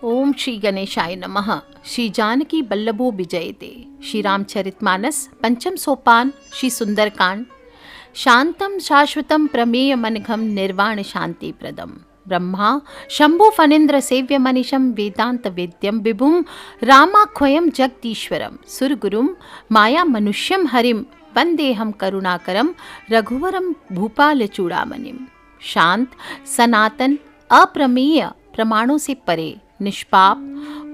ओम श्री गणेशाय नमः। श्री जानकी बल्लभो विजयते। श्री रामचरितमानस पंचम सोपान श्री सुंदरकांड। शांतम शाश्वतम प्रमेय मनघम निर्वाण शांति प्रदम ब्रह्मा शंभु फणीन्द्र सेव्य मनीषम वेदांत वेद्यम विभुम रामाख्वयम जगदीश्वरम सुरगुरुम माया मनुष्यम हरिम वंदेहम करुणाकरम रघुवरम भूपाल चूड़ामणिम। शांत सनातन अप्रमेय प्रमाणों से परे निष्पाप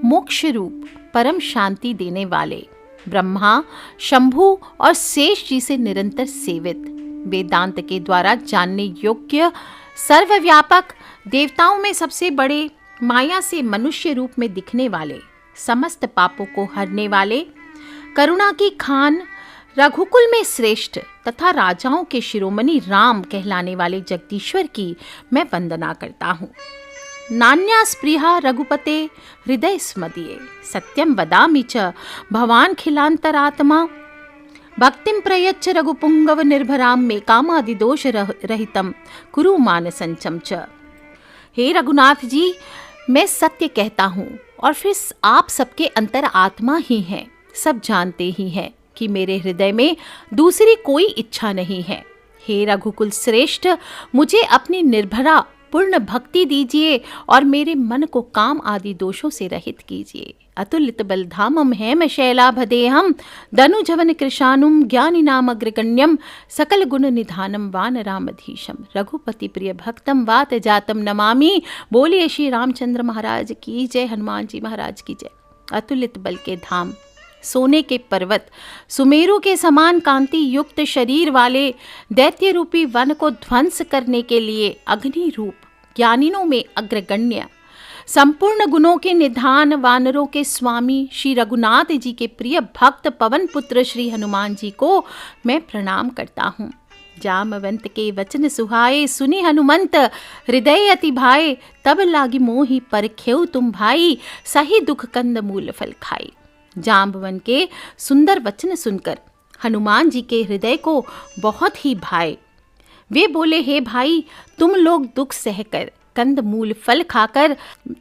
मोक्ष रूप परम शांति देने वाले ब्रह्मा शंभु और शेष जी से निरंतर सेवित, वेदांत के द्वारा जानने योग्य सर्वव्यापक, देवताओं में सबसे बड़े, माया से मनुष्य रूप में दिखने वाले, समस्त पापों को हरने वाले, करुणा की खान, रघुकुल में श्रेष्ठ तथा राजाओं के शिरोमणि राम कहलाने वाले जगदीश्वर की मैं वंदना करता हूँ। नान्या स्पृहा रघुपते हृदय स्मदीये सत्यम वदामि च भवान खिलांतरात्मा भक्तिम प्रयच्छ रघुपुंगव निर्भराम मे कामादिदोष रहितम कुरु मानसंचम च। हे रघुनाथ जी, मैं सत्य कहता हूँ और फिर आप सबके अंतर आत्मा ही हैं, सब जानते ही हैं कि मेरे हृदय में दूसरी कोई इच्छा नहीं है। हे रघुकुल श्रेष्ठ, मुझे अपनी निर्भरा पूर्ण भक्ति दीजिए और मेरे मन को काम आदि दोषों से रहित कीजिए। अतुलित बलधामम हेम शैलाभदेहम दनुजवन कृशानुम ज्ञानी नाम अग्रगण्यम सकल गुण निधानम वानरामधीशम रघुपति प्रिय भक्तम वात जातम नमामि। बोलिए श्री रामचंद्र महाराज की जय, हनुमान जी महाराज की जय। अतुलित बल के धाम, सोने के पर्वत, सुमेरु के समान कांति युक्त शरीर वाले दैत्य रूपी वन को ध्वंस करने के लिए अग्नि रूप, ज्ञानिनों में अग्रगण्य, संपूर्ण गुणों के निधान, वानरों के स्वामी श्री रघुनाथ जी के प्रिय भक्त पवन पुत्र श्री हनुमान जी को मैं प्रणाम करता हूँ। जामवंत के वचन सुहाए सुनि हनुमंत हृदय अति भाए तब लागी मोहि परखेउ तुम भाई सही दुख कंद मूल फल खाई। जाम्बवन के सुंदर वचन सुनकर हनुमान जी के हृदय को बहुत ही भाए। वे बोले, हे भाई, तुम लोग दुख सहकर कंद मूल फल खाकर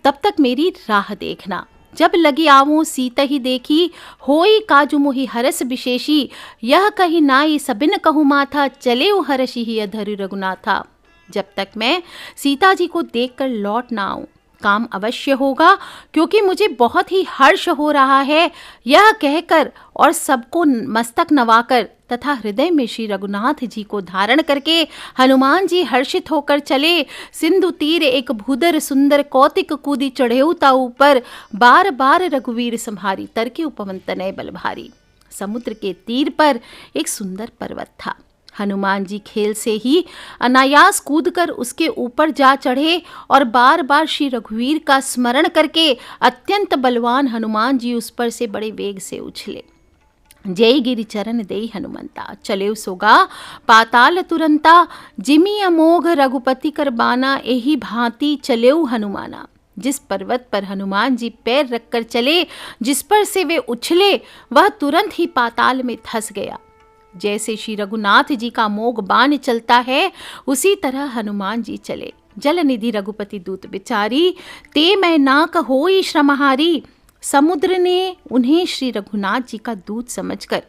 तब तक मेरी राह देखना। जब लगी आवूं सीता ही देखी होई काजु मोहि हरस विशेषी यह कही नाई सबिन कहु माथा चले हरषि ही अधर रघुनाथा। जब तक मैं सीता जी को देखकर लौट ना आऊं काम अवश्य होगा, क्योंकि मुझे बहुत ही हर्ष हो रहा है। यह कहकर और सबको मस्तक नवाकर तथा हृदय में श्री रघुनाथ जी को धारण करके हनुमान जी हर्षित होकर चले। सिंधु तीर एक भूदर सुंदर कौतिक कूदी चढ़ेऊ ता ऊपर बार बार रघुवीर संहारी तरके उपवन तनय बल भारी। समुद्र के तीर पर एक सुंदर पर्वत था। हनुमान जी खेल से ही अनायास कूदकर उसके ऊपर जा चढ़े और बार बार श्री रघुवीर का स्मरण करके अत्यंत बलवान हनुमान जी उस पर से बड़े वेग से उछले। जय गिरि चरण देई हनुमंता चले सोगा पाताल तुरंता जिमी अमोघ रघुपति कर बाना एही भांति चलेऊ हनुमाना। जिस पर्वत पर हनुमान जी पैर रखकर चले, जिस पर से वे उछले, वह तुरंत ही पाताल में धंस गया। जैसे श्री रघुनाथ जी का मोग बाण चलता है, उसी तरह हनुमान जी चले। जल निधि रघुपति दूत बिचारी ते मैं नाक होई श्रमहारी। समुद्र ने उन्हें श्री रघुनाथ जी का दूत समझकर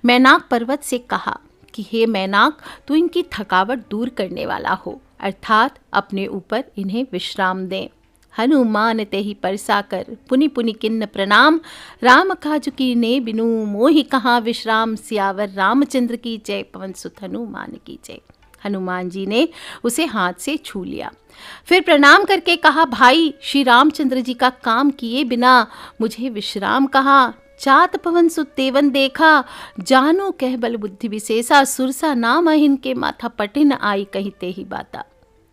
मैनाक पर्वत से कहा कि हे मैनाक, तू इनकी थकावट दूर करने वाला हो, अर्थात अपने ऊपर इन्हें विश्राम दें। हनुमान तेहि परसा कर पुनि पुनि किन्न प्रणाम राम काजु कीने बिनु मोहि कहाँ विश्राम सियावर रामचंद्र की जय पवन सुत हनुमान की जय। हनुमान जी ने उसे हाथ से छू लिया, फिर प्रणाम करके कहा, भाई, श्री रामचंद्र जी का काम किए बिना मुझे विश्राम कहाँ। चात पवन सुत तेवन देखा जानो कह बल बुद्धि विशेषा सुरसा नाम इनके माथा पटिन आई कही ते ही बाता।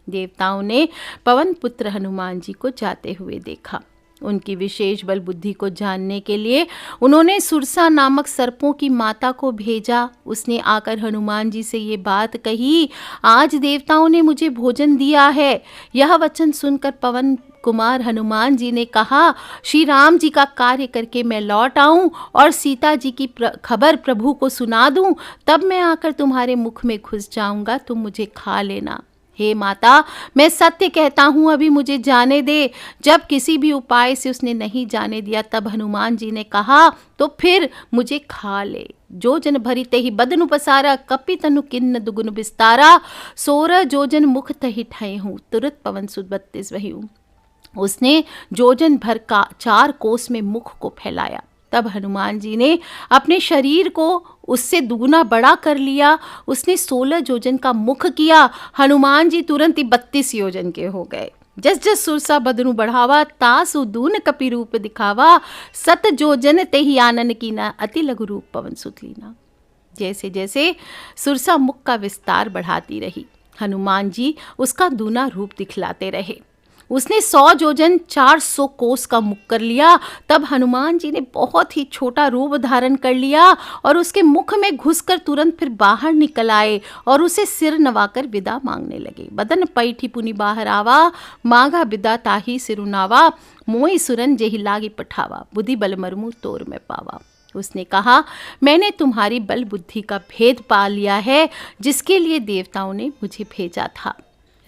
देवताओं ने पवन पुत्र हनुमान जी को जाते हुए देखा। उनकी विशेष बल बुद्धि को जानने के लिए उन्होंने सुरसा नामक सर्पों की माता को भेजा। उसने आकर हनुमान जी से ये बात कही, आज देवताओं ने मुझे भोजन दिया है। यह वचन सुनकर पवन कुमार हनुमान जी ने कहा, श्री राम जी का कार्य करके मैं लौट आऊं और सीता जी की खबर प्रभु को सुना दूं, तब मैं आकर तुम्हारे मुख में घुस जाऊंगा, तुम मुझे खा लेना। हे माता, मैं सत्य कहता हूँ, अभी मुझे जाने दे। जब किसी भी उपाय से उसने नहीं जाने दिया, तब हनुमान जी ने कहा, तो फिर मुझे खा ले। जोजन भरी तेहि बदनु पसारा, कपि तनु किन्न दुगुन विस्तारा। 16 जोजन मुख तहि ठय हूँ, तुरत पवन सुत 32 वही हूँ। उसने जोजन भर का 4 कोस में मुख को फैलाया। तब हनुमान जी ने अपने शरीर को उससे दुगुना बड़ा कर लिया। उसने 16 योजन का मुख किया। हनुमान जी तुरंत ही 32 योजन के हो गए। जस जस सुरसा बदनु बढ़ावा, तासु दून कपि रूप दिखावा। 7 जोजन तेहि आनन कीना, अति लघु रूप पवन सुत लीना। जैसे जैसे सुरसा मुख का विस्तार बढ़ाती रही, हनुमान जी उसका दूना रूप दिखलाते रहे। उसने 100 योजन 400 कोस का मुख कर लिया। तब हनुमान जी ने बहुत ही छोटा रूप धारण कर लिया और उसके मुख में घुसकर तुरंत फिर बाहर निकल आए और उसे सिर नवाकर विदा मांगने लगे। बदन पैठी पुनि बाहर आवा, मांगा विदा ताही सिरुनावा। मोई सुरन जेहि लागी पठावा, बुद्धि बल मरमु तोर में पावा। उसने कहा, मैंने तुम्हारी बल बुद्धि का भेद पा लिया है, जिसके लिए देवताओं ने मुझे भेजा था।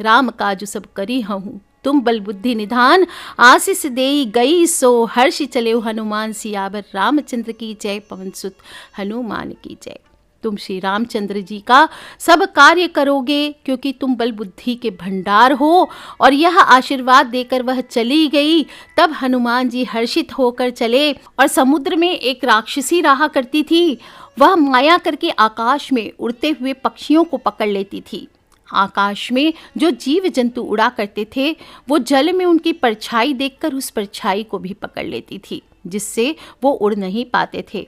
राम काजु सब करी हूँ, तुम बल बुद्धि निधान। आशीष देई गई सो हर्षि चले हनुमान सियावर। रामचंद्र की जय, पवन सुत हनुमान की जय। तुम श्री रामचंद्र जी का सब कार्य करोगे, क्योंकि तुम बल बुद्धि के भंडार हो। और यह आशीर्वाद देकर वह चली गई। तब हनुमान जी हर्षित होकर चले और समुद्र में एक राक्षसी रहा करती थी। वह माया करके आकाश में उड़ते हुए पक्षियों को पकड़ लेती थी। आकाश में जो जीव जंतु उड़ा करते थे, वो जल में उनकी परछाई देखकर उस परछाई को भी पकड़ लेती थी, जिससे वो उड़ नहीं पाते थे,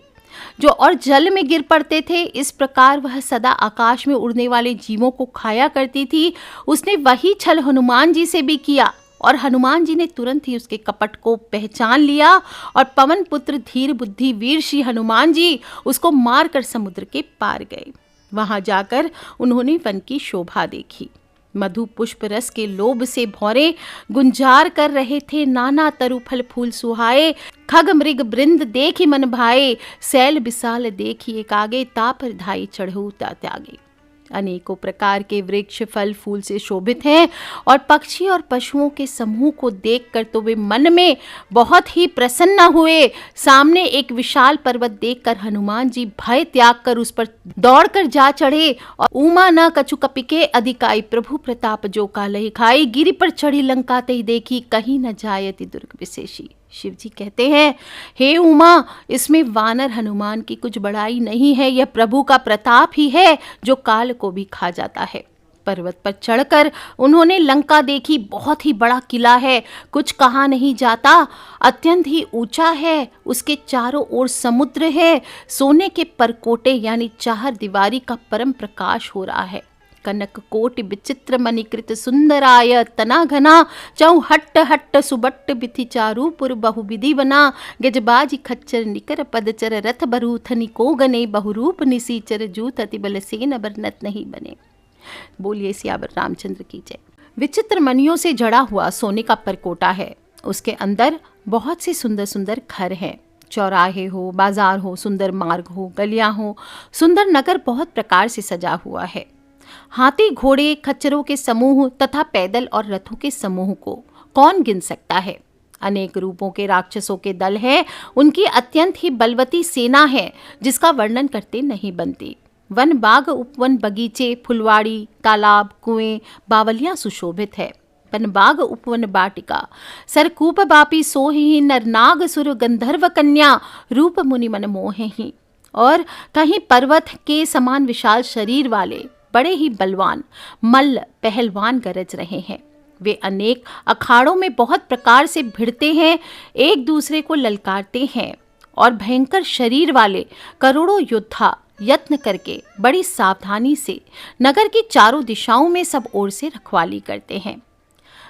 जो और जल में गिर पड़ते थे। इस प्रकार वह सदा आकाश में उड़ने वाले जीवों को खाया करती थी। उसने वही छल हनुमान जी से भी किया और हनुमान जी ने तुरंत ही उसके कपट को पहचान लिया और पवन पुत्र धीर बुद्धि वीर श्री हनुमान जी उसको मारकर समुद्र के पार गए। वहां जाकर उन्होंने वन की शोभा देखी। मधु पुष्प रस के लोभ से भौरे गुंजार कर रहे थे। नाना तरु फल फूल सुहाए, खग मृग बृंद देखी मन भाए। सैल विशाल देखी एक आगे, तापर धाई चढ़ऊ त्यागे। अनेकों प्रकार के वृक्ष फल फूल से शोभित हैं और पक्षी और पशुओं के समूह को देखकर तो वे मन में बहुत ही प्रसन्न हुए। सामने एक विशाल पर्वत देखकर हनुमान जी भय त्याग कर उस पर दौड़कर जा चढ़े और उमा न कछु कपिके अधिकाई, प्रभु प्रताप जो कालहि खाई। गिरि पर चढ़ी लंका तहि देखी, कहीं न जायति दुर्ग विशेषी। शिव जी कहते हैं, हे उमा, इसमें वानर हनुमान की कुछ बड़ाई नहीं है। यह प्रभु का प्रताप ही है जो काल को भी खा जाता है। पर्वत पर चढ़कर उन्होंने लंका देखी। बहुत ही बड़ा किला है, कुछ कहा नहीं जाता। अत्यंत ही ऊंचा है, उसके चारों ओर समुद्र है। सोने के परकोटे यानी 4 दीवारी का परम प्रकाश हो रहा है। कनक कोटि विचित्र मणिकृत सुंदराय तना घना। चौ हट्ट हट्ट सुबट्ट बिथि चारूपुर बहुविधि बना। गजबाजी खच्चर निकर पदचर रथ बरूथनि को गने। बहुरूप निसीचर जूत अति बल सेन बरनत नहीं बने। बोलिए सियावर रामचंद्र की जय। विचित्र मणियों से जड़ा हुआ सोने का परकोटा है। उसके अंदर बहुत से सुंदर सुंदर घर हैं। चौराहे हो, बाजार हो, सुंदर मार्ग हो, गलियां हो, सुंदर नगर बहुत प्रकार से सजा हुआ है। हाथी घोड़े खच्चरों के समूह तथा पैदल और रथों के समूह को कौन गिन सकता है। अनेक रूपों के राक्षसों के दल है। उनकी अत्यंत ही बलवती सेना है, जिसका वर्णन करते नहीं बनती। वन बाग उपवन बगीचे, फुलवाड़ी, तालाब, कुएं, बावलियां सुशोभित है। वन बाग उपवन बाटिका, सरकूप बापी सोहि। नरनाग सुर गंधर्व कन्या, रूप मुनि मन मोहि। और कहीं पर्वत के समान विशाल शरीर वाले बड़े ही बलवान मल्ल पहलवान गरज रहे हैं। वे अनेक अखाड़ों में बहुत प्रकार से भिड़ते हैं, एक दूसरे को ललकारते हैं और भयंकर शरीर वाले करोड़ों योद्धा यत्न करके बड़ी सावधानी से नगर की चारों दिशाओं में सब ओर से रखवाली करते हैं।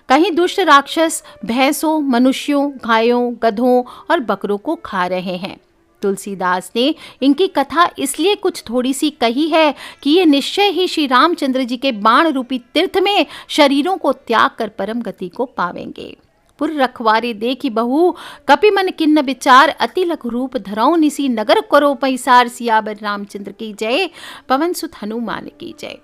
कहीं दुष्ट राक्षस भैंसों, मनुष्यों, गायों, गधों और बकरों को खा रहे हैं। तुलसीदास ने इनकी कथा इसलिए कुछ थोड़ी सी कही है कि ये निश्चय ही श्री रामचंद्र जी के बाण रूपी तीर्थ में शरीरों को त्याग कर परम गति को पावेंगे। पुर रखवारे देखी बहू, कपि मन किन्न विचार। अति लघु रूप धरौ निसी, नगर करो पैसार। सियावर रामचंद्र की जय, पवन सुत हनुमान की जय।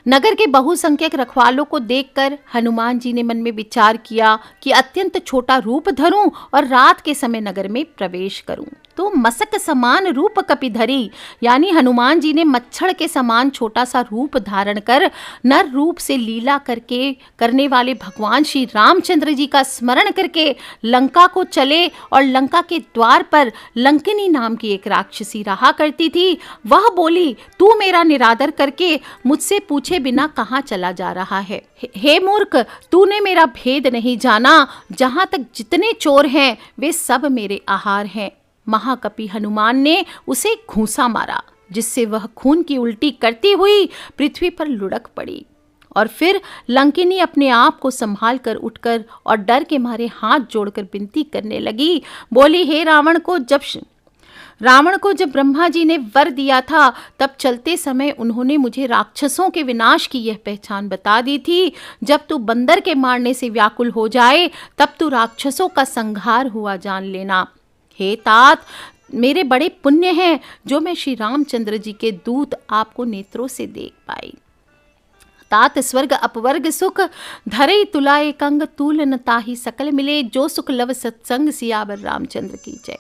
नगर के बहुसंख्यक रखवालों को देखकर हनुमान जी ने मन में विचार किया कि अत्यंत छोटा रूप धरूं और रात के समय नगर में प्रवेश करूं। तो मसक समान रूप कपिधरी, यानी हनुमान जी ने मच्छर के समान छोटा सा रूप धारण कर नर रूप से लीला करने वाले भगवान श्री रामचंद्र जी का स्मरण करके लंका को चले। और लंका के द्वार पर लंकिनी नाम की एक राक्षसी रहा करती थी। वह बोली, तू मेरा निरादर करके मुझसे पूछे बिना कहाँ चला जा रहा है? हे मूर्ख, तूने मेरा भेद नहीं जाना। जहाँ तक जितने चोर हैं वे सब मेरे आहार हैं। महाकपि हनुमान ने उसे घूंसा मारा, जिससे वह खून की उल्टी करती हुई पृथ्वी पर लुढ़क पड़ी। और फिर लंकिनी अपने आप को संभाल कर उठकर और डर के मारे हाथ जोड़कर विनती करने लगी। बोली, हे रावण को जब ब्रह्मा जी ने वर दिया था, तब चलते समय उन्होंने मुझे राक्षसों के विनाश की यह पहचान बता दी थी। जब तू बंदर के मारने से व्याकुल हो जाए, तब तू राक्षसों का संहार हुआ जान लेना। हे तात, मेरे बड़े पुण्य हैं जो मैं श्री रामचंद्र जी के दूत आपको नेत्रों से देख पाई। तात स्वर्ग अपवर्ग सुख धरे तुलाए कंग, तूल न ताहि सकल मिले, जो सुख लव सत्संग सियावर रामचंद्र की जय।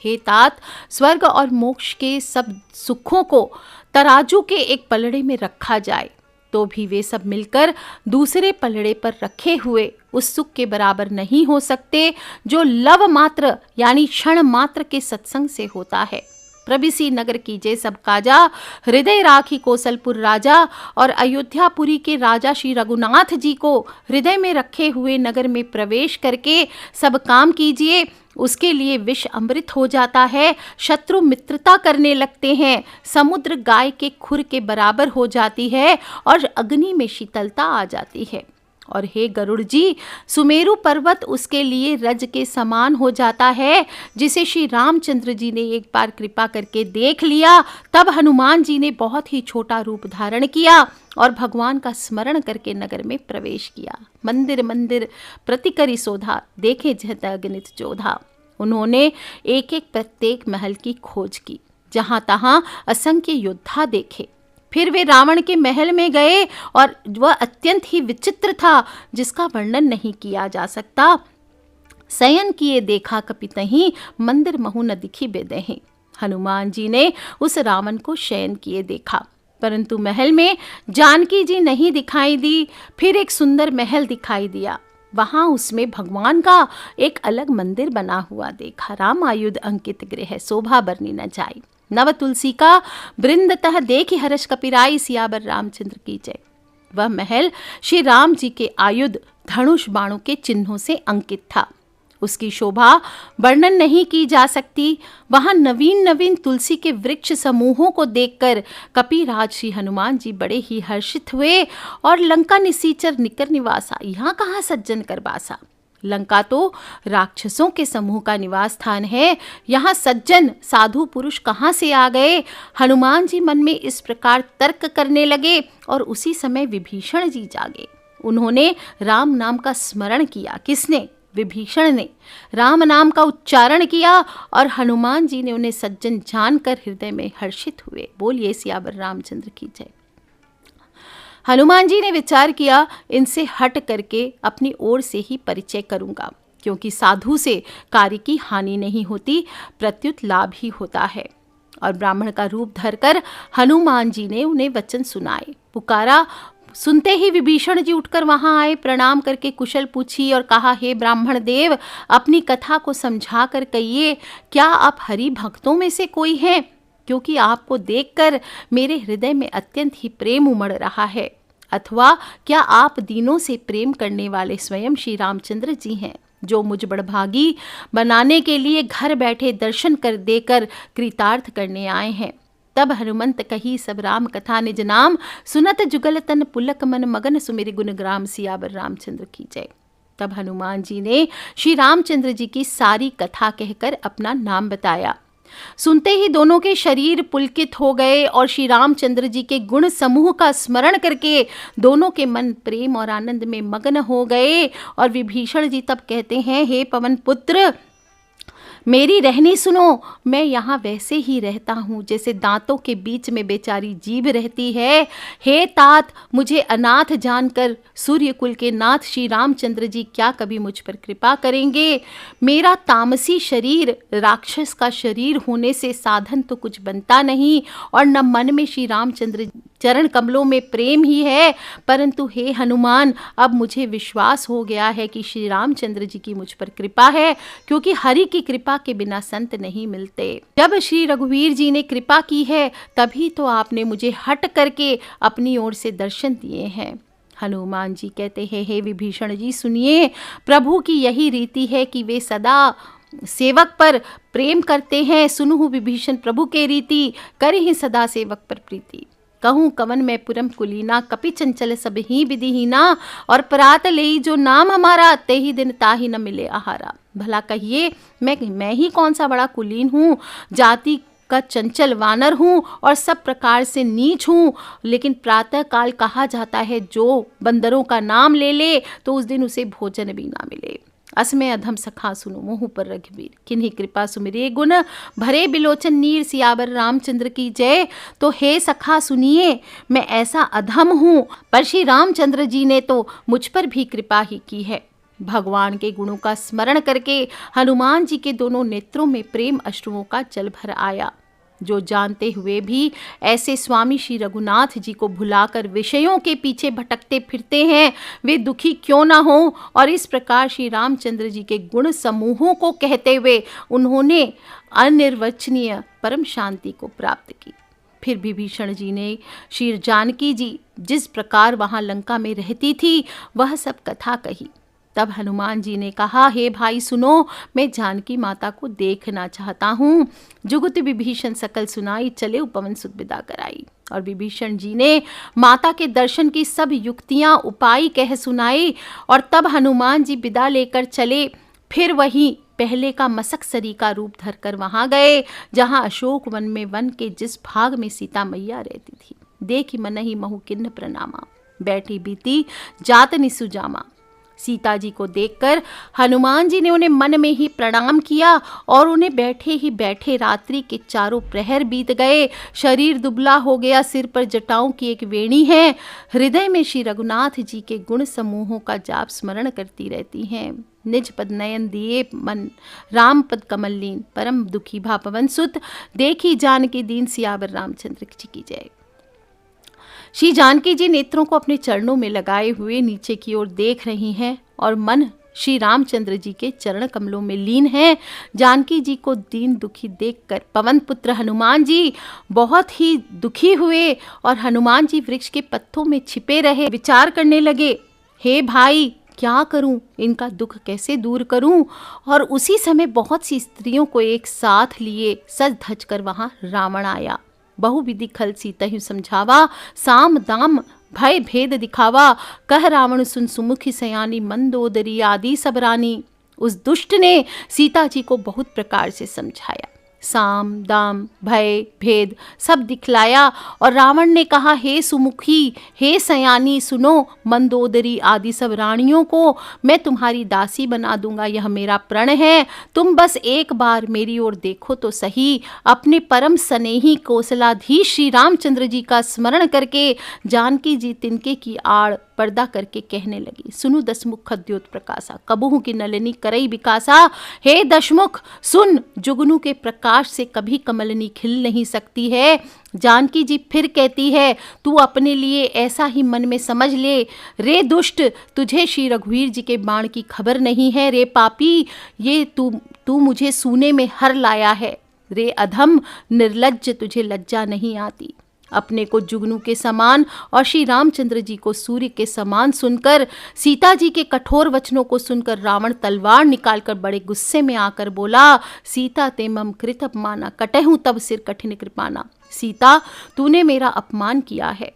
हे तात, स्वर्ग और मोक्ष के सब सुखों को तराजू के एक पलड़े में रखा जाए तो भी वे सब मिलकर दूसरे पलड़े पर रखे हुए उस सुख के बराबर नहीं हो सकते जो लव मात्र यानी क्षण मात्र के सत्संग से होता है। प्रभिसी नगर कीजे सब काजा, हृदय राखी कौशलपुर राजा। और अयोध्यापुरी के राजा श्री रघुनाथ जी को हृदय में रखे हुए नगर में प्रवेश करके सब काम कीजिए। उसके लिए विष अमृत हो जाता है, शत्रु मित्रता करने लगते हैं, समुद्र गाय के खुर के बराबर हो जाती है और अग्नि में शीतलता आ जाती है। और हे गरुड़ जी, सुमेरु पर्वत उसके लिए रज के समान हो जाता है, जिसे श्री रामचंद्र जी ने एक बार कृपा करके देख लिया। तब हनुमान जी ने बहुत ही छोटा रूप धारण किया और भगवान का स्मरण करके नगर में प्रवेश किया। मंदिर मंदिर प्रतिकरी शोधा, देखे जहत अगणित जोधा। उन्होंने एक एक प्रत्येक महल की खोज की, जहां तहां असंख्य योद्धा देखे। फिर वे रावण के महल में गए और वह अत्यंत ही विचित्र था, जिसका वर्णन नहीं किया जा सकता। शयन किए देखा कपितहि, मंदिर महु न दिखी बेदहि। हनुमान जी ने उस रावण को शयन किए देखा, परंतु महल में जानकी जी नहीं दिखाई दी। फिर एक सुंदर महल दिखाई दिया, वहां उसमें भगवान का एक अलग मंदिर बना हुआ देखा। राम आयुध अंकित गृह, शोभा बरनी न जाई। नव तुलसी का वृंदतः देखि हर्ष कपिराई, सियावर रामचंद्र की जय। वह महल श्री राम जी के आयुध धनुष बाणों के चिन्हों से अंकित था। उसकी शोभा वर्णन नहीं की जा सकती। वहां नवीन नवीन तुलसी के वृक्ष समूहों को देखकर कपिराज श्री हनुमान जी बड़े ही हर्षित हुए। और लंका निसीचर निकर निवासा, यहाँ कहाँ सज्जन कर बासा। लंका तो राक्षसों के समूह का निवास स्थान है, यहाँ सज्जन साधु पुरुष कहाँ से आ गए? हनुमान जी मन में इस प्रकार तर्क करने लगे और उसी समय विभीषण जी जागे। उन्होंने राम नाम का स्मरण किया। किसने? विभीषण ने राम नाम का उच्चारण किया और हनुमान जी ने उन्हें सज्जन जानकर हृदय में हर्षित हुए। बोलिए सियावर रामचंद्र की जय। हनुमान जी ने विचार किया, इनसे हट करके अपनी ओर से ही परिचय करूंगा, क्योंकि साधु से कार्य की हानि नहीं होती, प्रत्युत लाभ ही होता है। और ब्राह्मण का रूप धरकर हनुमान जी ने उन्हें वचन सुनाए, पुकारा। सुनते ही विभीषण जी उठकर वहां आए, प्रणाम करके कुशल पूछी और कहा, हे ब्राह्मण देव, अपनी कथा को समझा कर कहिए, क्या आप हरि भक्तों में से कोई हैं? क्योंकि आपको देखकर मेरे हृदय में अत्यंत ही प्रेम उमड़ रहा है। अथवा क्या आप दीनों से प्रेम करने वाले स्वयं श्री रामचंद्र जी हैं, जो मुझ बड़भागी बनाने के लिए घर बैठे दर्शन कर देकर कृतार्थ करने आए हैं। तब हनुमंत कही सब राम कथा निज नाम, सुनत जुगल तन पुलक मन मगन सुमिरि गुण ग्राम, सियावर रामचंद्र की जय। तब हनुमान जी ने श्री रामचंद्र जी की सारी कथा कहकर अपना नाम बताया। सुनते ही दोनों के शरीर पुलकित हो गए और श्री रामचंद्र जी के गुण समूह का स्मरण करके दोनों के मन प्रेम और आनंद में मग्न हो गए। और विभीषण जी तब कहते हैं, हे पवन पुत्र, मेरी रहनी सुनो, मैं यहाँ वैसे ही रहता हूँ जैसे दांतों के बीच में बेचारी जीभ रहती है। हे तात, मुझे अनाथ जानकर सूर्य कुल के नाथ श्री रामचंद्र जी क्या कभी मुझ पर कृपा करेंगे? मेरा तामसी शरीर राक्षस का शरीर होने से साधन तो कुछ बनता नहीं, और न मन में श्री रामचंद्र चरण कमलों में प्रेम ही है। परंतु हे हनुमान, अब मुझे विश्वास हो गया है कि श्री रामचंद्र जी की मुझ पर कृपा है, क्योंकि हरि की कृपा के बिना संत नहीं मिलते। जब श्री रघुवीर जी ने कृपा की है, तभी तो आपने मुझे हट करके अपनी ओर से दर्शन दिए हैं। हनुमान जी कहते हैं, हे विभीषण जी सुनिए, प्रभु की यही रीति है कि वे सदा सेवक पर प्रेम करते हैं। सुनहु विभीषण प्रभु के रीति, करहि सदा सेवक पर प्रीति। कहूँ कवन मैं पुरम कुलीना, कपि चंचल सब ही विधिहीना। और परात लेई जो नाम हमारा, ते ही दिन ताहि न मिले आहारा। भला कहिए मैं ही कौन सा बड़ा कुलीन हूँ, जाति का चंचल वानर हूँ और सब प्रकार से नीच हूँ। लेकिन प्रातः काल कहा जाता है, जो बंदरों का नाम ले ले तो उस दिन उसे भोजन भी ना मिले। असमय अधम सखा सुनो मोह पर रघुवीर, किन्हीं कृपा सुमिरे गुण भरे बिलोचन नीर। सियावर रामचंद्र की जय। तो हे सखा सुनिए, मैं ऐसा अधम हूँ, पर श्री रामचंद्र जी ने तो मुझ पर भी कृपा ही की है। भगवान के गुणों का स्मरण करके हनुमान जी के दोनों नेत्रों में प्रेम अश्रुओं का जल भर आया। जो जानते हुए भी ऐसे स्वामी श्री रघुनाथ जी को भुलाकर विषयों के पीछे भटकते फिरते हैं, वे दुखी क्यों ना हो। और इस प्रकार श्री रामचंद्र जी के गुण समूहों को कहते हुए उन्होंने अनिर्वचनीय परम शांति को प्राप्त की। फिर विभीषण जी ने श्री जानकी जी जिस प्रकार वहाँ लंका में रहती थी, वह सब कथा कही। तब हनुमान जी ने कहा, हे भाई सुनो, मैं जानकी माता को देखना चाहता हूँ। जुगुत विभीषण सकल सुनाई, चले पवन सुत विदा कराई। और विभीषण जी ने माता के दर्शन की सब युक्तियाँ उपाय कह सुनाई। और तब हनुमान जी विदा लेकर चले। फिर वही पहले का मसकसरी का रूप धरकर वहाँ गए, जहाँ अशोक वन में वन के जिस भाग में सीता मैया रहती थी। देखी मनहि महु किन्न प्रणामा, बैठी बीती जात निसुजामा। सीता जी को देखकर हनुमान जी ने उन्हें मन में ही प्रणाम किया, और उन्हें बैठे ही बैठे रात्रि के चारों प्रहर बीत गए। शरीर दुबला हो गया, सिर पर जटाओं की एक वेणी है। हृदय में श्री रघुनाथ जी के गुण समूहों का जाप स्मरण करती रहती हैं। निज पद नयन दिए मन, राम पद कमल लीन, परम दुखी भा पवन सुत। देखी जानकी दीन, सियावर रामचंद्र जी की जय। श्री जानकी जी नेत्रों को अपने चरणों में लगाए हुए नीचे की ओर देख रही हैं, और मन श्री रामचंद्र जी के चरण कमलों में लीन है। जानकी जी को दीन दुखी देखकर पवन पुत्र हनुमान जी बहुत ही दुखी हुए, और हनुमान जी वृक्ष के पत्तों में छिपे रहे, विचार करने लगे, हे भाई क्या करूं, इनका दुख कैसे दूर करूं। और उसी समय बहुत सी स्त्रियों को एक साथ लिए सज धज कर वहां रावण आया। बहुविधि खल सीतहि समझावा, साम दाम भय भेद दिखावा। कह रावण सुन सुमुखी सयानी, मंदोदरी आदि सब रानी। उस दुष्ट ने सीता जी को बहुत प्रकार से समझाया, साम दाम भय भेद सब दिखलाया। और रावण ने कहा, हे सुमुखी, हे सयानी, सुनो, मंदोदरी आदि सब रानियों को मैं तुम्हारी दासी बना दूंगा, यह मेरा प्रण है। तुम बस एक बार मेरी ओर देखो तो सही। अपने परम स्नेही कौशलाधीश श्री रामचंद्र जी का स्मरण करके जानकी जी तिनके की आड़ पर्दा करके कहने लगी, सुनु दशमुख खद्योत प्रकाशा, कबहू की नलिनी करई विकासा। हे दशमुख सुन, जुगनू के प्रकाश से कभी कमलनी खिल नहीं सकती है। जानकी जी फिर कहती है, तू अपने लिए ऐसा ही मन में समझ ले। रे दुष्ट, तुझे श्री रघुवीर जी के बाण की खबर नहीं है। रे पापी, ये तू मुझे सूने में हर लाया है। रे अधम निर्लज्ज, तुझे लज्जा नहीं आती। अपने को जुगनू के समान और श्री रामचंद्र जी को सूर्य के समान सुनकर, सीता जी के कठोर वचनों को सुनकर रावण तलवार निकालकर बड़े गुस्से में आकर बोला, सीता ते मम कृत अपमाना, कटहूं तब सिर कठिन कृपाना। सीता, तूने मेरा अपमान किया है,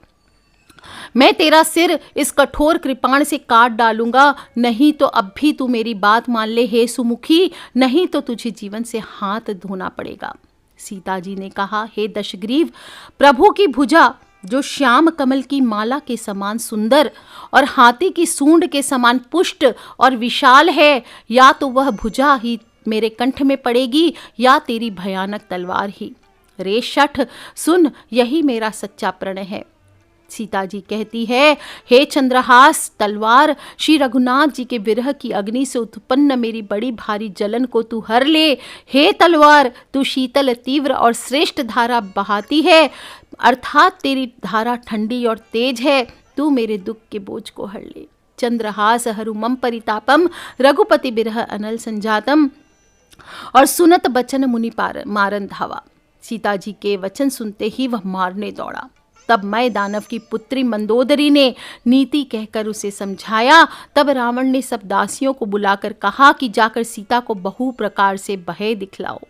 मैं तेरा सिर इस कठोर कृपाण से काट डालूंगा। नहीं तो अब भी तू मेरी बात मान ले हे सुमुखी, नहीं तो तुझे जीवन से हाथ धोना पड़ेगा। सीता जी ने कहा, हे दशग्रीव, प्रभु की भुजा जो श्याम कमल की माला के समान सुंदर और हाथी की सूंड के समान पुष्ट और विशाल है, या तो वह भुजा ही मेरे कंठ में पड़ेगी या तेरी भयानक तलवार ही। रे शठ सुन, यही मेरा सच्चा प्रण है। सीता जी कहती है, हे चंद्रहास तलवार, श्री रघुनाथ जी के विरह की अग्नि से उत्पन्न मेरी बड़ी भारी जलन को तू हर ले। हे तलवार, तू शीतल तीव्र और श्रेष्ठ धारा बहाती है, अर्थात तेरी धारा ठंडी और तेज है। तू मेरे दुख के बोझ को हर ले। चंद्रहास हरु मम परितापम, रघुपति बिरह अनल संजातम। और सुनत बचन मुनि मारन धावा। सीता जी के वचन सुनते ही वह मारने दौड़ा। तब मैं दानव की पुत्री मंदोदरी ने नीति कहकर उसे समझाया। तब रावण ने सब दासियों को बुलाकर कहा कि जाकर सीता को बहु प्रकार से भय दिखलाओ,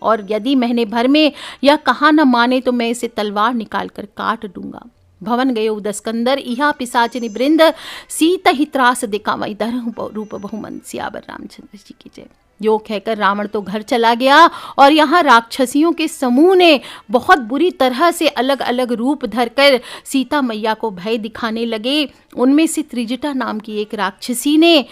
और यदि महीने भर में यह कहा न माने तो मैं इसे तलवार निकालकर काट दूंगा। भवन गयो दस्कंदर, इहा पिशाचिनी वृंद, सीता ही त्रास दिखावई धरहु रूप बहुमन। सियावर रामचंद्र जी की जय। यो कहकर रावण तो घर चला गया, और यहाँ राक्षसियों के समूह ने बहुत बुरी तरह से अलग अलग रूप धरकर सीता मैया को भय दिखाने लगे। उनमें से त्रिजटा नाम की एक राक्षसी ने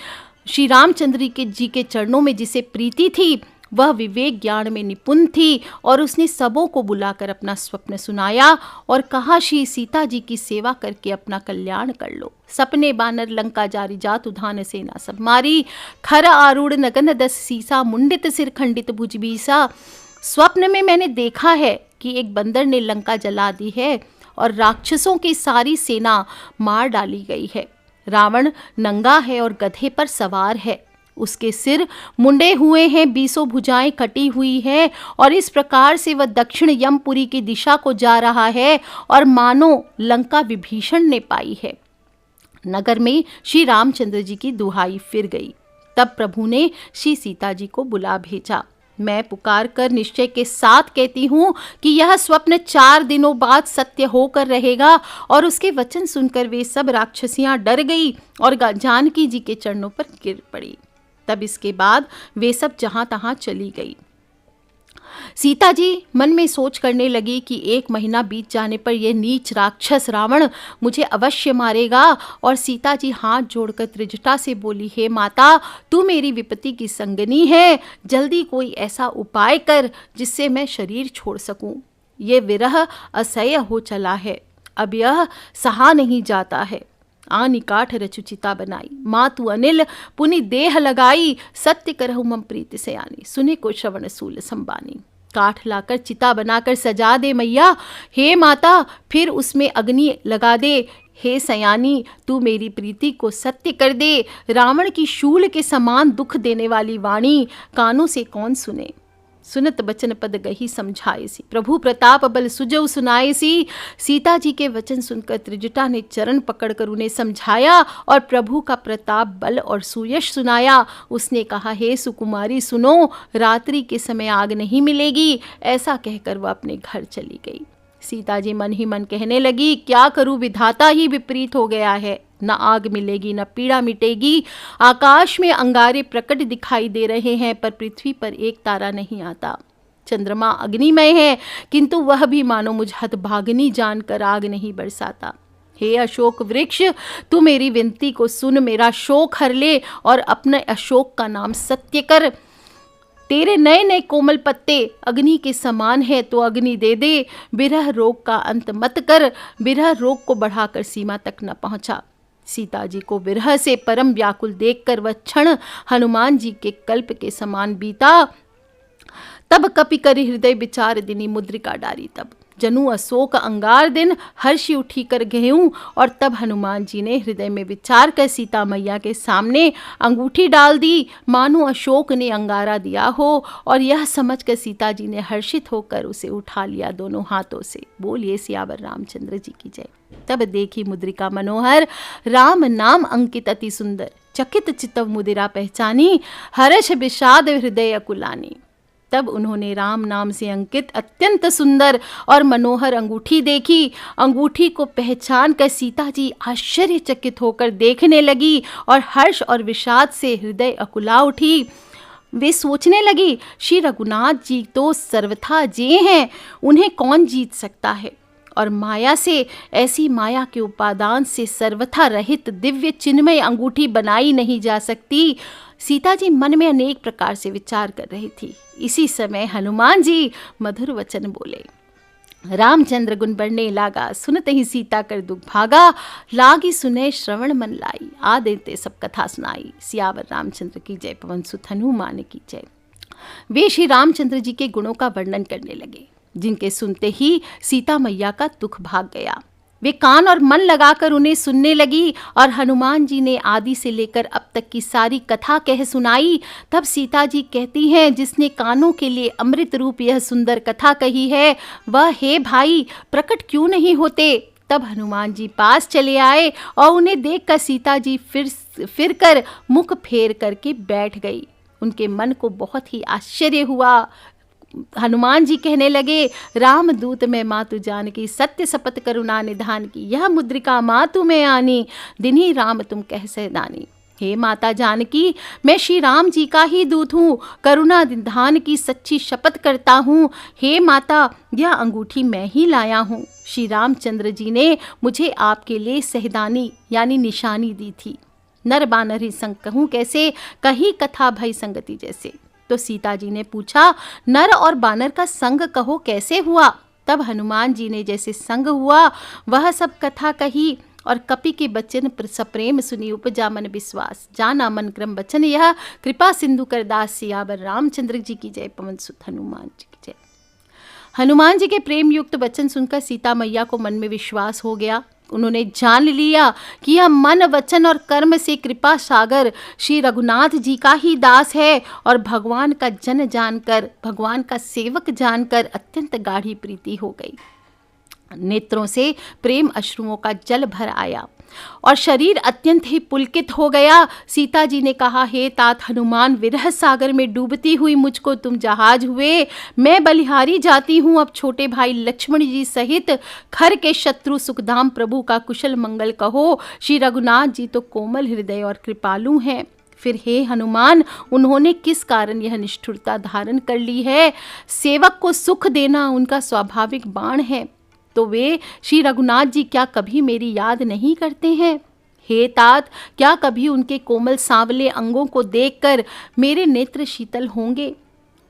श्री रामचंद्र जी के चरणों में जिसे प्रीति थी, वह विवेक ज्ञान में निपुण थी, और उसने सबों को बुलाकर अपना स्वप्न सुनाया और कहा, श्री सीता जी की सेवा करके अपना कल्याण कर लो। सपने बानर लंका जारी जात, उधान सेना सब मारी, खर आरूढ़ नगन दस सीसा, मुंडित सिर खंडित भुज बीसा। स्वप्न में मैंने देखा है कि एक बंदर ने लंका जला दी है और राक्षसों की सारी सेना मार डाली गई है। रावण नंगा है और गधे पर सवार है, उसके सिर मुंडे हुए हैं, बीसों भुजाएं कटी हुई है, और इस प्रकार से वह दक्षिण यमपुरी की दिशा को जा रहा है, और मानो लंका विभीषण ने पाई है। नगर में श्री रामचंद्र जी की दुहाई फिर गई। तब प्रभु ने श्री सीता जी को बुला भेजा। मैं पुकार कर निश्चय के साथ कहती हूँ कि यह स्वप्न 4 दिनों बाद सत्य होकर रहेगा। और उसके वचन सुनकर वे सब राक्षसियां डर गई और जानकी जी के चरणों पर गिर पड़ी। तब इसके बाद वे सब जहां तहां चली गई। सीता जी मन में सोच करने लगी कि 1 महीना बीत जाने पर यह नीच राक्षस रावण मुझे अवश्य मारेगा। और सीता जी हाथ जोड़कर त्रिजटा से बोली, हे माता, तू मेरी विपत्ति की संगनी है, जल्दी कोई ऐसा उपाय कर जिससे मैं शरीर छोड़ सकूं। ये विरह असह्य हो चला है, अब यह सहा नहीं जाता है। आनी काठ रचुचिता बनाई, मातु अनिल पुनि देह लगाई, सत्य करहु मम प्रीति से आनी, सुने को श्रवण सूल संबानी। काठ लाकर चिता बनाकर सजा दे मैया, हे माता, फिर उसमें अग्नि लगा दे। हे सयानी, तू मेरी प्रीति को सत्य कर दे। रावण की शूल के समान दुख देने वाली वाणी कानों से कौन सुने। सुनत बचन पद गही समझाए सी, प्रभु प्रताप बल सुजव सुनाए सी। सीता जी के वचन सुनकर त्रिजटा ने चरण पकड़कर उन्हें समझाया और प्रभु का प्रताप बल और सुयश सुनाया। उसने कहा, हे सुकुमारी सुनो, रात्रि के समय आग नहीं मिलेगी। ऐसा कहकर वह अपने घर चली गई। सीता जी मन ही मन कहने लगी, क्या करूं, विधाता ही विपरीत हो गया है। न आग मिलेगी न पीड़ा मिटेगी। आकाश में अंगारे प्रकट दिखाई दे रहे हैं, पर पृथ्वी पर एक तारा नहीं आता। चंद्रमा अग्निमय है, किंतु वह भी मानो मुझ हतभागिनी जानकर आग नहीं बरसाता। हे अशोक वृक्ष, तू मेरी विनती को सुन, मेरा शोक हर ले और अपने अशोक का नाम सत्य कर। तेरे नए नए कोमल पत्ते अग्नि के समान है, तो अग्नि दे दे। विरह रोग का अंत मत कर, विरह रोग को बढ़ाकर सीमा तक न पहुंचा। सीता जी को विरह से परम व्याकुल देखकर वह क्षण हनुमान जी के कल्प के समान बीता। तब कपि करि हृदय विचार दिनी, मुद्रिका डारी तब जनु अशोक अंगार दिन, हर्षि उठी कर गयूं। और तब हनुमान जी ने हृदय में विचार कर सीता मैया के सामने अंगूठी डाल दी, मानो अशोक ने अंगारा दिया हो। और यह समझकर सीता जी ने हर्षित होकर उसे उठा लिया दोनों हाथों से। बोलिए सियावर रामचंद्र जी की जय। तब देखी मुद्रिका मनोहर, राम नाम अंकित अति सुंदर, चकित चितव मुदिरा पहचानी, हर्ष विषाद हृदय अकुलानी। तब उन्होंने राम नाम से अंकित अत्यंत सुंदर और मनोहर अंगूठी देखी। अंगूठी को पहचान कर सीता जी आश्चर्यचकित होकर देखने लगी और हर्ष और विषाद से हृदय अकुला उठी। वे सोचने लगी, श्री रघुनाथ जी तो सर्वथा जे हैं, उन्हें कौन जीत सकता है। और माया से, ऐसी माया के उपादान से सर्वथा रहित दिव्य चिन्मय अंगूठी बनाई नहीं जा सकती। सीता जी मन में अनेक प्रकार से विचार कर रही थी। इसी समय हनुमान जी मधुर वचन बोले। रामचंद्र गुण बढ़ने लागा, सुनत ही सीता कर दुख भागा, लागी सुने श्रवण मन लाई, आ देते सब कथा सुनाई। सियावर रामचंद्र की जय, पवन सुत हनुमान की जय। वे श्री रामचंद्र जी के गुणों का वर्णन करने लगे, जिनके सुनते ही सीता मैया का दुख भाग गया। वे कान और मन लगाकर उन्हें सुनने लगी और हनुमान जी ने आदि से लेकर अब तक की सारी कथा कह सुनाई। तब सीता जी कहती हैं, जिसने कानों के लिए अमृत रूप यह सुंदर कथा कही है, वह हे भाई प्रकट क्यों नहीं होते। तब हनुमान जी पास चले आए और उन्हें देखकर सीता जी फिर कर मुख फेर करके बैठ गई। उनके मन को बहुत ही आश्चर्य हुआ। हनुमान जी कहने लगे, रामदूत मैं मातु जानकी, सत्य सपत करुणा निधान की, यह मुद्रिका मातु में आनी, दिन्ही राम तुम कह सहदानी। हे माता जानकी, मैं श्री राम जी का ही दूत हूँ, करुणा निधान की सच्ची शपथ करता हूँ। हे माता, यह अंगूठी मैं ही लाया हूँ। श्री रामचंद्र जी ने मुझे आपके लिए सहदानी यानी निशानी दी थी। नर बानर ही संग कहूँ कैसे, कही कथा भई संगति जैसे। तो सीता जी ने पूछा, नर और बानर का संग कहो कैसे हुआ। तब हनुमान जी ने जैसे संग हुआ वह सब कथा कही और कपि के बचन सप्रेम सुनी, उपजा मन विश्वास, जाना मन क्रम बचन यह, कृपा सिंधु कर दास, सियावर रामचंद्र जी की जय, पवन सुत हनुमान जी की जय। हनुमान जी के प्रेम युक्त वचन सुनकर सीता मैया को मन में विश्वास हो गया। उन्होंने जान लिया कि यह मन वचन और कर्म से कृपा सागर श्री रघुनाथ जी का ही दास है और भगवान का जन जानकर, भगवान का सेवक जानकर अत्यंत गाढ़ी प्रीति हो गई। नेत्रों से प्रेम अश्रुओं का जल भर आया और शरीर अत्यंत ही पुलकित हो गया। सीता जी ने कहा, हे तात हनुमान, विरह सागर में डूबती हुई मुझको तुम जहाज हुए, मैं बलिहारी जाती हूँ। अब छोटे भाई लक्ष्मण जी सहित खर के शत्रु सुखधाम प्रभु का कुशल मंगल कहो। श्री रघुनाथ जी तो कोमल हृदय और कृपालु हैं। फिर हे हनुमान, उन्होंने किस कारण यह निष्ठुरता धारण कर ली है। सेवक को सुख देना उनका स्वाभाविक बाण है, तो वे श्री रघुनाथ जी क्या कभी मेरी याद नहीं करते हैं। हे तात, क्या कभी उनके कोमल सांवले अंगों को देखकर मेरे नेत्र शीतल होंगे।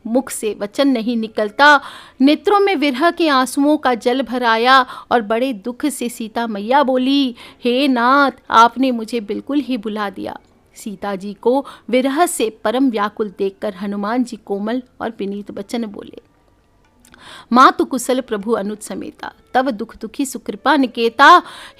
मुख से वचन नहीं निकलता, नेत्रों में विरह के आंसुओं का जल भर आया और बड़े दुख से सीता मैया बोली, हे नाथ, आपने मुझे बिल्कुल ही भुला दिया। सीता जी को विरह से परम व्याकुल देखकर हनुमान जी कोमल और विनीत वचन बोले, मातु कुशल प्रभु अनुज समेता, तब दुख दुखी सुकृपा निकेता।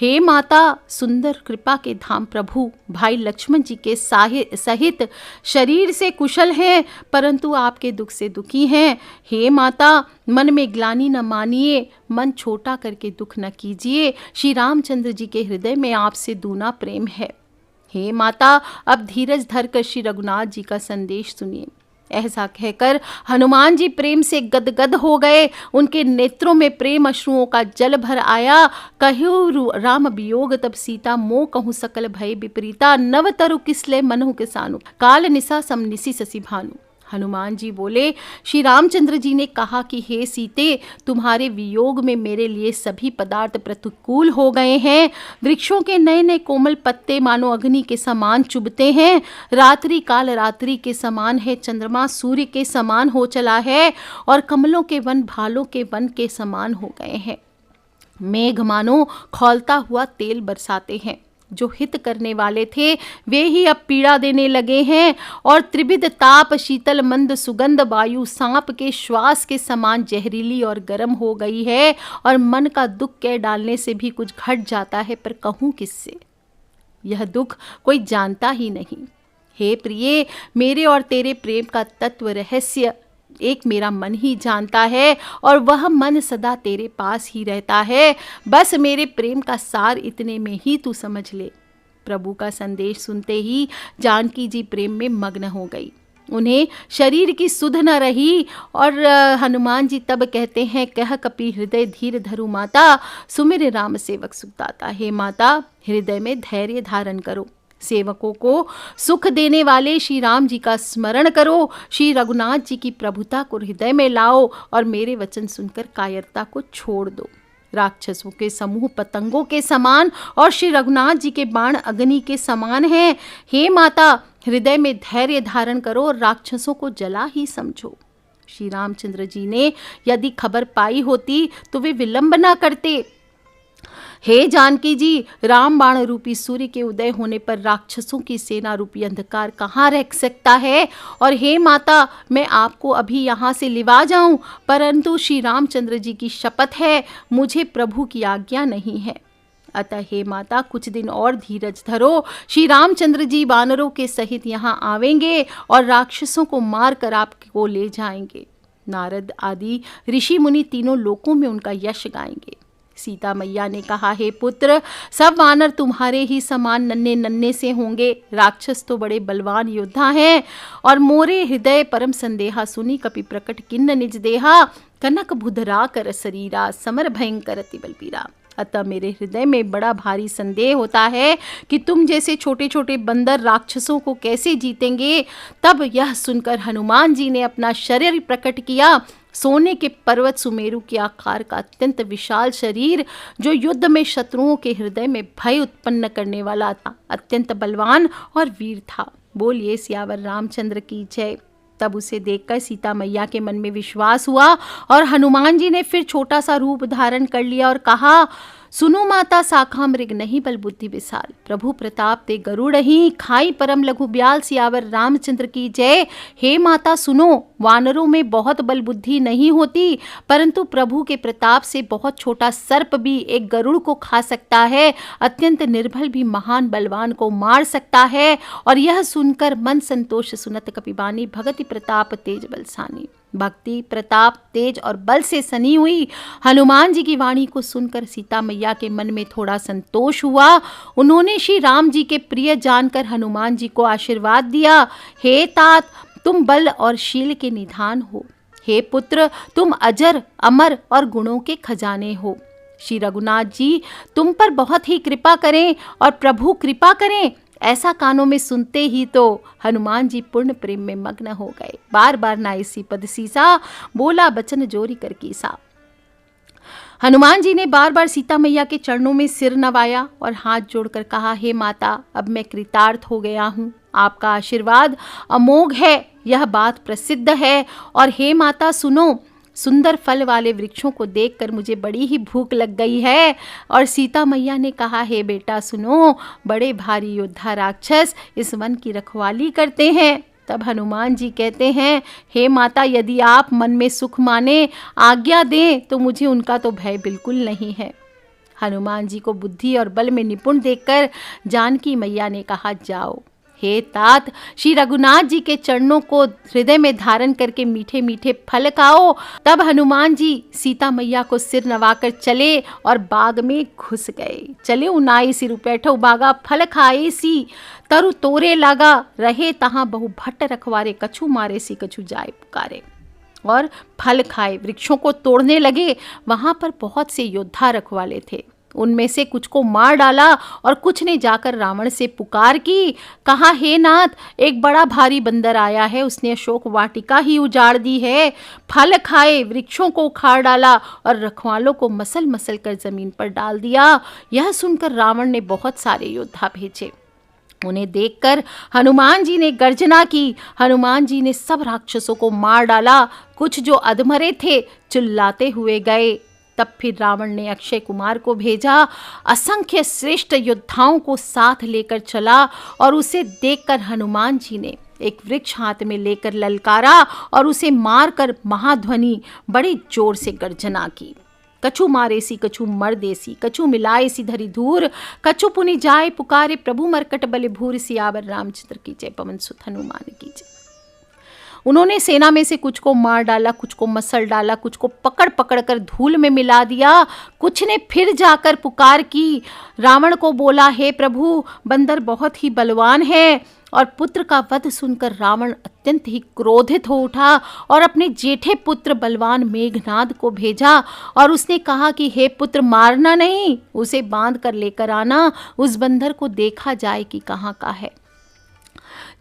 हे माता, सुंदर कृपा के धाम प्रभु भाई लक्ष्मण जी के सहित शरीर से कुशल हैं, परंतु आपके दुख से दुखी हैं। हे माता, मन में ग्लानि न मानिए, मन छोटा करके दुख न कीजिए। श्री रामचंद्र जी के हृदय में आपसे दूना प्रेम है। हे माता, अब धीरज धरकर श्री रघुनाथ जी का संदेश सुनिए। ऐसा कहकर हनुमान जी प्रेम से गदगद हो गए। उनके नेत्रों में प्रेम अश्रुओं का जल भर आया। कहु राम वियोग तब सीता, मोह कहूँ सकल भय विपरीता, नव तरु किसले मनहु किसानु, काल निशा सम निशि शशि भानु। हनुमान जी बोले, श्री रामचंद्र जी ने कहा कि हे सीते, तुम्हारे वियोग में मेरे लिए सभी पदार्थ प्रतिकूल हो गए हैं। वृक्षों के नए नए कोमल पत्ते मानो अग्नि के समान चुभते हैं। रात्रि काल रात्रि के समान है, चंद्रमा सूर्य के समान हो चला है और कमलों के वन भालों के वन के समान हो गए हैं। मेघ मानो खौलता हुआ तेल बरसाते हैं। जो हित करने वाले थे वे ही अब पीड़ा देने लगे हैं और त्रिविध ताप, शीतल मंद सुगंध वायु सांप के श्वास के समान जहरीली और गर्म हो गई है और मन का दुख कह डालने से भी कुछ घट जाता है, पर कहूँ किससे। यह दुख कोई जानता ही नहीं। हे प्रिय, मेरे और तेरे प्रेम का तत्व रहस्य एक मेरा मन ही जानता है और वह मन सदा तेरे पास ही रहता है। बस मेरे प्रेम का सार इतने में ही तू समझ ले। प्रभु का संदेश सुनते ही जानकी जी प्रेम में मग्न हो गई। उन्हें शरीर की सुध न रही और हनुमान जी तब कहते हैं, कह कपि हृदय धीर धरु माता, सुमिर राम सेवक सुखदाता। हे माता, हृदय में धैर्य धारण करो, सेवकों को सुख देने वाले श्री राम जी का स्मरण करो, श्री रघुनाथ जी की प्रभुता को हृदय में लाओ और मेरे वचन सुनकर कायरता को छोड़ दो। राक्षसों के समूह पतंगों के समान और श्री रघुनाथ जी के बाण अग्नि के समान हैं। हे माता, हृदय में धैर्य धारण करो और राक्षसों को जला ही समझो। श्री रामचंद्र जी ने यदि खबर पाई होती तो वे विलंब ना करते। हे जानकी जी, राम बाण रूपी सूर्य के उदय होने पर राक्षसों की सेना रूपी अंधकार कहाँ रह सकता है। और हे माता, मैं आपको अभी यहाँ से लिवा जाऊं, परंतु श्री रामचंद्र जी की शपथ है, मुझे प्रभु की आज्ञा नहीं है। अतः हे माता, कुछ दिन और धीरज धरो। श्री रामचंद्र जी वानरों के सहित यहाँ आवेंगे और राक्षसों को मार कर आपको ले जाएंगे। नारद आदि ऋषि मुनि तीनों लोकों में उनका यश गाएंगे। सीता मैया ने कहा, हे पुत्र, सब वानर तुम्हारे ही समान नन्हे नन्हे से होंगे। राक्षस तो बड़े बलवान योद्धा हैं। और मोरे हृदय परम संदेहा सुनी कपि प्रकट किन्न निज देहा। कनक बुधरा कर शरीरा समर भयंकर अति बलबीरा। अतः मेरे हृदय में बड़ा भारी संदेह होता है कि तुम जैसे छोटे छोटे बंदर राक्षसों को कैसे जीतेंगे। तब यह सुनकर हनुमान जी ने अपना शरीर प्रकट किया। सोने के पर्वत सुमेरु के आकार का अत्यंत विशाल शरीर, जो युद्ध में शत्रुओं के हृदय में भय उत्पन्न करने वाला था, अत्यंत बलवान और वीर था। बोलिए सियावर रामचंद्र की जय। तब उसे देखकर सीता मैया के मन में विश्वास हुआ और हनुमान जी ने फिर छोटा सा रूप धारण कर लिया और कहा, सुनो माता, साखा मृग नहीं बल बुद्धि विशाल। प्रभु प्रताप ते गरुड़ ही, खाई परम लघु ब्याल। सियावर रामचंद्र की जय। हे माता सुनो, वानरों में बहुत बल बुद्धि नहीं होती, परंतु प्रभु के प्रताप से बहुत छोटा सर्प भी एक गरुड़ को खा सकता है, अत्यंत निर्बल भी महान बलवान को मार सकता है। और यह सुनकर मन संतोष सुनत कपिबानी, भगति प्रताप तेज बलसानी। भक्ति, प्रताप, तेज और बल से सनी हुई हनुमान जी की वाणी को सुनकर सीता मैया के मन में थोड़ा संतोष हुआ। उन्होंने श्री राम जी के प्रिय जानकर हनुमान जी को आशीर्वाद दिया। हे तात, तुम बल और शील के निधान हो। हे पुत्र, तुम अजर, अमर और गुणों के खजाने हो। श्री रघुनाथ जी तुम पर बहुत ही कृपा करें और प्रभु कृपा करें। ऐसा कानों में सुनते ही तो हनुमान जी पूर्ण प्रेम में मग्न हो गए। बार बार नाइसी पद सीसा, बोला बचन जोरी कर कीसा। हनुमान जी ने बार बार सीता मैया के चरणों में सिर नवाया और हाथ जोड़कर कहा, हे माता, अब मैं कृतार्थ हो गया हूँ। आपका आशीर्वाद अमोघ है, यह बात प्रसिद्ध है। और हे माता सुनो, सुंदर फल वाले वृक्षों को देखकर मुझे बड़ी ही भूख लग गई है। और सीता मैया ने कहा, हे बेटा सुनो, बड़े भारी योद्धा राक्षस इस वन की रखवाली करते हैं। तब हनुमान जी कहते हैं, हे माता, यदि आप मन में सुख माने आज्ञा दें तो मुझे उनका तो भय बिल्कुल नहीं है। हनुमान जी को बुद्धि और बल में निपुण देखकर जानकी मैया ने कहा, जाओ। हे तात, श्री रघुनाथ जी के चरणों को हृदय में धारण करके मीठे मीठे फल खाओ। तब हनुमान जी सीता मैया को सिर नवाकर चले और बाग में घुस गए। चले उनाई सिर बैठो बागा, फल खाए सी तरु तोरे लागा। रहे तहाँ बहु भट्ट रखवारे, कछु मारे सी कछु जाए पुकारे। और फल खाए, वृक्षों को तोड़ने लगे। वहां पर बहुत से योद्धा रखवाले थे, उनमें से कुछ को मार डाला और कुछ ने जाकर रावण से पुकार की। कहा, हे नाथ, एक बड़ा भारी बंदर आया है, उसने अशोक वाटिका ही उजाड़ दी है। फल खाए, वृक्षों को उखाड़ डाला और रखवालों को मसल मसल कर जमीन पर डाल दिया। यह सुनकर रावण ने बहुत सारे योद्धा भेजे। उन्हें देखकर हनुमान जी ने गर्जना की। हनुमान जी ने सब राक्षसों को मार डाला। कुछ जो अधमरे थे चिल्लाते हुए गए। तब फिर रावण ने अक्षय कुमार को भेजा। असंख्य श्रेष्ठ योद्धाओं को साथ लेकर चला और उसे देखकर हनुमान जी ने एक वृक्ष हाथ में लेकर ललकारा और उसे मारकर महाध्वनि बड़ी जोर से गर्जना की। कछु मारे सी कछु मर देसी, कछु मिलाए सी धरी धूर, कछु पुनि जाए पुकारे, प्रभु मरकट बल भूर। सियावर रामचंद्र की जय, पवन सुत हनुमान की जय। उन्होंने सेना में से कुछ को मार डाला, कुछ को मसल डाला, कुछ को पकड़ पकड़ कर धूल में मिला दिया। कुछ ने फिर जाकर पुकार की। रावण को बोला, हे प्रभु, बंदर बहुत ही बलवान है। और पुत्र का वध सुनकर रावण अत्यंत ही क्रोधित हो उठा और अपने जेठे पुत्र बलवान मेघनाद को भेजा और उसने कहा कि हे पुत्र, मारना नहीं, उसे बांध कर लेकर आना, उस बंदर को देखा जाए कि कहाँ का है।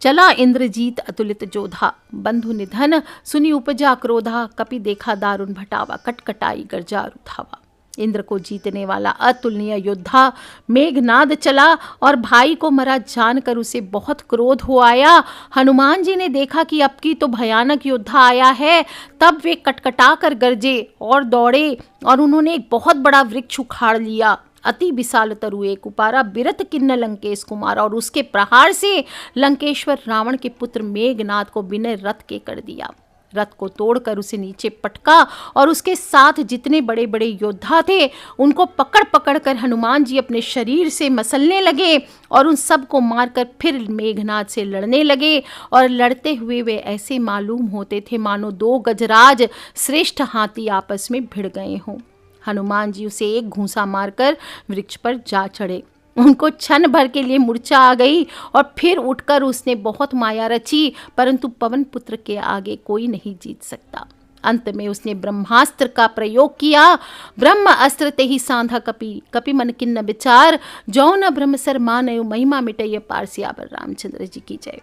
चला इंद्रजीत अतुलित जोधा, बंधु निधन सुनी उपजा क्रोधा, कपि देखा दारुण भटावा, कटकटाई गर्जा रुधावा। इंद्र को जीतने वाला अतुलनीय योद्धा मेघनाद चला और भाई को मरा जानकर उसे बहुत क्रोध हो आया। हनुमान जी ने देखा कि अब की तो भयानक योद्धा आया है, तब वे कटकटा कर गरजे और दौड़े और उन्होंने एक बहुत बड़ा वृक्ष उखाड़ लिया। अति विशाल तरु एक उपारा, बिरत किन्न लंकेश कुमार, और उसके प्रहार से लंकेश्वर रावण के पुत्र मेघनाद को बिना रथ के कर दिया। रथ को तोड़कर उसे नीचे पटका और उसके साथ जितने बड़े बड़े योद्धा थे उनको पकड़ पकड़ कर हनुमान जी अपने शरीर से मसलने लगे और उन सब को मारकर फिर मेघनाद से लड़ने लगे। और लड़ते हुए वे ऐसे मालूम होते थे मानो दो गजराज श्रेष्ठ हाथी आपस में भिड़ गए हों। हनुमान जी उसे एक घूंसा मारकर वृक्ष पर जा चढ़े। उनको क्षण भर के लिए मूर्छा आ गई और फिर उठकर उसने बहुत माया रची, परंतु पवन पुत्र के आगे कोई नहीं जीत सकता। अंत में उसने ब्रह्मास्त्र का प्रयोग किया। ब्रह्म अस्त्र ते ही सांधा कपि, कपि मन किन्न विचार, जो न ब्रह्म सर मानयो महिमा मिटय पार। सियावर रामचंद्र जी की जय।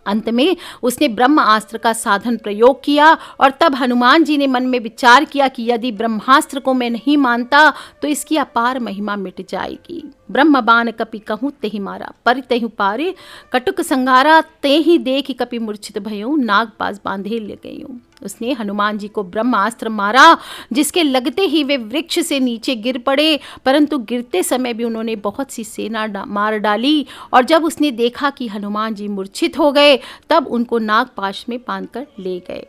अंत में उसने ब्रह्मास्त्र का साधन प्रयोग किया और तब हनुमान जी ने मन में विचार किया कि यदि ब्रह्मास्त्र को मैं नहीं मानता तो इसकी अपार महिमा मिट जाएगी। ब्रह्म बाण कपि कहूँ तेहि मारा, पर तेहु पारे कटुक संगारा, ते ही देख कपि मूर्छित भयऊ, नाग पास बांधे ले गयूं। उसने हनुमान जी को ब्रह्मास्त्र मारा जिसके लगते ही वे वृक्ष से नीचे गिर पड़े, परंतु गिरते समय भी उन्होंने बहुत सी सेना मार डाली। और जब उसने देखा कि हनुमान जी मूर्छित हो गए तब उनको नागपाश में बांधकर ले गए।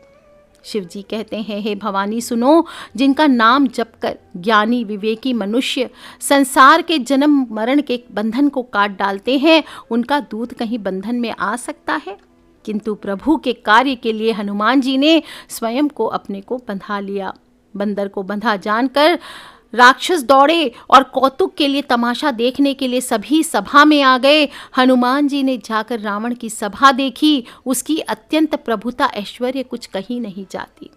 शिव जी कहते हैं, हे भवानी सुनो, जिनका नाम जपकर ज्ञानी विवेकी मनुष्य संसार के जन्म मरण के बंधन को काट डालते हैं, उनका दूध कहीं बंधन में आ सकता है? किंतु प्रभु के कार्य के लिए हनुमान जी ने स्वयं को अपने को बंधा लिया। बंदर को बंधा जानकर राक्षस दौड़े और कौतुक के लिए, तमाशा देखने के लिए सभी सभा में आ गए। हनुमान जी ने जाकर रावण की सभा देखी, उसकी अत्यंत प्रभुता ऐश्वर्य कुछ कहीं नहीं जाती।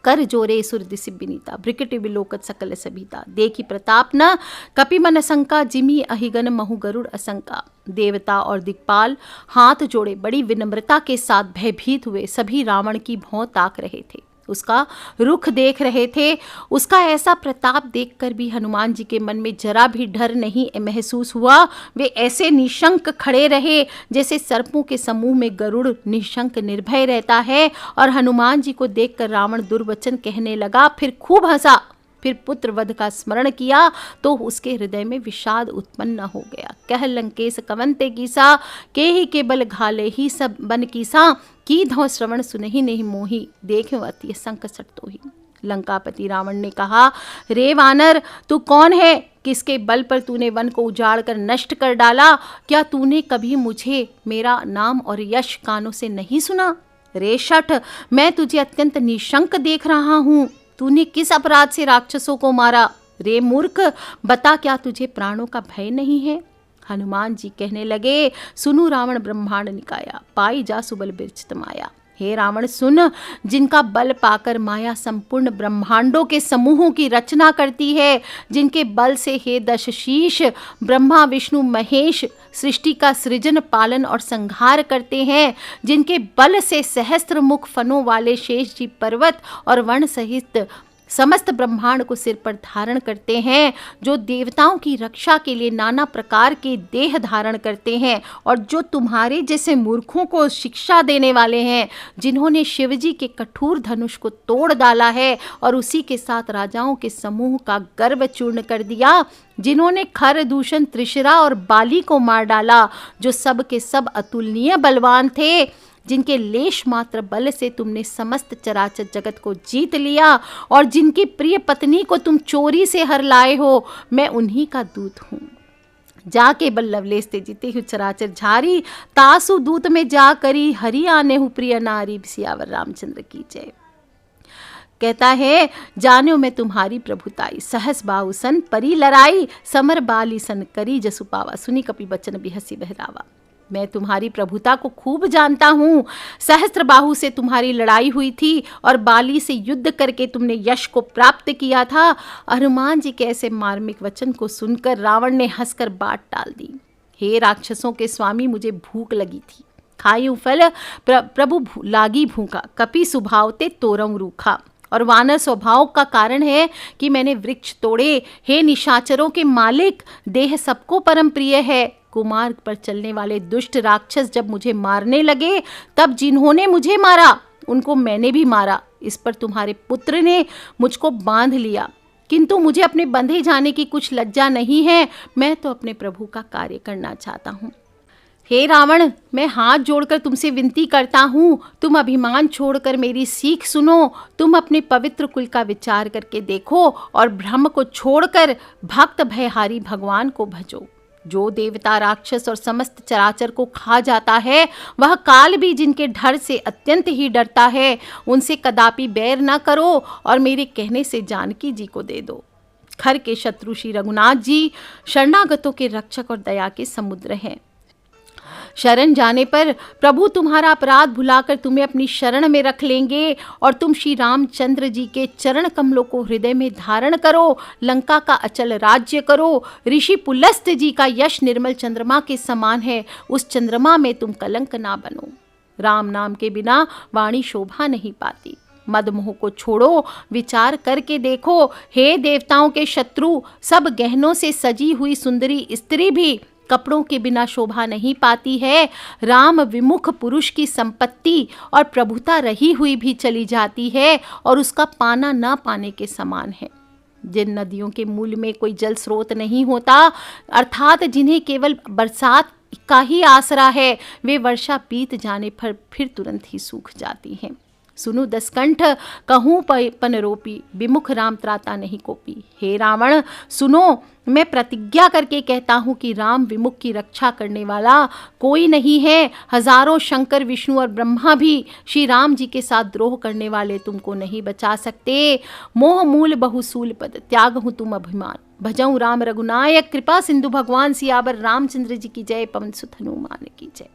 कर जोरे सुर दिसि बिनीता, ब्रिकटि विलोकत सकल सभीता, देखी प्रताप न कपि मन शंका, जिमी अहिगन महु गरुड़ असंका। देवता और दिक्पाल हाथ जोड़े बड़ी विनम्रता के साथ भयभीत हुए सभी रावण की भौं ताक रहे थे, उसका रुख देख रहे थे। उसका ऐसा प्रताप देखकर भी हनुमान जी के मन में जरा भी डर नहीं महसूस हुआ। वे ऐसे निशंक खड़े रहे जैसे सर्पों के समूह में गरुड़ निशंक निर्भय रहता है। और हनुमान जी को देखकर रावण दुर्वचन कहने लगा, फिर खूब हंसा, फिर पुत्र वध का स्मरण किया तो उसके हृदय में विषाद उत्पन्न हो गया। कह लंकेश कवंते कीसा, के ही केवल घाले ही सब बन कीसा, की धौ श्रवण सुनहि नहीं मोही, देखे अति संकट तो ही। लंकापति रावण ने कहा, रे वानर, तू कौन है? किसके बल पर तूने वन को उजाड़ कर नष्ट कर डाला? क्या तूने कभी मुझे मेरा नाम और यश कानों से नहीं सुना? रे शठ, मैं तुझे अत्यंत निशंक देख रहा हूँ। तूने किस अपराध से राक्षसों को मारा? रे मूर्ख, बता, क्या तुझे प्राणों का भय नहीं है? हनुमान जी कहने लगे, सुनु रावण ब्रह्मांड निकाया, पाई जा सुबल बिरचित माया। हे रावण सुन, जिनका बल पाकर माया संपूर्ण ब्रह्मांडों के समूहों की रचना करती है, जिनके बल से हे दशशीष ब्रह्मा विष्णु महेश सृष्टि का सृजन पालन और संहार करते हैं, जिनके बल से सहस्त्र मुख फनों वाले शेष जी पर्वत और वन सहित समस्त ब्रह्मांड को सिर पर धारण करते हैं, जो देवताओं की रक्षा के लिए नाना प्रकार के देह धारण करते हैं, और जो तुम्हारे जैसे मूर्खों को शिक्षा देने वाले हैं, जिन्होंने शिवजी के कठोर धनुष को तोड़ डाला है और उसी के साथ राजाओं के समूह का गर्व चूर्ण कर दिया, जिन्होंने खर दूषण त्रिशिरा और बाली को मार डाला, जो सब के सब अतुलनीय बलवान थे, जिनके लेश मात्र बल से तुमने समस्त चराचर जगत को जीत लिया, और जिनकी प्रिय पत्नी को तुम चोरी से हर लाए हो, मैं उन्हीं का दूत हूँ। जाके बल्लवलेस ते जीते हु चराचर झारी, तासु दूत में जा करी, हरि आने हु प्रिय नारी। सियावर रामचंद्र की जय। कहता है, जान्यो मैं तुम्हारी प्रभुताई, सहस बाहु सन परी लड़ाई, समर बाली सन करी जसु पावा, सुनी कपि बचन बिहसी बहरावा। मैं तुम्हारी प्रभुता को खूब जानता हूँ। सहस्त्र बाहु से तुम्हारी लड़ाई हुई थी और बाली से युद्ध करके तुमने यश को प्राप्त किया था। हनुमान जी के ऐसे मार्मिक वचन को सुनकर रावण ने हंसकर बात टाल दी। हे राक्षसों के स्वामी, मुझे भूख लगी थी, खायूं फल प्रभु लागी भूखा, कपि सुभावते तोरऊ रूखा। और वानर स्वभाव का कारण है कि मैंने वृक्ष तोड़े। हे निशाचरों के मालिक, देह सबको परम प्रिय है। कुमार्ग पर चलने वाले दुष्ट राक्षस जब मुझे मारने लगे, तब जिन्होंने मुझे मारा उनको मैंने भी मारा। इस पर तुम्हारे पुत्र ने मुझको बांध लिया, किंतु मुझे अपने बंधे जाने की कुछ लज्जा नहीं है। मैं तो अपने प्रभु का कार्य करना चाहता हूँ। हे रावण, मैं हाथ जोड़कर तुमसे विनती करता हूँ, तुम अभिमान छोड़कर मेरी सीख सुनो। तुम अपने पवित्र कुल का विचार करके देखो और भ्रम को छोड़कर भक्त भयहारी भगवान को भजो। जो देवता, राक्षस और समस्त चराचर को खा जाता है, वह काल भी जिनके डर से अत्यंत ही डरता है। उनसे कदापि बैर न करो और मेरे कहने से जानकी जी को दे दो। खर के शत्रु श्री रघुनाथ जी शरणागतों के रक्षक और दया के समुद्र हैं। शरण जाने पर प्रभु तुम्हारा अपराध भुलाकर तुम्हें अपनी शरण में रख लेंगे और तुम श्री रामचंद्र जी के चरण कमलों को हृदय में धारण करो। लंका का अचल राज्य करो। ऋषि पुलस्त जी का यश निर्मल चंद्रमा के समान है, उस चंद्रमा में तुम कलंक ना बनो। राम नाम के बिना वाणी शोभा नहीं पाती। मद मोह को छोड़ो, विचार करके देखो। हे देवताओं के शत्रु, सब गहनों से सजी हुई सुंदरी स्त्री भी कपड़ों के बिना शोभा नहीं पाती है। राम विमुख पुरुष की संपत्ति और प्रभुता रही हुई भी चली जाती है और उसका पाना ना पाने के समान है। जिन नदियों के मूल में कोई जल स्रोत नहीं होता, अर्थात जिन्हें केवल बरसात का ही आसरा है, वे वर्षा बीत जाने पर फिर तुरंत ही सूख जाती हैं। सुनु दसकंठ, कहूँ पन रोपी, विमुख राम त्राता नहीं कोपी। हे रावण सुनो, मैं प्रतिज्ञा करके कहता हूँ कि राम विमुख की रक्षा करने वाला कोई नहीं है। हजारों शंकर, विष्णु और ब्रह्मा भी श्री राम जी के साथ द्रोह करने वाले तुमको नहीं बचा सकते। मोह मूल बहुसूल पद, त्याग हूँ तुम अभिमान। भजऊँ राम रघुनायक, कृपा सिंधु भगवान सियावर रामचंद्र जी की जय, पवन सुत हनुमान की जय।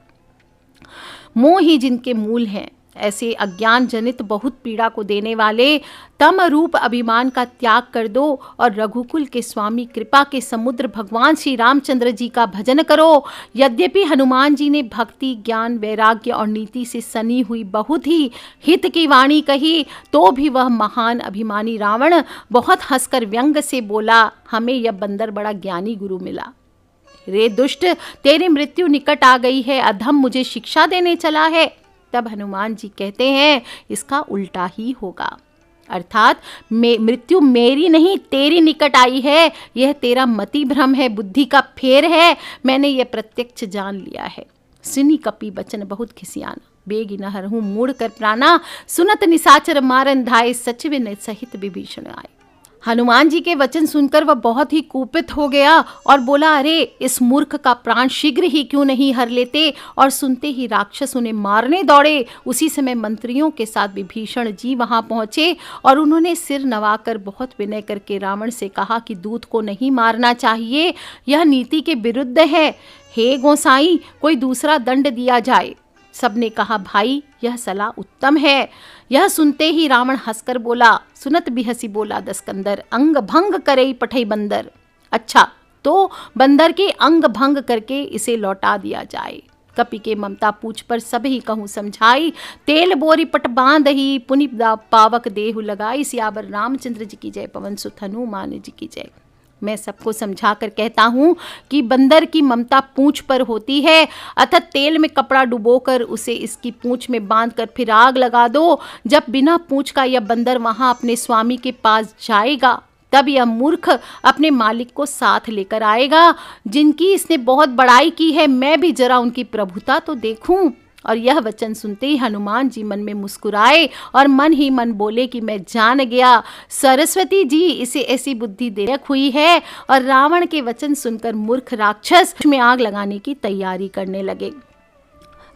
मोह ही जिनके मूल हैं, ऐसे अज्ञान जनित बहुत पीड़ा को देने वाले तम रूप अभिमान का त्याग कर दो और रघुकुल के स्वामी, कृपा के समुद्र भगवान श्री रामचंद्र जी का भजन करो। यद्यपि हनुमान जी ने भक्ति, ज्ञान, वैराग्य और नीति से सनी हुई बहुत ही हित की वाणी कही, तो भी वह महान अभिमानी रावण बहुत हंसकर व्यंग से बोला, हमें यह बंदर बड़ा ज्ञानी गुरु मिला। रे दुष्ट, तेरी मृत्यु निकट आ गई है, अधम मुझे शिक्षा देने चला है। तब हनुमान जी कहते हैं, इसका उल्टा ही होगा, अर्थात मृत्यु मेरी नहीं तेरी निकट आई है। यह तेरा मति भ्रम है, बुद्धि का फेर है। मैंने यह प्रत्यक्ष जान लिया है। सुनी कपि बचन बहुत खिसियाना, बेगी न हरहूँ मूढ़ कर प्राणा। सुनत निशाचर मारन धाय, सचिव सहित विभीषण आए। हनुमान जी के वचन सुनकर वह बहुत ही कुपित हो गया और बोला, अरे इस मूर्ख का प्राण शीघ्र ही क्यों नहीं हर लेते। और सुनते ही राक्षस उन्हें मारने दौड़े। उसी समय मंत्रियों के साथ विभीषण जी वहां पहुंचे और उन्होंने सिर नवाकर बहुत विनय करके रावण से कहा कि दूत को नहीं मारना चाहिए, यह नीति के विरुद्ध है। हे गोसाई, कोई दूसरा दंड दिया जाए। सबने कहा, भाई यह सलाह उत्तम है। यह सुनते ही रावण हंसकर बोला, सुनत भी हंसी बोला दसकंदर, अंग भंग करे पठई बंदर। अच्छा, तो बंदर के अंग भंग करके इसे लौटा दिया जाए। कपि के ममता पूछ पर सभी कहूँ समझाई, तेल बोरी पट बांध ही पुनि पावक देहु लगाई। सियावर रामचंद्र जी की जय, पवन सुत हनुमान जी की जय। मैं सबको समझा कर कहता हूँ कि बंदर की ममता पूंछ पर होती है, अतः तेल में कपड़ा डुबोकर उसे इसकी पूंछ में बांधकर फिर आग लगा दो। जब बिना पूंछ का यह बंदर वहां अपने स्वामी के पास जाएगा, तब यह मूर्ख अपने मालिक को साथ लेकर आएगा, जिनकी इसने बहुत बड़ाई की है। मैं भी जरा उनकी प्रभुता तो देखूं। और यह वचन सुनते ही हनुमान जी मन में मुस्कुराए और मन ही मन बोले कि मैं जान गया, सरस्वती जी इसे ऐसी बुद्धि दे हुई है। और रावण के वचन सुनकर मूर्ख राक्षस में आग लगाने की तैयारी करने लगे।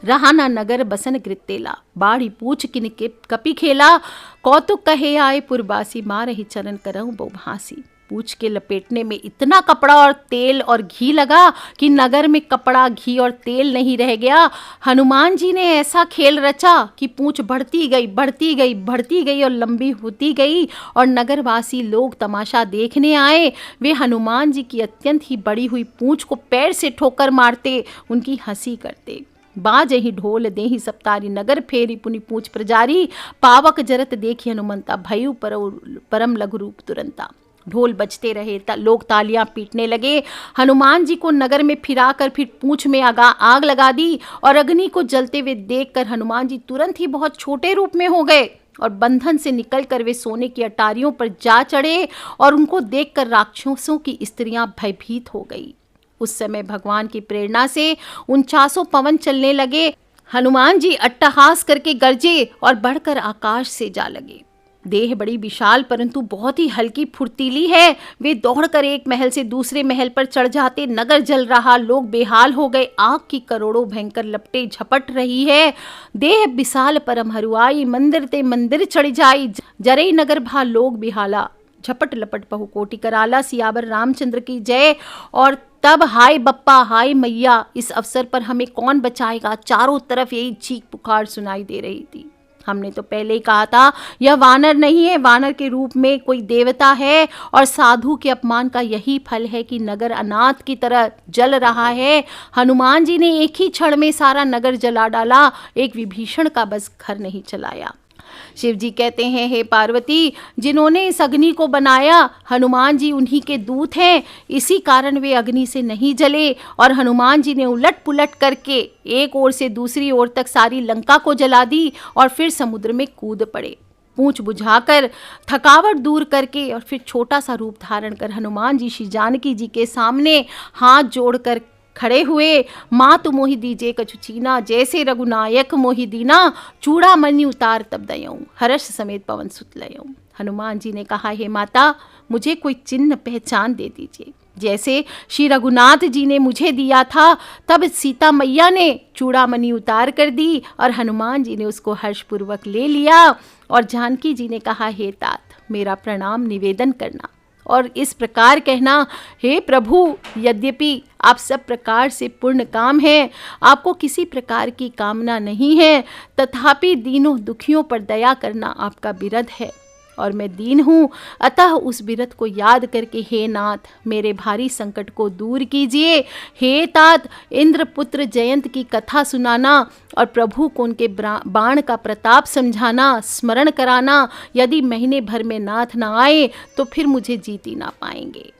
रहा ना नगर बसन गृतेला, बाढ़ी पूछ किन के कपि खेला। कौतुक कहे आए पुरबासी, मारहि चरण करऊं बहुभासी। पूछ के लपेटने में इतना कपड़ा और तेल और घी लगा कि नगर में कपड़ा, घी और तेल नहीं रह गया। हनुमान जी ने ऐसा खेल रचा कि पूंछ बढ़ती गई, बढ़ती गई, बढ़ती गई और लंबी होती गई। और नगरवासी लोग तमाशा देखने आए। वे हनुमान जी की अत्यंत ही बड़ी हुई पूंछ को पैर से ठोकर मारते, उनकी हंसी करते। बाजहि ढोल देहि सप्तारी नगर फेरी पुनि पूछ प्रजारी पावक जरत देखी हनुमंता भयु परम लघु रूप तुरंता। ढोल बजते रहे, लोग तालियां पीटने लगे। हनुमान जी को नगर में फिराकर फिर पूंछ में आग लगा दी और अग्नि को जलते हुए देखकर हनुमान जी तुरंत ही बहुत छोटे रूप में हो गए और बंधन से निकलकर वे सोने की अटारियों पर जा चढ़े और उनको देखकर राक्षसों की स्त्रियां भयभीत हो गई। उस समय भगवान की प्रेरणा से 49 पवन चलने लगे। हनुमान जी अट्टहास करके गरजे और बढ़कर आकाश से जा लगे। देह बड़ी विशाल परंतु बहुत ही हल्की फुर्तीली है। वे दौड़कर एक महल से दूसरे महल पर चढ़ जाते। नगर जल रहा, लोग बेहाल हो गए। आग की करोड़ों भयंकर लपटें झपट रही है। देह विशाल परम हरुआई, मंदिर ते मंदिर चढ़ जाई। जरई नगर भा लोग बिहाला, झपट लपट बहु कोटि कराला। सियावर रामचंद्र की जय। और तब हाय बप्पा हाय मैया, इस अवसर पर हमें कौन बचाएगा। चारों तरफ यही चीख पुकार सुनाई दे रही थी। हमने तो पहले ही कहा था यह वानर नहीं है, वानर के रूप में कोई देवता है और साधु के अपमान का यही फल है कि नगर अनाथ की तरह जल रहा है। हनुमान जी ने एक ही क्षण में सारा नगर जला डाला, एक विभीषण का बस घर नहीं चलाया। शिव जी कहते हैं, हे पार्वती, जिन्होंने इस अग्नि को बनाया हनुमान जी उन्हीं के दूत हैं। इसी कारण वे अग्नि से नहीं जले और हनुमान जी ने उलट पुलट करके एक ओर से दूसरी ओर तक सारी लंका को जला दी और फिर समुद्र में कूद पड़े। पूंछ बुझाकर, थकावट दूर करके और फिर छोटा सा रूप धारण कर हनुमान जी श्री जानकी जी के सामने हाथ जोड़कर खड़े हुए। माँ तो मोहि दीजे कछु चीना, जैसे रघुनायक मोहि दीना। चूड़ामणि उतार तब दयऊं, हर्ष समेत पवन सुत लयऊं। हनुमान जी ने कहा, हे माता, मुझे कोई चिन्ह पहचान दे दीजिए। जैसे श्री रघुनाथ जी ने मुझे दिया था, तब सीता मैया ने चूड़ामणि उतार कर दी और हनुमान जी ने उसको हर्षपूर्वक ले लिया। और जानकी जी ने कहा, हे तात, मेरा प्रणाम निवेदन करना और इस प्रकार कहना, हे प्रभु, यद्यपि आप सब प्रकार से पूर्ण काम हैं, आपको किसी प्रकार की कामना नहीं है, तथापि दीनों दुखियों पर दया करना आपका बिरध है और मैं दीन हूँ। अतः उस बिरध को याद करके हे नाथ, मेरे भारी संकट को दूर कीजिए। हे तात, इंद्रपुत्र जयंत की कथा सुनाना और प्रभु को उनके बाण का प्रताप समझाना, स्मरण कराना। यदि महीने भर में नाथ ना आए तो फिर मुझे जीत ही ना पाएंगे।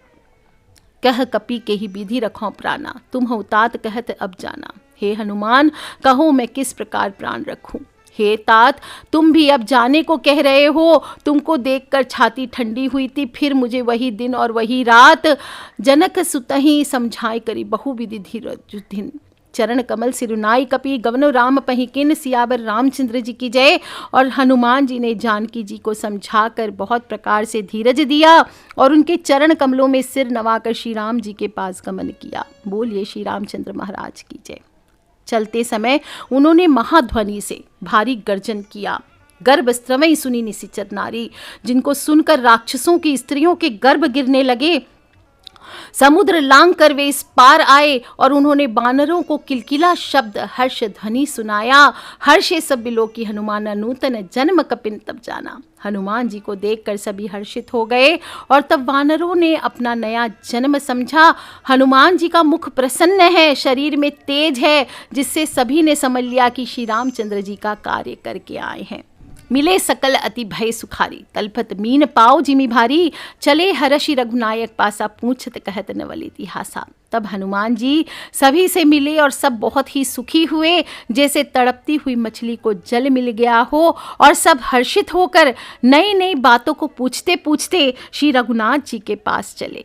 कह कपि के ही विधि रखो प्राणा, तुम हो तात कहत अब जाना। हे हनुमान, कहो मैं किस प्रकार प्राण रखूं। हे तात, तुम भी अब जाने को कह रहे हो। तुमको देखकर छाती ठंडी हुई थी। फिर मुझे वही दिन और वही रात जनक सुतहि समझाए करी बहुविधि धीरजुधिन। चरण कमल सिरुनाई कपि गवनो राम पहिकिन, सियावर रामचंद्र जी की जय। और हनुमान जी ने जानकी जी को समझाकर बहुत प्रकार से धीरज दिया और उनके चरण कमलों में सिर नवाकर श्री राम जी के पास गमन किया। बोलिए श्री रामचंद्र महाराज की जय। चलते समय उन्होंने महाध्वनि से भारी गर्जन किया। गर्भ स्त्रवई सुनी निशिचर नारी, जिनको सुनकर राक्षसों की स्त्रियों के गर्भ गिरने लगे। समुद्र लांग कर वे इस पार आए और उन्होंने बानरों को किलकिला शब्द हर्ष ध्वनि सुनाया। हर्षे सब बिलोकी हनुमान नूतन जन्म कपिन तब जाना। हनुमान जी को देखकर सभी हर्षित हो गए और तब वानरों ने अपना नया जन्म समझा। हनुमान जी का मुख प्रसन्न है, शरीर में तेज है, जिससे सभी ने समझ लिया कि श्री रामचंद्र जी का कार्य करके आए हैं। मिले सकल अति भय सुखारी, तलफत मीन पाओ जिमि भारी। चले हरषि रघुनायक पासा, पूछत कहत नवल इतिहासा। तब हनुमान जी सभी से मिले और सब बहुत ही सुखी हुए, जैसे तड़पती हुई मछली को जल मिल गया हो। और सब हर्षित होकर नई नई बातों को पूछते पूछते श्री रघुनाथ जी के पास चले।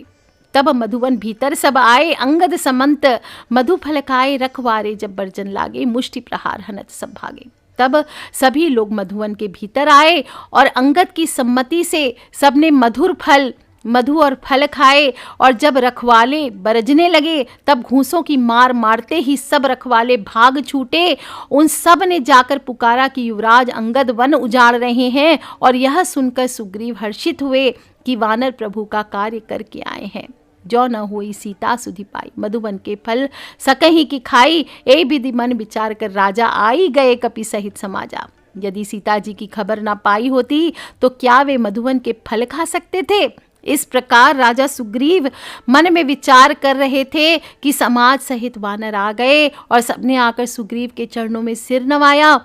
तब मधुवन भीतर सब आए, अंगद समंत मधु फल खाए। रखवारे जब बर्जन लागे, मुष्टि प्रहार हनत सब भागे। तब सभी लोग मधुवन के भीतर आए और अंगद की सम्मति से सबने मधु और फल खाए। और जब रखवाले बरजने लगे, तब घूंसों की मार मारते ही सब रखवाले भाग छूटे। उन सब ने जाकर पुकारा कि युवराज अंगद वन उजाड़ रहे हैं। और यह सुनकर सुग्रीव हर्षित हुए कि वानर प्रभु का कार्य करके आए हैं। जो न हुई सीता सुधि पाई, मधुवन के फल सकही की खाई। ए विधि मन विचार कर राजा, आई गए कपि सहित समाजा। यदि सीता जी की खबर ना पाई होती तो क्या वे मधुवन के फल खा सकते थे। इस प्रकार राजा सुग्रीव मन में विचार कर रहे थे कि समाज सहित वानर आ गए और सबने आकर सुग्रीव के चरणों में सिर नवाया।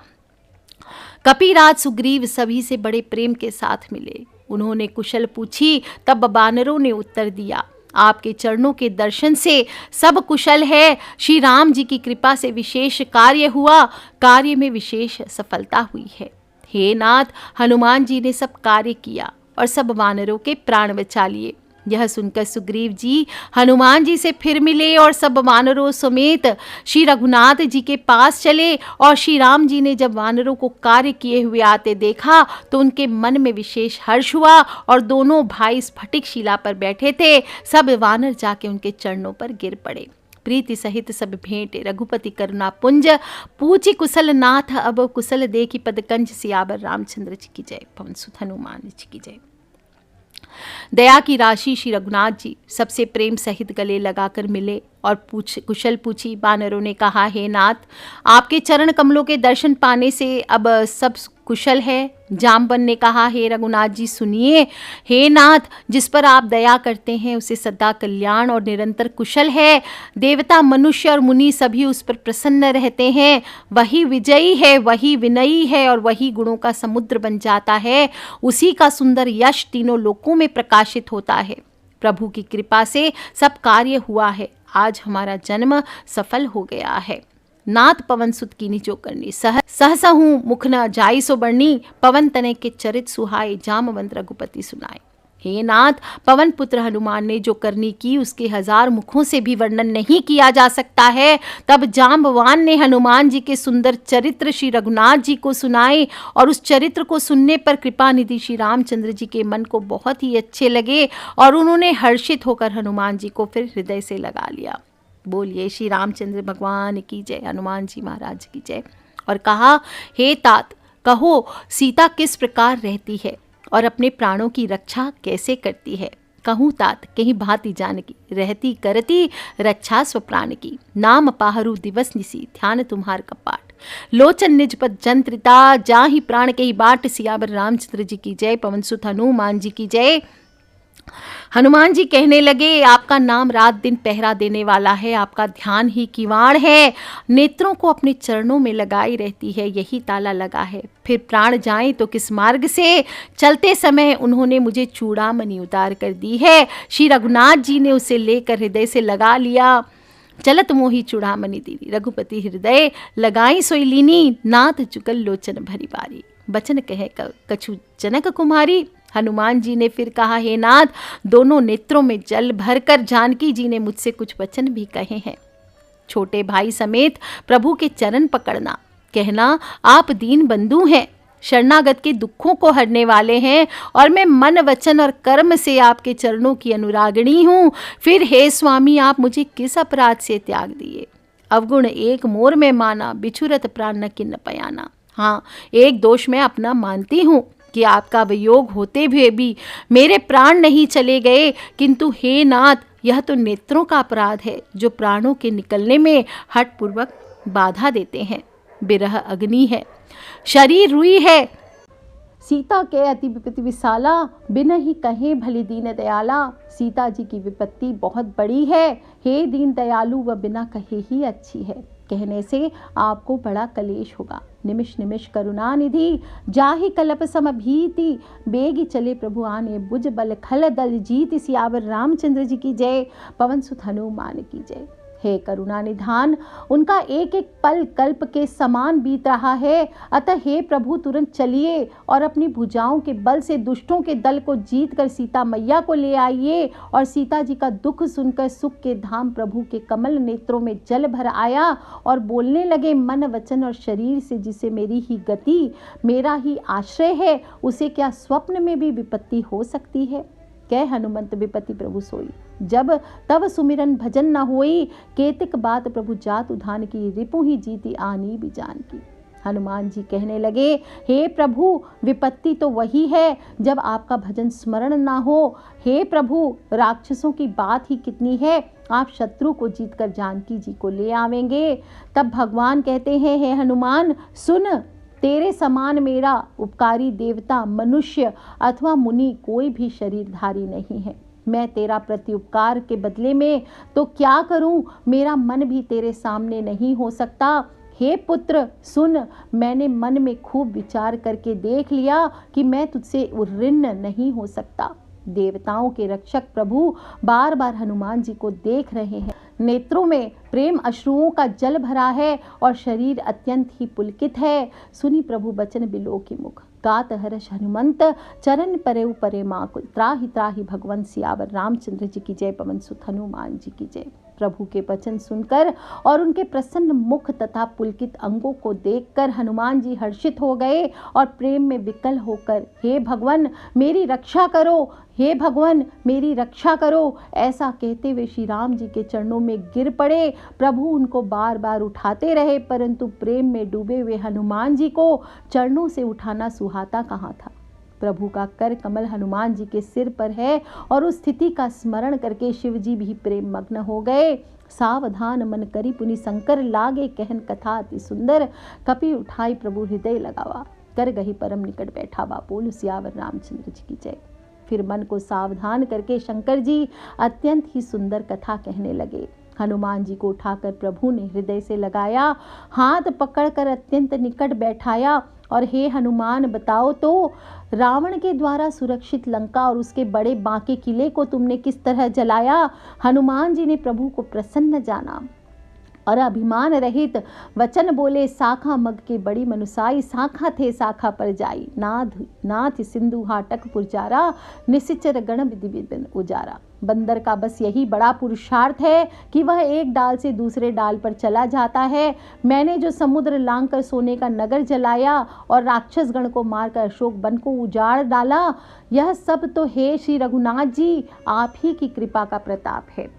कपिराज सुग्रीव सभी से बड़े प्रेम के साथ मिले। उन्होंने कुशल पूछी, तब वानरों ने उत्तर दिया, आपके चरणों के दर्शन से सब कुशल है। श्री राम जी की कृपा से विशेष कार्य हुआ, कार्य में विशेष सफलता हुई है। हे नाथ, हनुमान जी ने सब कार्य किया और सब वानरों के प्राण बचा लिए। यह सुनकर सुग्रीव जी हनुमान जी से फिर मिले और सब वानरों समेत श्री रघुनाथ जी के पास चले। और श्री राम जी ने जब वानरों को कार्य किए हुए आते देखा तो उनके मन में विशेष हर्ष हुआ और दोनों भाई स्फटिक शिला पर बैठे थे। सब वानर जाके उनके चरणों पर गिर पड़े। प्रीति सहित सब भेंटे रघुपति करुणा पुंज, पूछी कुशल नाथ अब कुशल देखी पदकंज, सियावर रामचंद्र जी की जय, पवन सुत हनुमान जी की जय। दया की राशि श्री रघुनाथ जी सबसे प्रेम सहित गले लगाकर मिले और कुशल पूछी। वानरों ने कहा, हे नाथ, आपके चरण कमलों के दर्शन पाने से अब सब कुशल है। जामवन ने कहा, हे रघुनाथ जी सुनिए, हे नाथ, जिस पर आप दया करते हैं उसे सदा कल्याण और निरंतर कुशल है। देवता मनुष्य और मुनि सभी उस पर प्रसन्न रहते हैं। वही विजयी है, वही विनयी है और वही गुणों का समुद्र बन जाता है। उसी का सुंदर यश तीनों लोकों में प्रकाशित होता है। प्रभु की कृपा से सब कार्य हुआ है। आज हमारा जन्म सफल हो गया है। नाथ पवन सुत कीनी जो करनी, सहसा हूँ मुख न जाई सो बरनी, पवन तनय के चरित सुहाए, जामवंत रघुपति सुनाए। हे नाथ, पवन पुत्र हनुमान ने जो करनी की उसके 1000 मुखों से भी वर्णन नहीं किया जा सकता है। तब जाम्बवान ने हनुमान जी के सुंदर चरित्र श्री रघुनाथ जी को सुनाए और उस चरित्र को सुनने पर कृपा निधि श्री रामचंद्र जी के मन को बहुत ही अच्छे लगे और उन्होंने हर्षित होकर हनुमान जी को फिर हृदय से लगा लिया। बोलिए श्री रामचंद्र भगवान की जय, हनुमान जी महाराज की जय। और कहा, हे तात, कहो सीता किस प्रकार रहती है और अपने प्राणों की रक्षा कैसे करती है। कहूँ तात, कहीं भांति जानकी, रहती करती रक्षा स्वप्राण की। नाम पाहरू दिवस निसी, ध्यान तुम्हार कपाट, लोचन निज पद जंत्रिता, जाहि प्राण के ही बाट, सियावर रामचंद्र जी की जय, पवन सुत हनुमान जी की जय। हनुमान जी कहने लगे, आपका नाम रात दिन पहरा देने वाला है, आपका ध्यान ही किवाड़ है, नेत्रों को अपने चरणों में लगाई रहती है, यही ताला लगा है। फिर प्राण जाएं तो किस मार्ग से, चलते समय उन्होंने मुझे चूड़ामणि उतार कर दी है। श्री रघुनाथ जी ने उसे लेकर हृदय से लगा लिया। चलत मोही चूड़ामणि दीनी, रघुपति हृदय लगाई सोई लीनी, नाथ चुकल लोचन भरी बारी, बचन कहे कछु जनक कुमारी। हनुमान जी ने फिर कहा, हे नाथ, दोनों नेत्रों में जल भरकर जानकी जी ने मुझसे कुछ वचन भी कहे हैं। छोटे भाई समेत प्रभु के चरण पकड़ना, कहना आप दीन बंधु हैं, शरणागत के दुखों को हरने वाले हैं और मैं मन वचन और कर्म से आपके चरणों की अनुरागिणी हूँ। फिर हे स्वामी, आप मुझे किस अपराध से त्याग दिए। अवगुण एक मोर में माना, बिछुरत प्राण न किन्न पयाना। हाँ, एक दोष मैं अपना मानती हूँ कि आपका वियोग होते हुए भी मेरे प्राण नहीं चले गए, किंतु हे नाथ, यह तो नेत्रों का अपराध है जो प्राणों के निकलने में हठपूर्वक बाधा देते हैं। बिरह अग्नि है, शरीर रुई है, सीता के अति विपत्ति विशाला, बिन ही कहे भली दीन दयाला। सीता जी की विपत्ति बहुत बड़ी है, हे दीन दयालु, वह बिना कहे ही अच्छी है। कहने से आपको बड़ा कलेश होगा। निमिष निमिष करुणा निधि, जाहि कलप सम भीति, बेगी चले प्रभु आने, बुझ बल खल दल जीति, सियावर रामचंद्र जी की जय, पवन सुत हनुमान की जय। हे करुणा निधान, उनका एक एक पल कल्प के समान बीत रहा है, अतः हे प्रभु तुरंत चलिए और अपनी भुजाओं के बल से दुष्टों के दल को जीत कर सीता मैया को ले आइए। और सीता जी का दुख सुनकर सुख के धाम प्रभु के कमल नेत्रों में जल भर आया और बोलने लगे, मन वचन और शरीर से जिसे मेरी ही गति, मेरा ही आश्रय है, उसे क्या स्वप्न में भी विपत्ति हो सकती है। कह हनुमंत विपत्ति प्रभु सोई, जब तब सुमिरन भजन न होई, केतिक बात प्रभु जात उधान की, रिपु ही जीती आनी भी जान की। हनुमान जी कहने लगे, हे प्रभु, विपत्ति तो वही है जब आपका भजन स्मरण ना हो। हे प्रभु, राक्षसों की बात ही कितनी है, आप शत्रु को जीतकर जानकी जी को ले आवेंगे। तब भगवान कहते हैं, हे हनुमान सुन, तेरे समान मेरा उपकारी देवता, मनुष्य अथवा मुनि कोई भी शरीरधारी नहीं है। मैं तेरा प्रत्युपकार के बदले में तो क्या करूं, मेरा मन भी तेरे सामने नहीं हो सकता। हे पुत्र सुन, मैंने मन में खूब विचार करके देख लिया कि मैं तुझसे ऋण नहीं हो सकता। देवताओं के रक्षक प्रभु बार बार हनुमान जी को देख रहे हैं। नेत्रों में प्रेम अश्रुओं का जल भरा है और शरीर अत्यंत ही पुलकित है। सुनी प्रभु बचन बिलो की मुख, गात हर्ष हनुमंत चरण परेउ परे माकुल। त्राहि त्राहि भगवंत सियावर रामचंद्र जी की जय, पवन सुत हनुमान जी की जय। प्रभु के वचन सुनकर और उनके प्रसन्न मुख तथा पुलकित अंगों को देखकर हनुमान जी हर्षित हो गए और प्रेम में विकल होकर, हे भगवान मेरी रक्षा करो, हे भगवान मेरी रक्षा करो, ऐसा कहते हुए श्री राम जी के चरणों में गिर पड़े। प्रभु उनको बार बार उठाते रहे, परंतु प्रेम में डूबे हुए हनुमान जी को चरणों से उठाना सुहाता कहाँ था। प्रभु का कर कमल हनुमान जी के सिर पर है और उस स्थिति का स्मरण करके शिव जी भी प्रेम मग्न हो गए। सावधान मन करी पुनि शंकर, लागे कहन कथा अति सुंदर। कपि उठाई प्रभु हृदय लगावा, कर गही परम निकट बैठा बा। बोलो सियावर रामचंद्र जी की जय। फिर मन को सावधान करके शंकर जी अत्यंत ही सुंदर कथा कहने लगे। हनुमान जी को उठाकर प्रभु ने हृदय से लगाया, हाथ पकड़कर अत्यंत निकट बैठाया और हे हनुमान बताओ तो, रावण के द्वारा सुरक्षित लंका और उसके बड़े बांके किले को तुमने किस तरह जलाया। हनुमान जी ने प्रभु को प्रसन्न जाना और अभिमान रहित वचन बोले, साखा मग के बड़ी मनुसाई, साखा थे साखा पर जाई। नाथ सिंधु हाटक पुरजारा, निशिचर गण विधि विपिन उजारा। बंदर का बस यही बड़ा पुरुषार्थ है कि वह एक डाल से दूसरे डाल पर चला जाता है। मैंने जो समुद्र लांघकर सोने का नगर जलाया और राक्षस गण को मारकर अशोक वन को उजाड़ डाला, यह सब तो हे श्री रघुनाथ जी आप ही की कृपा का प्रताप है।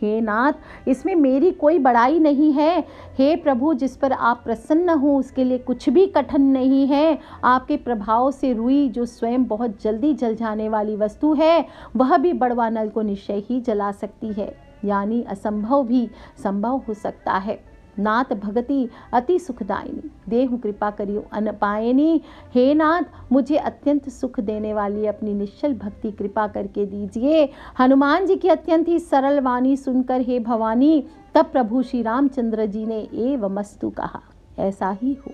हे नाथ, इसमें मेरी कोई बड़ाई नहीं है। हे प्रभु, जिस पर आप प्रसन्न हो उसके लिए कुछ भी कठिन नहीं है। आपके प्रभाव से रुई, जो स्वयं बहुत जल्दी जल जाने वाली वस्तु है, वह भी बड़वा नल को निश्चय ही जला सकती है। यानी असंभव भी संभव हो सकता है। नाथ भगति अति सुखदायिनी, देहु कृपा करियो अनपायनी। हे नाथ, मुझे अत्यंत सुख देने वाली अपनी निश्चल भक्ति कृपा करके दीजिए। हनुमान जी की अत्यंत ही सरल वाणी सुनकर हे भवानी, तब प्रभु श्री रामचंद्र जी ने एवमस्तु कहा, ऐसा ही हो।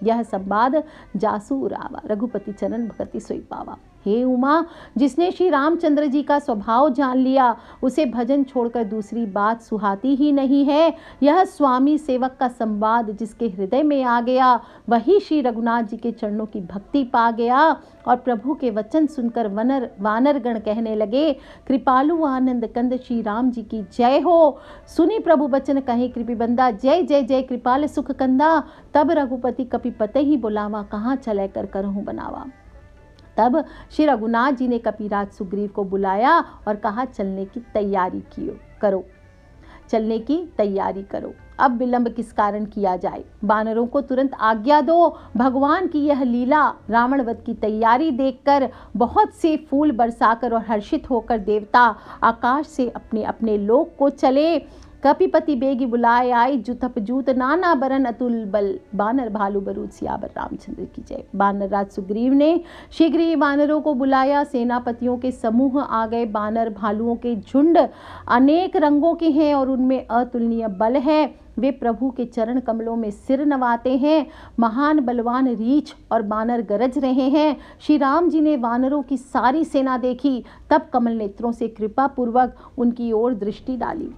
यह संवाद जासू रावा, रघुपति चरण भगति सोई पावा। हे उमा, जिसने श्री रामचंद्र जी का स्वभाव जान लिया, उसे भजन छोड़कर दूसरी बात सुहाती ही नहीं है। यह स्वामी सेवक का संवाद जिसके हृदय में आ गया, वही श्री रघुनाथ जी के चरणों की भक्ति पा गया। और प्रभु के वचन सुनकर वानर गण कहने लगे, कृपालु आनंद कंद श्री राम जी की जय हो। सुनी प्रभु वचन कहे कृपिबंदा, जय जय जय कृपाल सुख कंदा। तब रघुपति कपिपते ही बुलावा, कहाँ चले कर करहूँ बनावा। तब श्री रघुनाथ जी ने कपिराज सुग्रीव को बुलाया और कहा, चलने की तैयारी करो, चलने की तैयारी करो। अब विलंब किस कारण किया जाए, वानरों को तुरंत आज्ञा दो। भगवान की यह लीला रावण वध की तैयारी देखकर बहुत से फूल बरसाकर और हर्षित होकर देवता आकाश से अपने अपने लोक को चले। कपिपति बेगी बुलाए आई, जुथप जूत नाना बरन अतुल बल। बानर भालू बरूद सियावर रामचंद्र की जय। बानर राज सुग्रीव ने शीघ्र ही वानरों को बुलाया। सेनापतियों के समूह आ गए। बानर भालुओं के झुंड अनेक रंगों के हैं और उनमें अतुलनीय बल है। वे प्रभु के चरण कमलों में सिर नवाते हैं। महान बलवान रीछ और बानर गरज रहे हैं। श्री राम जी ने वानरों की सारी सेना देखी, तब कमल नेत्रों से कृपा पूर्वक उनकी ओर दृष्टि डाली।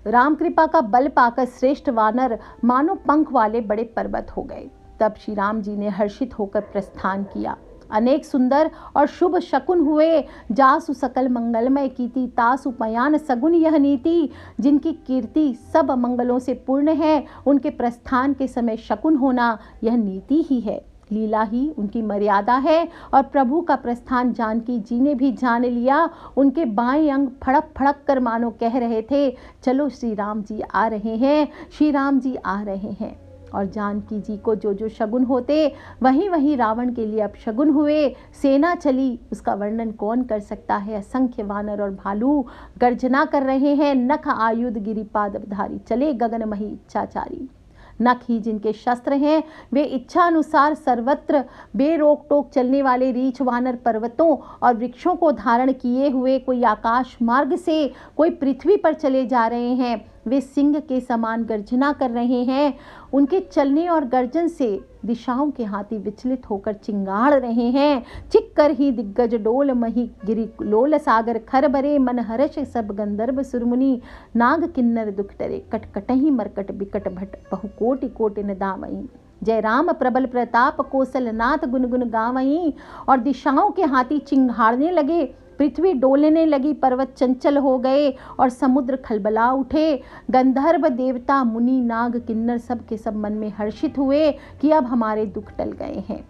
राम कृपा का बल पाकर श्रेष्ठ वानर मानो पंख वाले बड़े पर्वत हो गए। तब श्री राम जी ने हर्षित होकर प्रस्थान किया। अनेक सुंदर और शुभ शकुन हुए। जासु सकल मंगलमय कीति, तासु पयान सगुन यह नीति। जिनकी कीर्ति सब मंगलों से पूर्ण है, उनके प्रस्थान के समय शकुन होना यह नीति ही है। लीला ही उनकी मर्यादा है। और प्रभु का प्रस्थान जानकी जी ने भी जान लिया। उनके बाएं अंग फड़क फड़क कर मानो कह रहे थे, चलो श्री राम जी आ रहे हैं, श्री राम जी आ रहे हैं। और जानकी जी को जो जो शगुन होते, वहीं वहीं रावण के लिए अपशगुन हुए। सेना चली, उसका वर्णन कौन कर सकता है। असंख्य वानर और भालू गर्जना कर रहे हैं। नख आयुध गिरिपाद धारी, चले गगन मही इच्छाचारी। नख ही जिनके शस्त्र हैं, वे इच्छा अनुसार सर्वत्र बेरोक टोक चलने वाले रीछ वानर पर्वतों और वृक्षों को धारण किए हुए कोई आकाश मार्ग से, कोई पृथ्वी पर चले जा रहे हैं। वे सिंह के समान गर्जना कर रहे हैं। उनके चलने और गर्जन से दिशाओं के हाथी विचलित होकर चिंगाड़ रहे हैं। चिक कर ही दिग्गज डोल मही गिरी लोल सागर खर भरे, मन हर्ष सब गंधर्व सुरमुनि, नाग किन्नर दुख डरे, कटकटहि मरकट बिकट भट, बहु कोटि कोटि निदामहि। जय राम प्रबल प्रताप कौशल नाथ गुन गुन गावहीं। और दिशाओं के हाथी चिंगाड़ने लगे, पृथ्वी डोलने लगी, पर्वत चंचल हो गए और समुद्र खलबला उठे। गंधर्व देवता मुनि नाग किन्नर सब के सब मन में हर्षित हुए कि अब हमारे दुख टल गए हैं।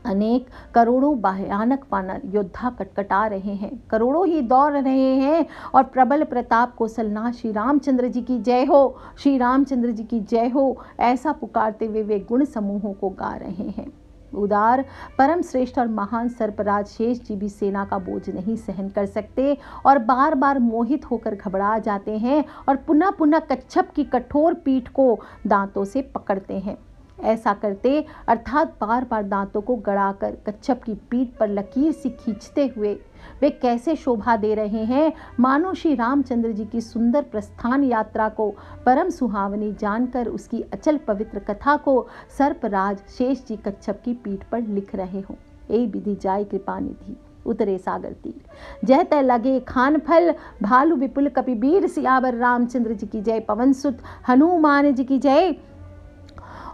अनेक करोड़ों भयानक वानर योद्धा कटकटा रहे हैं, करोड़ों ही दौड़ रहे हैं और प्रबल प्रताप कौशलनाथ श्री रामचंद्र जी की जय हो, श्री रामचंद्र जी की जय हो, ऐसा पुकारते हुए वे गुण समूहों को गा रहे हैं। उदार परम श्रेष्ठ और महान सर्पराज शेष जी भी सेना का बोझ नहीं सहन कर सकते और बार बार मोहित होकर घबरा जाते हैं और पुनः पुनः कच्छप की कठोर पीठ को दांतों से पकड़ते हैं। ऐसा करते अर्थात बार बार दांतों को गड़ाकर कच्छप की पीठ पर लकीर सी खींचते हुए वे कैसे शोभा दे रहे हैं, मानो श्री रामचंद्र जी की सुंदर प्रस्थान यात्रा को परम सुहावनी जानकर उसकी अचल पवित्र कथा को सर्पराज शेष जी कच्छप की पीठ पर लिख रहे हों। ए विधि जाय कृपा निधि उतरे सागर तीर, जय तय लगे खान फल, भालू विपुल कपिबीर, सियावर रामचंद्र जी की जय, पवन सुत हनुमान जी की जय।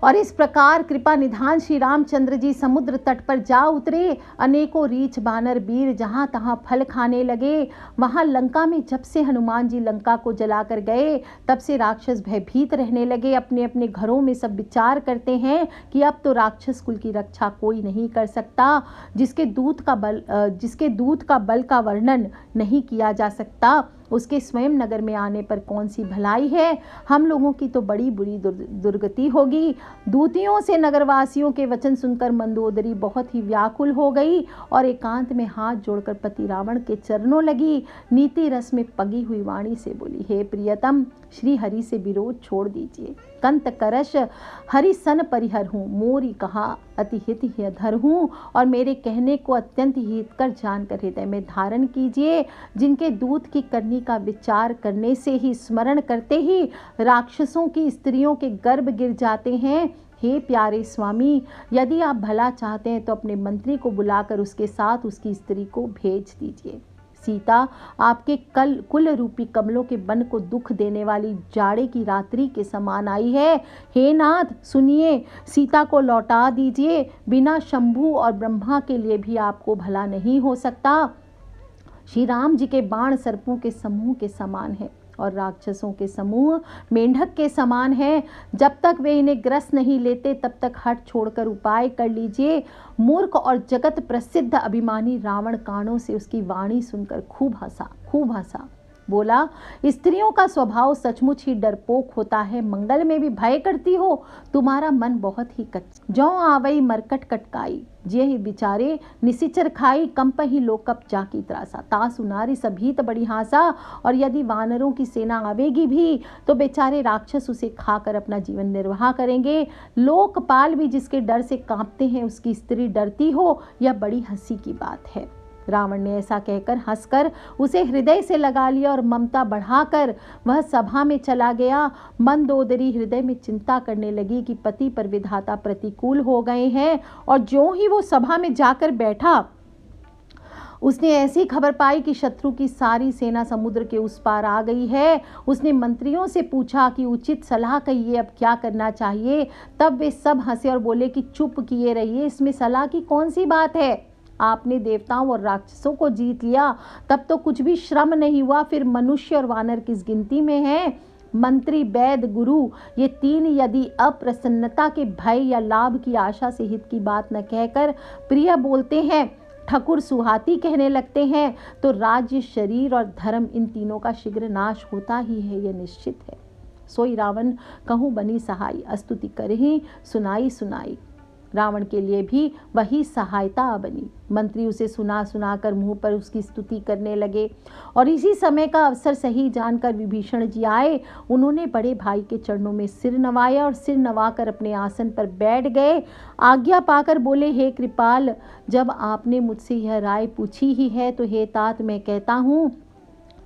और इस प्रकार कृपा निधान श्री रामचंद्र जी समुद्र तट पर जा उतरे। अनेकों रीछ बानर वीर जहाँ तहाँ फल खाने लगे। वहाँ लंका में जब से हनुमान जी लंका को जलाकर गए तब से राक्षस भयभीत रहने लगे। अपने अपने घरों में सब विचार करते हैं कि अब तो राक्षस कुल की रक्षा कोई नहीं कर सकता। जिसके दूत का बल का वर्णन नहीं किया जा सकता, उसके स्वयं नगर में आने पर कौन सी भलाई है। हम लोगों की तो बड़ी बुरी दुर्गति होगी। दूतियों से नगरवासियों के वचन सुनकर मंदोदरी बहुत ही व्याकुल हो गई और एकांत में हाथ जोड़कर पति रावण के चरणों लगी। नीति रस में पगी हुई वाणी से बोली, हे प्रियतम, श्री हरि से विरोध छोड़ दीजिए। कंत करश हरि सन परिहर हूँ, मोरी कहा अति हित धर हूँ, और मेरे कहने को अत्यंत हितकर जानकर हृदय में धारण कीजिए। जिनके दूत की करनी का विचार करने से ही, स्मरण करते ही राक्षसों की स्त्रियों के गर्भ गिर जाते हैं। हे प्यारे स्वामी, यदि आप भला चाहते हैं तो अपने मंत्री को बुलाकर उसके साथ उसकी स्त्री को भेज दीजिए। सीता आपके कुल रूपी कमलों के बन को दुख देने वाली जाड़े की रात्रि के समान आई है। हे नाथ सुनिए, सीता को लौटा दीजिए। बिना शंभु और ब्रह्मा के लिए भी आपको भला नहीं हो सकता। श्री राम जी के बाण सर्पों के समूह के समान है और राक्षसों के समूह मेंढक के समान है। जब तक वे इन्हें ग्रस नहीं लेते तब तक हट छोड़कर उपाय कर लीजिए। मूर्ख और जगत प्रसिद्ध अभिमानी रावण कानों से उसकी वाणी सुनकर खूब हंसा। बोला, स्त्रियों का स्वभाव सचमुच ही डरपोक होता है। मंगल में भी भय करती हो। तुम्हारा मन बहुत ही कच्चा। जौ आवई मरकट कटकाई, जे ही बिचारे निशिचर खाई, कंप ही लोकप जाकी त्रासा, तासु नारी सभीत बड़ी हासा। और यदि वानरों की सेना आवेगी भी तो बेचारे राक्षस उसे खाकर अपना जीवन निर्वाह करेंगे। लोकपाल भी जिसके डर से कांपते हैं उसकी स्त्री डरती हो, यह बड़ी हंसी की बात है। रावण ने ऐसा कहकर हंसकर उसे हृदय से लगा लिया और ममता बढ़ाकर वह सभा में चला गया। मंदोदरी हृदय में चिंता करने लगी कि पति पर विधाता प्रतिकूल हो गए हैं, और ज्यों ही वो सभा में जाकर बैठा उसने ऐसी खबर पाई कि शत्रु की सारी सेना समुद्र के उस पार आ गई है। उसने मंत्रियों से पूछा कि उचित सलाह कहिए, अब क्या करना चाहिए। तब वे सब हंसे और बोले कि चुप किए रहिए, इसमें सलाह की कौन सी बात है। आपने देवताओं और राक्षसों को जीत लिया, तब तो कुछ भी श्रम नहीं हुआ, फिर मनुष्य और वानर किस गिनती में हैं। मंत्री, वैद्य, गुरु, ये तीन यदि अप्रसन्नता के भय या लाभ की आशा से हित की बात न कहकर प्रिय बोलते हैं, ठकुर सुहाती कहने लगते हैं, तो राज्य, शरीर और धर्म, इन तीनों का शीघ्र नाश होता ही है, यह निश्चित है। सोई रावण कहूँ बनी सहाई, स्तुति करहि सुनाई। रावण के लिए भी वही सहायता बनी। मंत्री उसे सुना सुना कर मुंह पर उसकी स्तुति करने लगे और इसी समय का अवसर सही जानकर विभीषण जी आए। उन्होंने बड़े भाई के चरणों में सिर नवाया और सिर नवाकर अपने आसन पर बैठ गए। आज्ञा पाकर बोले, हे कृपाल, जब आपने मुझसे यह राय पूछी ही है तो हे तात, मैं कहता हूँ,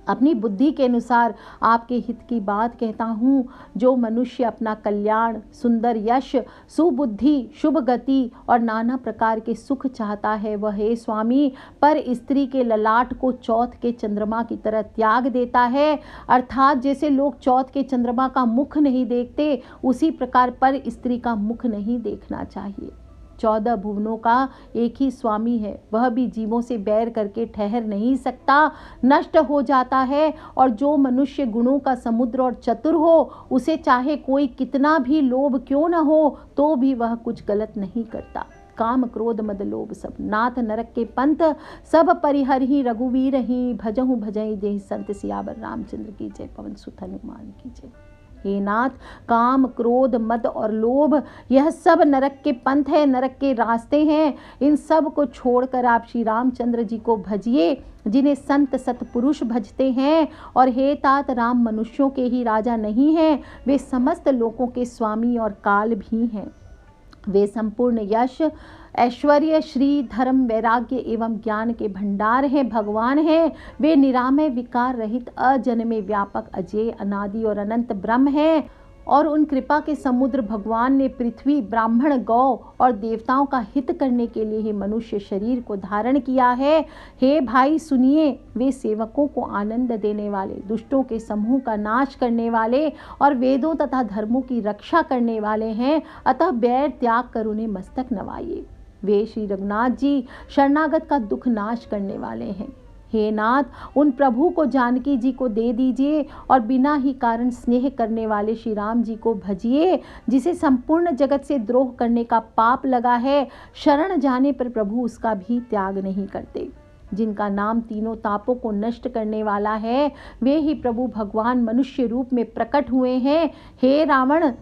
अपनी बुद्धि के अनुसार आपके हित की बात कहता हूँ। जो मनुष्य अपना कल्याण, सुंदर यश, सुबुद्धि, शुभ गति और नाना प्रकार के सुख चाहता है, वह हे स्वामी पर स्त्री के ललाट को चौथ के चंद्रमा की तरह त्याग देता है। अर्थात जैसे लोग चौथ के चंद्रमा का मुख नहीं देखते, उसी प्रकार पर स्त्री का मुख नहीं देखना चाहिए। 14 भुवनों का एक ही स्वामी है, वह भी जीवों से बैर करके ठहर नहीं सकता, नष्ट हो जाता है। और जो मनुष्य गुणों का समुद्र और चतुर हो, उसे चाहे कोई कितना भी लोभ क्यों न हो, तो भी वह कुछ गलत नहीं करता। काम क्रोध मद लोभ सब, नाथ नरक के पंथ सब परिहर ही, रघुवीर ही भजहु भजई देहि संत, सियावर रामचंद्र की जय, पवन सुत हनुमान की जय। हे नाथ, काम क्रोध मद और लोभ यह सब नरक के पंथ है, नरक के रास्ते हैं। इन सब को छोड़कर आप श्री रामचंद्र जी को भजिए, जिन्हें संत सतपुरुष भजते हैं। और हे तात, राम मनुष्यों के ही राजा नहीं हैं, वे समस्त लोगों के स्वामी और काल भी हैं। वे संपूर्ण यश, ऐश्वर्य, श्री, धर्म, वैराग्य एवं ज्ञान के भंडार हैं, भगवान हैं। वे निरामय, विकार रहित, अजन्मे, व्यापक, अजेय, अनादि और अनंत ब्रह्म हैं। और उन कृपा के समुद्र भगवान ने पृथ्वी, ब्राह्मण, गौ और देवताओं का हित करने के लिए ही मनुष्य शरीर को धारण किया है। हे भाई सुनिए, वे सेवकों को आनंद देने वाले, दुष्टों के समूह का नाश करने वाले और वेदों तथा धर्मों की रक्षा करने वाले हैं। अतः बैर त्याग कर उन्हें मस्तक नवाइए। वे श्री रघुनाथ जी शरणागत का दुख नाश करने वाले हैं। हे नाथ, उन प्रभु को जानकी जी को दे दीजिए और बिना ही कारण स्नेह करने वाले श्री राम जी को भजिए, जिसे संपूर्ण जगत से द्रोह करने का पाप लगा है। शरण जाने पर प्रभु उसका भी त्याग नहीं करते। जिनका नाम तीनों तापों को नष्ट करने वाला है, वे ही प्रभु भगवान मनुष्य रूप में प्रकट हुए हैं। हे रावण,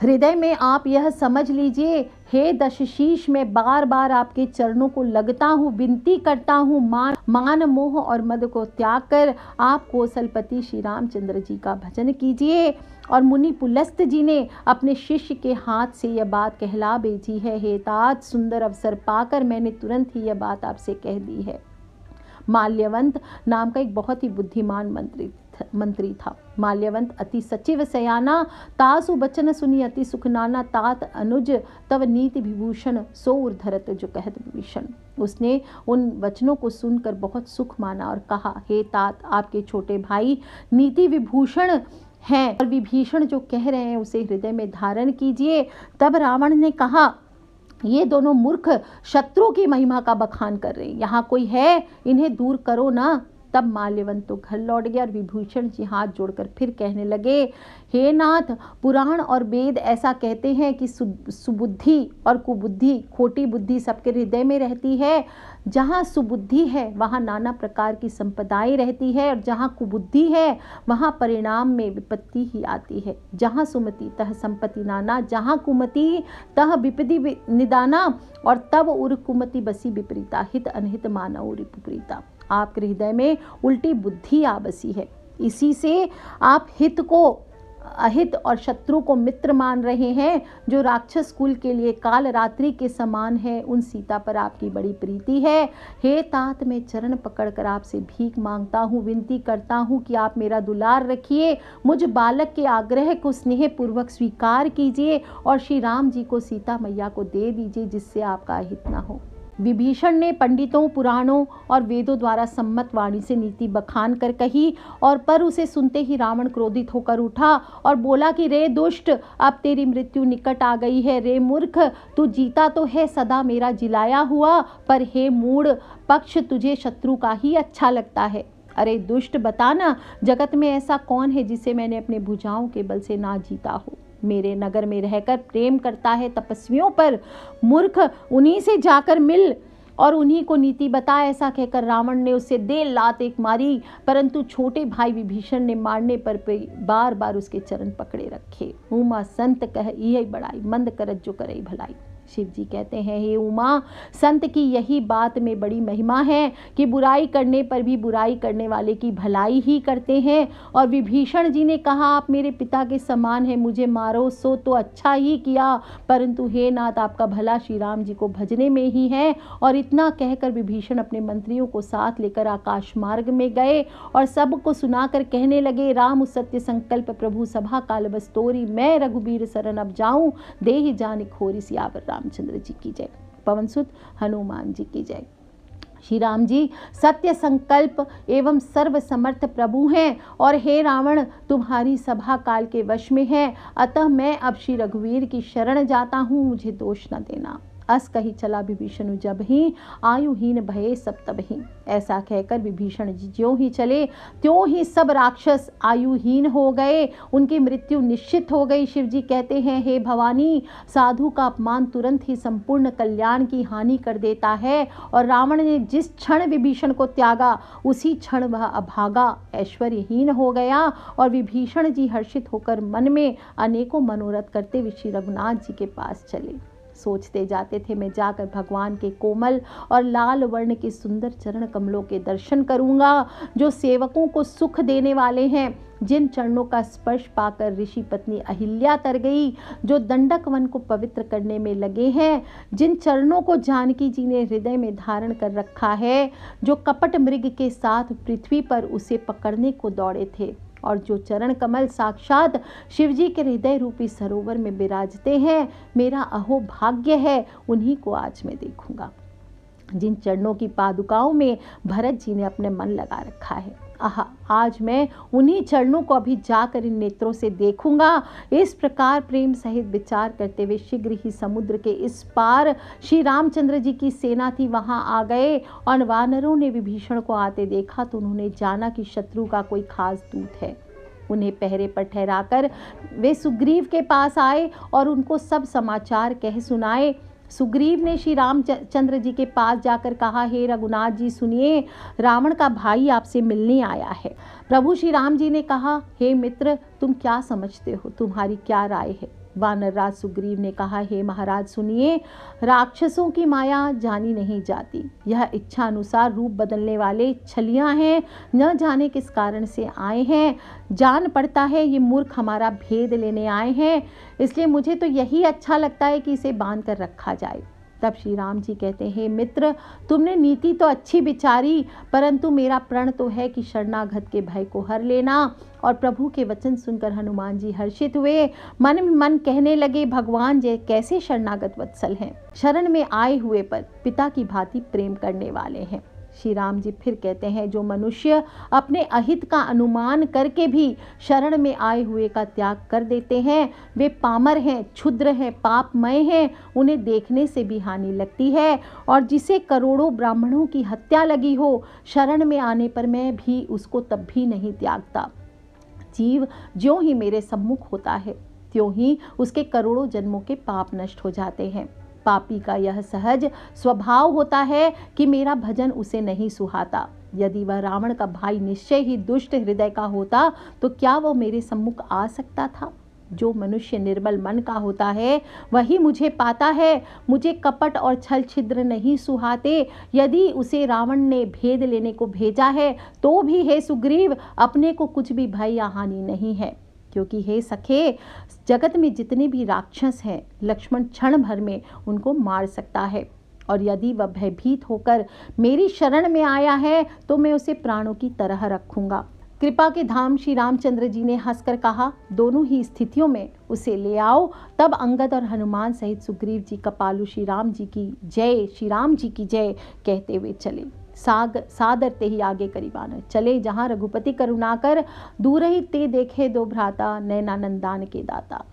हृदय में आप यह समझ लीजिए, हे दशशीष, मैं बार बार आपके चरणों को लगता हूँ, विनती करता हूँ, मान मोह और मद को त्याग कर आप कौशलपति श्री रामचंद्र जी का भजन कीजिए। और मुनि पुलस्त जी ने अपने शिष्य के हाथ से यह बात कहला भेजी है। हे तात, सुंदर अवसर पाकर मैंने तुरंत ही यह बात आपसे कह दी है। माल्यवंत नाम का एक बहुत ही बुद्धिमान मंत्री था। माल्यवंत अति सचिव सयाना, तासु बचन सुनी अति सुख नाना, तात अनुज तव नीति विभूषण, सो उर्धरत जो कहत विभीषण। उसने उन वचनों को सुनकर बहुत सुख माना और कहा, हे तात, आपके छोटे भाई नीति विभूषण हैं और विभीषण जो कह रहे हैं उसे हृदय में धारण कीजिए। तब रावण ने कहा, ये दोनों मूर्ख शत्रु की महिमा का बखान कर रहे हैं, यहाँ कोई है, इन्हें दूर करो ना। तब माल्यवंत तो घर लौट गया और विभूषण जी हाथ जोड़कर फिर कहने लगे, हे नाथ, पुराण और वेद ऐसा कहते हैं कि सुबुद्धि और कुबुद्धि, खोटी बुद्धि सबके हृदय में रहती है। जहाँ सुबुद्धि है वहाँ नाना प्रकार की संपदाएं रहती है और जहाँ कुबुद्धि है वहाँ परिणाम में विपत्ति ही आती है। जहाँ सुमति तह संपत्ति नाना, जहाँ कुमति तह विपत्ति निदाना, और तब उर कुमति बसी विपरीता, हित अनहित मानव रिपुप्रीता। आपके हृदय में उल्टी बुद्धि आ बसी है, इसी से आप हित को अहित और शत्रु को मित्र मान रहे हैं। जो राक्षस कुल के लिए काल रात्रि के समान है, उन सीता पर आपकी बड़ी प्रीति है। हे तात, मैं चरण पकड़कर आपसे भीख मांगता हूँ, विनती करता हूँ कि आप मेरा दुलार रखिए, मुझ बालक के आग्रह को स्नेह पूर्वक स्वीकार कीजिए और श्री राम जी को सीता मैया को दे दीजिए, जिससे आपका अहित न हो। विभीषण ने पंडितों, पुराणों और वेदों द्वारा सम्मत वाणी से नीति बखान कर कही, और पर उसे सुनते ही रावण क्रोधित होकर उठा और बोला कि रे दुष्ट, अब तेरी मृत्यु निकट आ गई है। रे मूर्ख, तू जीता तो है सदा मेरा जिलाया हुआ, पर हे मूढ़ पक्ष, तुझे शत्रु का ही अच्छा लगता है। अरे दुष्ट, बताना, जगत में ऐसा कौन है जिसे मैंने अपने भुजाओं के बल से ना जीता हो। मेरे नगर में रहकर प्रेम करता है तपस्वियों पर। मूर्ख, उन्हीं से जाकर मिल, और उन्हीं को नीति बता। ऐसा कहकर रावण ने उसे दे लात एक मारी, परंतु छोटे भाई विभीषण ने मारने पर बार बार उसके चरण पकड़े रखे। उमा संत कह यही बड़ाई, मंद करत जो करे भलाई। शिव जी कहते हैं, हे उमा, संत की यही बात में बड़ी महिमा है कि बुराई करने पर भी बुराई करने वाले की भलाई ही करते हैं। और विभीषण जी ने कहा, आप मेरे पिता के समान हैं, मुझे मारो सो तो अच्छा ही किया, परंतु हे नाथ, आपका भला श्री राम जी को भजने में ही है। और इतना कहकर विभीषण अपने मंत्रियों को साथ लेकर आकाश मार्ग में गए और सबको सुनाकर कहने लगे, राम सत्य संकल्प प्रभु सभा काल बस तोरी, मैं रघुबीर शरण अब जाऊं, देहि जानिक होरि सियावर रामचंद्र जी की जय। पवन सुत हनुमान जी की जय। श्री राम जी सत्य संकल्प एवं सर्व समर्थ प्रभु हैं और हे रावण, तुम्हारी सभा काल के वश में है, अतः मैं अब श्री रघुवीर की शरण जाता हूँ, मुझे दोष न देना। अस कही चला विभीषण जब ही, आयुहीन भये सब तब ही। ऐसा कहकर विभीषण जी ज्यों ही चले त्यों ही सब राक्षस आयुहीन हो गए, उनकी मृत्यु निश्चित हो गई। शिव जी कहते हैं, हे भवानी, साधु का अपमान तुरंत ही संपूर्ण कल्याण की हानि कर देता है, और रावण ने जिस क्षण विभीषण को त्यागा उसी क्षण वह अभागा ऐश्वर्यहीन हो गया। और विभीषण जी हर्षित होकर मन में अनेकों मनोरथ करते हुए श्री रघुनाथ जी के पास चले। सोचते जाते थे, मैं जाकर भगवान के कोमल और लाल वर्ण के सुंदर चरण कमलों के दर्शन करूंगा, जो सेवकों को सुख देने वाले हैं, जिन चरणों का स्पर्श पाकर ऋषि पत्नी अहिल्या तर गई, जो दंडक वन को पवित्र करने में लगे हैं, जिन चरणों को जानकी जी ने हृदय में धारण कर रखा है, जो कपट मृग के साथ पृथ्वी पर उसे पकड़ने को दौड़े थे, और जो चरण कमल साक्षात शिवजी के हृदय रूपी सरोवर में विराजते हैं, मेरा अहो भाग्य है, उन्हीं को आज मैं देखूंगा। जिन चरणों की पादुकाओं में भरत जी ने अपने मन लगा रखा है, आहा, आज मैं उन्हीं चरणों को अभी जाकर इन नेत्रों से देखूंगा। इस प्रकार प्रेम सहित विचार करते हुए शीघ्र ही समुद्र के इस पार श्री रामचंद्र जी की सेना थी, वहां आ गए। और वानरों ने विभीषण को आते देखा तो उन्होंने जाना कि शत्रु का कोई खास दूत है। उन्हें पहरे पर ठहराकर वे सुग्रीव के पास आए और उनको सब समाचार कह सुनाए। सुग्रीव ने श्री रामचंद्र जी के पास जाकर कहा, हे रघुनाथ जी सुनिए, रावण का भाई आपसे मिलने आया है। प्रभु श्री राम जी ने कहा, हे मित्र, तुम क्या समझते हो, तुम्हारी क्या राय है। वानर राज सुग्रीव ने कहा, हे महाराज सुनिए, राक्षसों की माया जानी नहीं जाती, यह इच्छा अनुसार रूप बदलने वाले छलियां हैं, न जाने किस कारण से आए हैं, जान पड़ता है ये मूर्ख हमारा भेद लेने आए हैं, इसलिए मुझे तो यही अच्छा लगता है कि इसे बांध कर रखा जाए। तब श्री राम जी कहते हैं, मित्र, तुमने नीति तो अच्छी विचारी, परंतु मेरा प्रण तो है कि शरणागत के भय को हर लेना। और प्रभु के वचन सुनकर हनुमान जी हर्षित हुए, मन में मन कहने लगे, भगवान जय कैसे शरणागत वत्सल हैं, शरण में आए हुए पर पिता की भांति प्रेम करने वाले हैं। श्री राम जी फिर कहते हैं, जो मनुष्य अपने अहित का अनुमान करके भी शरण में आए हुए का त्याग कर देते हैं, वे पामर हैं, क्षुद्र हैं, पापमय हैं, उन्हें देखने से भी हानि लगती है। और जिसे करोड़ों ब्राह्मणों की हत्या लगी हो, शरण में आने पर मैं भी उसको तब भी नहीं त्यागता। जीव ज्यों ही मेरे सम्मुख होता है, त्यों ही उसके करोड़ों जन्मों के पाप नष्ट हो जाते हैं। पापी का यह सहज स्वभाव होता है कि मेरा भजन उसे नहीं सुहाता। यदि वह रावण का भाई निश्चय ही दुष्ट हृदय का होता तो क्या वो मेरे सम्मुख आ सकता था। जो मनुष्य निर्मल मन का होता है वही मुझे पाता है। मुझे कपट और छल छिद्र नहीं सुहाते। यदि उसे रावण ने भेद लेने को भेजा है तो भी हे सुग्रीव, अपने को कुछ भी भय या हानि नहीं है, क्योंकि हे सखे, जगत में जितने भी राक्षस हैं, लक्ष्मण क्षण भर में उनको मार सकता है। और यदि वह भयभीत होकर मेरी शरण में आया है तो मैं उसे प्राणों की तरह रखूंगा। कृपा के धाम श्री रामचंद्र जी ने हंसकर कहा, दोनों ही स्थितियों में उसे ले आओ। तब अंगद और हनुमान सहित सुग्रीव जी कपालु श्री राम जी की जय, श्री राम जी की जय कहते हुए चले। सादर ते ही आगे करीबान चले, जहाँ रघुपति करुणाकर दूर ही ते देखे दो भ्राता, नैनानंदान के दाता।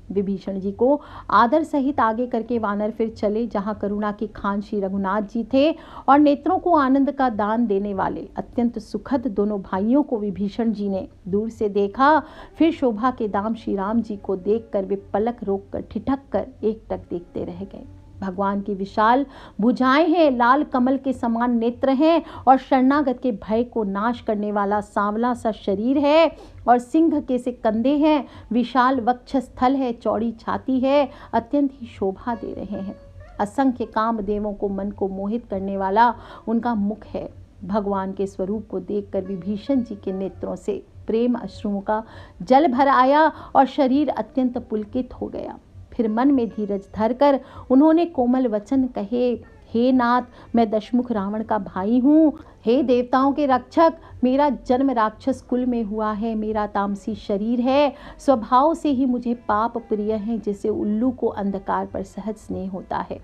विभीषण जी को आदर सहित आगे करके वानर फिर चले, जहाँ करुणा के खान श्री रघुनाथ जी थे और नेत्रों को आनंद का दान देने वाले अत्यंत सुखद दोनों भाइयों को विभीषण जी ने दूर से देखा। फिर शोभा के दाम श्री राम जी को देखकर वे पलक रोक कर ठिठक कर एकटक देखते रह गए। भगवान की विशाल भुजाएं हैं, लाल कमल के समान नेत्र हैं और शरणागत के भय को नाश करने वाला सांवला सा शरीर है और सिंह के से कंधे हैं, विशाल वक्षस्थल है, चौड़ी छाती है, अत्यंत ही शोभा दे रहे हैं। असंख्य कामदेवों को मन को मोहित करने वाला उनका मुख है। भगवान के स्वरूप को देखकर विभीषण जी के नेत्रों से प्रेम अश्रुओं का जल भर आया और शरीर अत्यंत पुलकित हो गया। फिर मन में धीरज धरकर उन्होंने कोमल वचन कहे, हे नाथ, मैं दशमुख रावण का भाई हूँ। हे देवताओं के रक्षक, मेरा जन्म राक्षस कुल में हुआ है, मेरा तामसी शरीर है, स्वभाव से ही मुझे पाप प्रिय है, जैसे उल्लू को अंधकार पर सहज स्नेह होता है।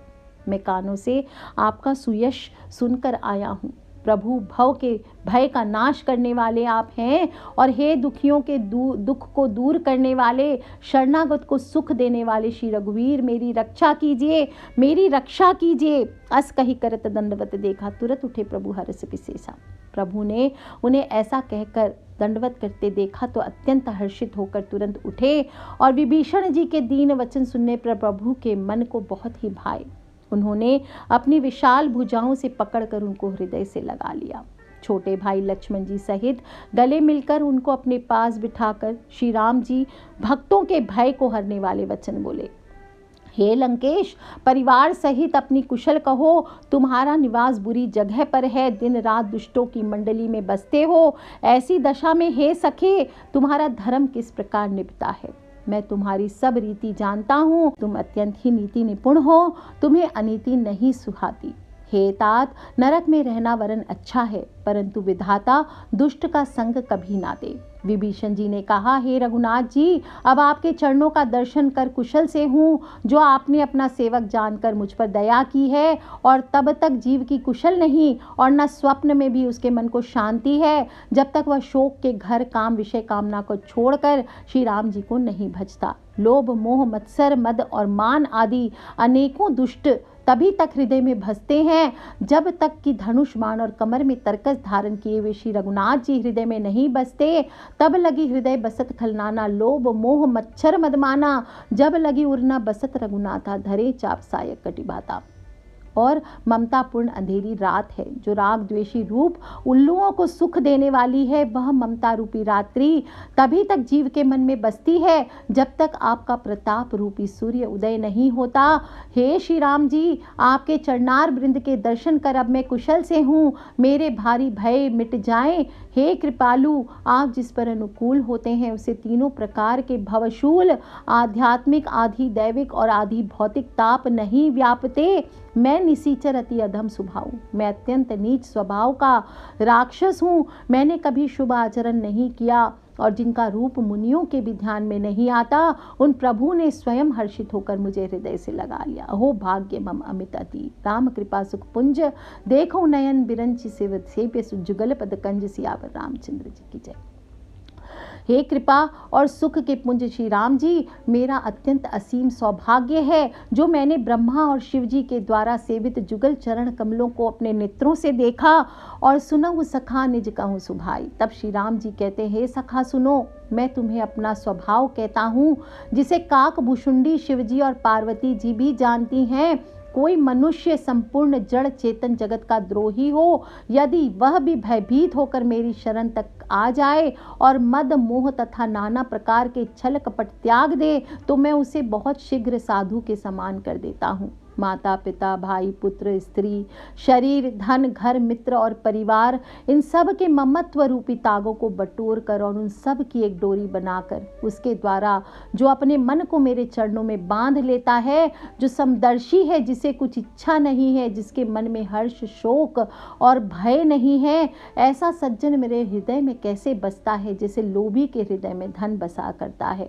मैं कानों से आपका सुयश सुनकर आया हूँ। प्रभु, भव के भय का नाश करने वाले आप हैं और हे दुखियों के दुख को दूर करने वाले, शरणागत को सुख देने वाले श्री रघुवीर, मेरी रक्षा कीजिए, मेरी रक्षा कीजिए। अस कही करत दंडवत देखा, तुरंत उठे प्रभु हर्ष विशेषा। प्रभु ने उन्हें ऐसा कहकर दंडवत करते देखा तो अत्यंत हर्षित होकर तुरंत उठे और विभीषण जी के दीन वचन सुनने पर प्रभु के मन को बहुत ही भाए। उन्होंने अपनी विशाल भुजाओं से पकड़कर उनको हृदय से लगा लिया। छोटे भाई लक्ष्मण जी सहित गले मिलकर उनको अपने पास बिठाकर श्री राम जी भक्तों के भय को हरने वाले वचन बोले, हे लंकेश, परिवार सहित अपनी कुशल कहो। तुम्हारा निवास बुरी जगह पर है, दिन रात दुष्टों की मंडली में बसते हो। ऐसी दशा में हे सखे, तुम्हारा धर्म किस प्रकार निभता है। मैं तुम्हारी सब रीति जानता हूँ, तुम अत्यंत ही नीति निपुण हो, तुम्हें अनीति नहीं सुहाती। हे तात, नरक में रहना वरन अच्छा है, परंतु विधाता दुष्ट का संग कभी ना दे। विभीषण जी ने कहा, हे रघुनाथ जी, अब आपके चरणों का दर्शन कर कुशल से हूँ, जो आपने अपना सेवक जानकर मुझ पर दया की है। और तब तक जीव की कुशल नहीं और न स्वप्न में भी उसके मन को शांति है, जब तक वह शोक के घर काम विषय कामना को छोड़कर श्री राम जी को नहीं भजता। लोभ, मोह, मत्सर, मद और मान आदि अनेकों दुष्ट तभी तक हृदय में भसते हैं, जब तक कि धनुष बाण और कमर में तरकस धारण किए हुए श्री रघुनाथ जी हृदय में नहीं बसते। तब लगी हृदय बसत खलनाना, लोभ मोह मच्छर मदमाना, जब लगी उड़ना बसत रघुनाथा, धरे चाप सायक कटिबाता। और ममतापूर्ण अंधेरी रात है, जो राग द्वेषी रूप उल्लुओं को सुख देने वाली है, वह ममता रूपी रात्रि तभी तक जीव के मन में बसती है, जब तक आपका प्रताप रूपी सूर्य उदय नहीं होता। हे श्री राम जी, आपके चरणार वृंद के दर्शन कर अब मैं कुशल से हूँ, मेरे भारी भय मिट जाएं। हे कृपालु, आप जिस पर अनुकूल होते हैं, उसे तीनों प्रकार के भवशूल, आध्यात्मिक, आधि दैविक और आधि भौतिक ताप नहीं व्यापते। मैं निसीचर अति अधम स्वभाव, मैं अत्यंत नीच स्वभाव का राक्षस हूँ। मैंने कभी शुभ आचरण नहीं किया और जिनका रूप मुनियों के भी ध्यान में नहीं आता, उन प्रभु ने स्वयं हर्षित होकर मुझे हृदय से लगा लिया। हो भाग्य मम अमित अति, राम कृपा सुख पुंज, देखो नयन बिरंच सेव्य जुगल पद कंज, सियावर रामचंद्र जी की जय। हे कृपा और सुख के पुंज श्री राम जी, मेरा अत्यंत असीम सौभाग्य है, जो मैंने ब्रह्मा और शिव जी के द्वारा सेवित जुगल चरण कमलों को अपने नेत्रों से देखा और सुनहु सखा निज कहूँ सुभाई। तब श्री राम जी कहते, हे सखा सुनो, मैं तुम्हें अपना स्वभाव कहता हूँ, जिसे काक भुषुंडी शिव जी और पार्वती जी भी जानती हैं। कोई मनुष्य संपूर्ण जड़ चेतन जगत का द्रोही हो, यदि वह भी भयभीत होकर मेरी शरण तक आ जाए और मद मोह तथा नाना प्रकार के छल कपट त्याग दे, तो मैं उसे बहुत शीघ्र साधु के समान कर देता हूँ। माता पिता भाई पुत्र स्त्री शरीर धन घर मित्र और परिवार, इन सब के ममत्व रूपी तागों को बटोर कर और उन सब की एक डोरी बनाकर, उसके द्वारा जो अपने मन को मेरे चरणों में बांध लेता है, जो समदर्शी है, जिसे कुछ इच्छा नहीं है, जिसके मन में हर्ष शोक और भय नहीं है, ऐसा सज्जन मेरे हृदय में कैसे बसता है, जैसे लोभी के हृदय में धन बसा करता है।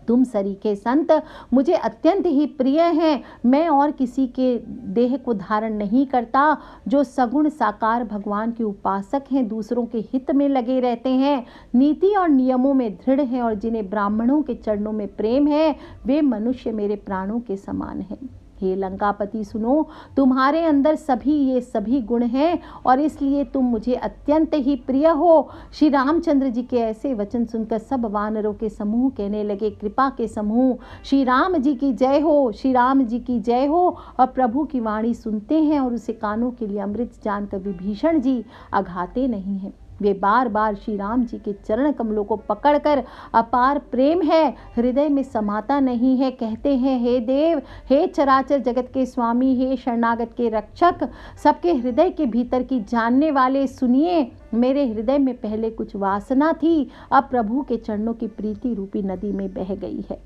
तुम सरीखे संत मुझे अत्यंत ही प्रिय हैं। मैं और किसी के देह को धारण नहीं करता। जो सगुण साकार भगवान के उपासक हैं, दूसरों के हित में लगे रहते हैं, नीति और नियमों में दृढ़ हैं और जिन्हें ब्राह्मणों के चरणों में प्रेम है, वे मनुष्य मेरे प्राणों के समान हैं। हे लंकापति सुनो, तुम्हारे अंदर ये सभी गुण हैं और इसलिए तुम मुझे अत्यंत ही प्रिय हो। श्री रामचंद्र जी के ऐसे वचन सुनकर सब वानरों के समूह कहने लगे, कृपा के समूह, श्री राम जी की जय हो, श्री राम जी की जय हो। और प्रभु की वाणी सुनते हैं और उसे कानों के लिए अमृत जानकर विभीषण जी अघाते नहीं हैं। वे बार बार श्री राम जी के चरण कमलों को पकड़कर अपार प्रेम है हृदय में समाता नहीं है, कहते हैं, हे देव, हे चराचर जगत के स्वामी, हे शरणागत के रक्षक, सबके हृदय के भीतर की जानने वाले, सुनिए, मेरे हृदय में पहले कुछ वासना थी, अब प्रभु के चरणों की प्रीति रूपी नदी में बह गई है।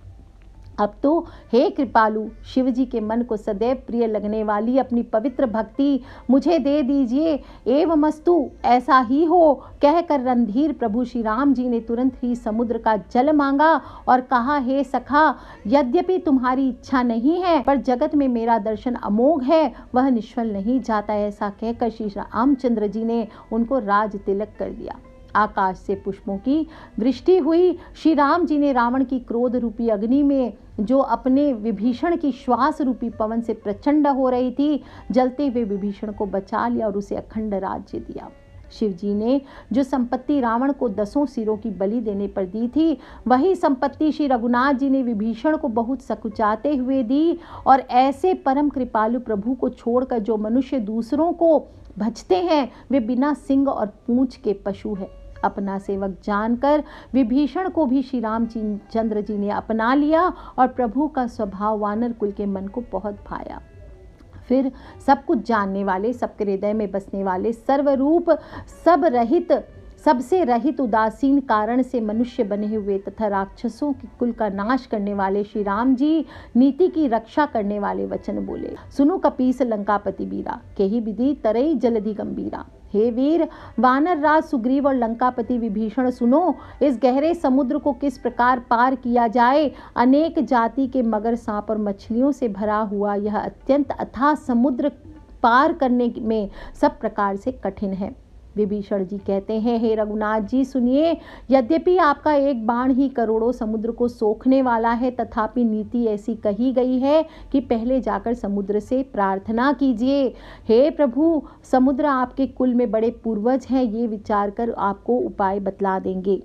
अब तो हे कृपालु, शिव जी के मन को सदैव प्रिय लगने वाली अपनी पवित्र भक्ति मुझे दे दीजिए। एवमस्तु, ऐसा ही हो, कहकर रणधीर प्रभु श्री राम जी ने तुरंत ही समुद्र का जल मांगा और कहा, हे सखा, यद्यपि तुम्हारी इच्छा नहीं है पर जगत में मेरा दर्शन अमोघ है, वह निष्फल नहीं जाता। ऐसा कहकर श्री रामचंद्र जी ने उनको राज तिलक कर दिया। आकाश से पुष्पों की वृष्टि हुई। श्री राम जी ने रावण की क्रोध रूपी अग्नि में, जो अपने विभीषण की श्वास रूपी पवन से प्रचंड हो रही थी, जलते हुए विभीषण को बचा लिया और उसे अखंड राज्य दिया। शिव जी ने जो संपत्ति रावण को 10 सिरों की बलि देने पर दी थी, वही संपत्ति श्री रघुनाथ जी ने विभीषण को बहुत सकुचाते हुए दी। और ऐसे परम कृपालु प्रभु को छोड़कर जो मनुष्य दूसरों को भजते हैं, वे बिना सिंग और पूंछ के पशु है। अपना सेवक जानकर विभीषण को भी श्री रामचंद्र जी ने अपना लिया और प्रभु का स्वभाव वानर कुल के मन को बहुत भाया। फिर सब कुछ जानने वाले, सबके हृदय में बसने वाले, सर्वरूप, सबसे रहित, उदासीन कारण से मनुष्य बने हुए तथा राक्षसों के कुल का नाश करने वाले श्री राम जी नीति की रक्षा करने वाले वचन बोले। सुनो कपीस लंकापति बीरा, केहि विधि तरई जलधि गंभीरा। हे वीर, वानर राज सुग्रीव और लंकापति विभीषण, सुनो, इस गहरे समुद्र को किस प्रकार पार किया जाए। अनेक जाति के मगर, सांप और मछलियों से भरा हुआ यह अत्यंत अथाह समुद्र पार करने में सब प्रकार से कठिन है। विभीषण जी कहते हैं, हे रघुनाथ जी सुनिए, यद्यपि आपका एक बाण ही करोड़ों समुद्र को सोखने वाला है, तथापि नीति ऐसी कही गई है कि पहले जाकर समुद्र से प्रार्थना कीजिए। हे प्रभु, समुद्र आपके कुल में बड़े पूर्वज हैं, ये विचार कर आपको उपाय बतला देंगे।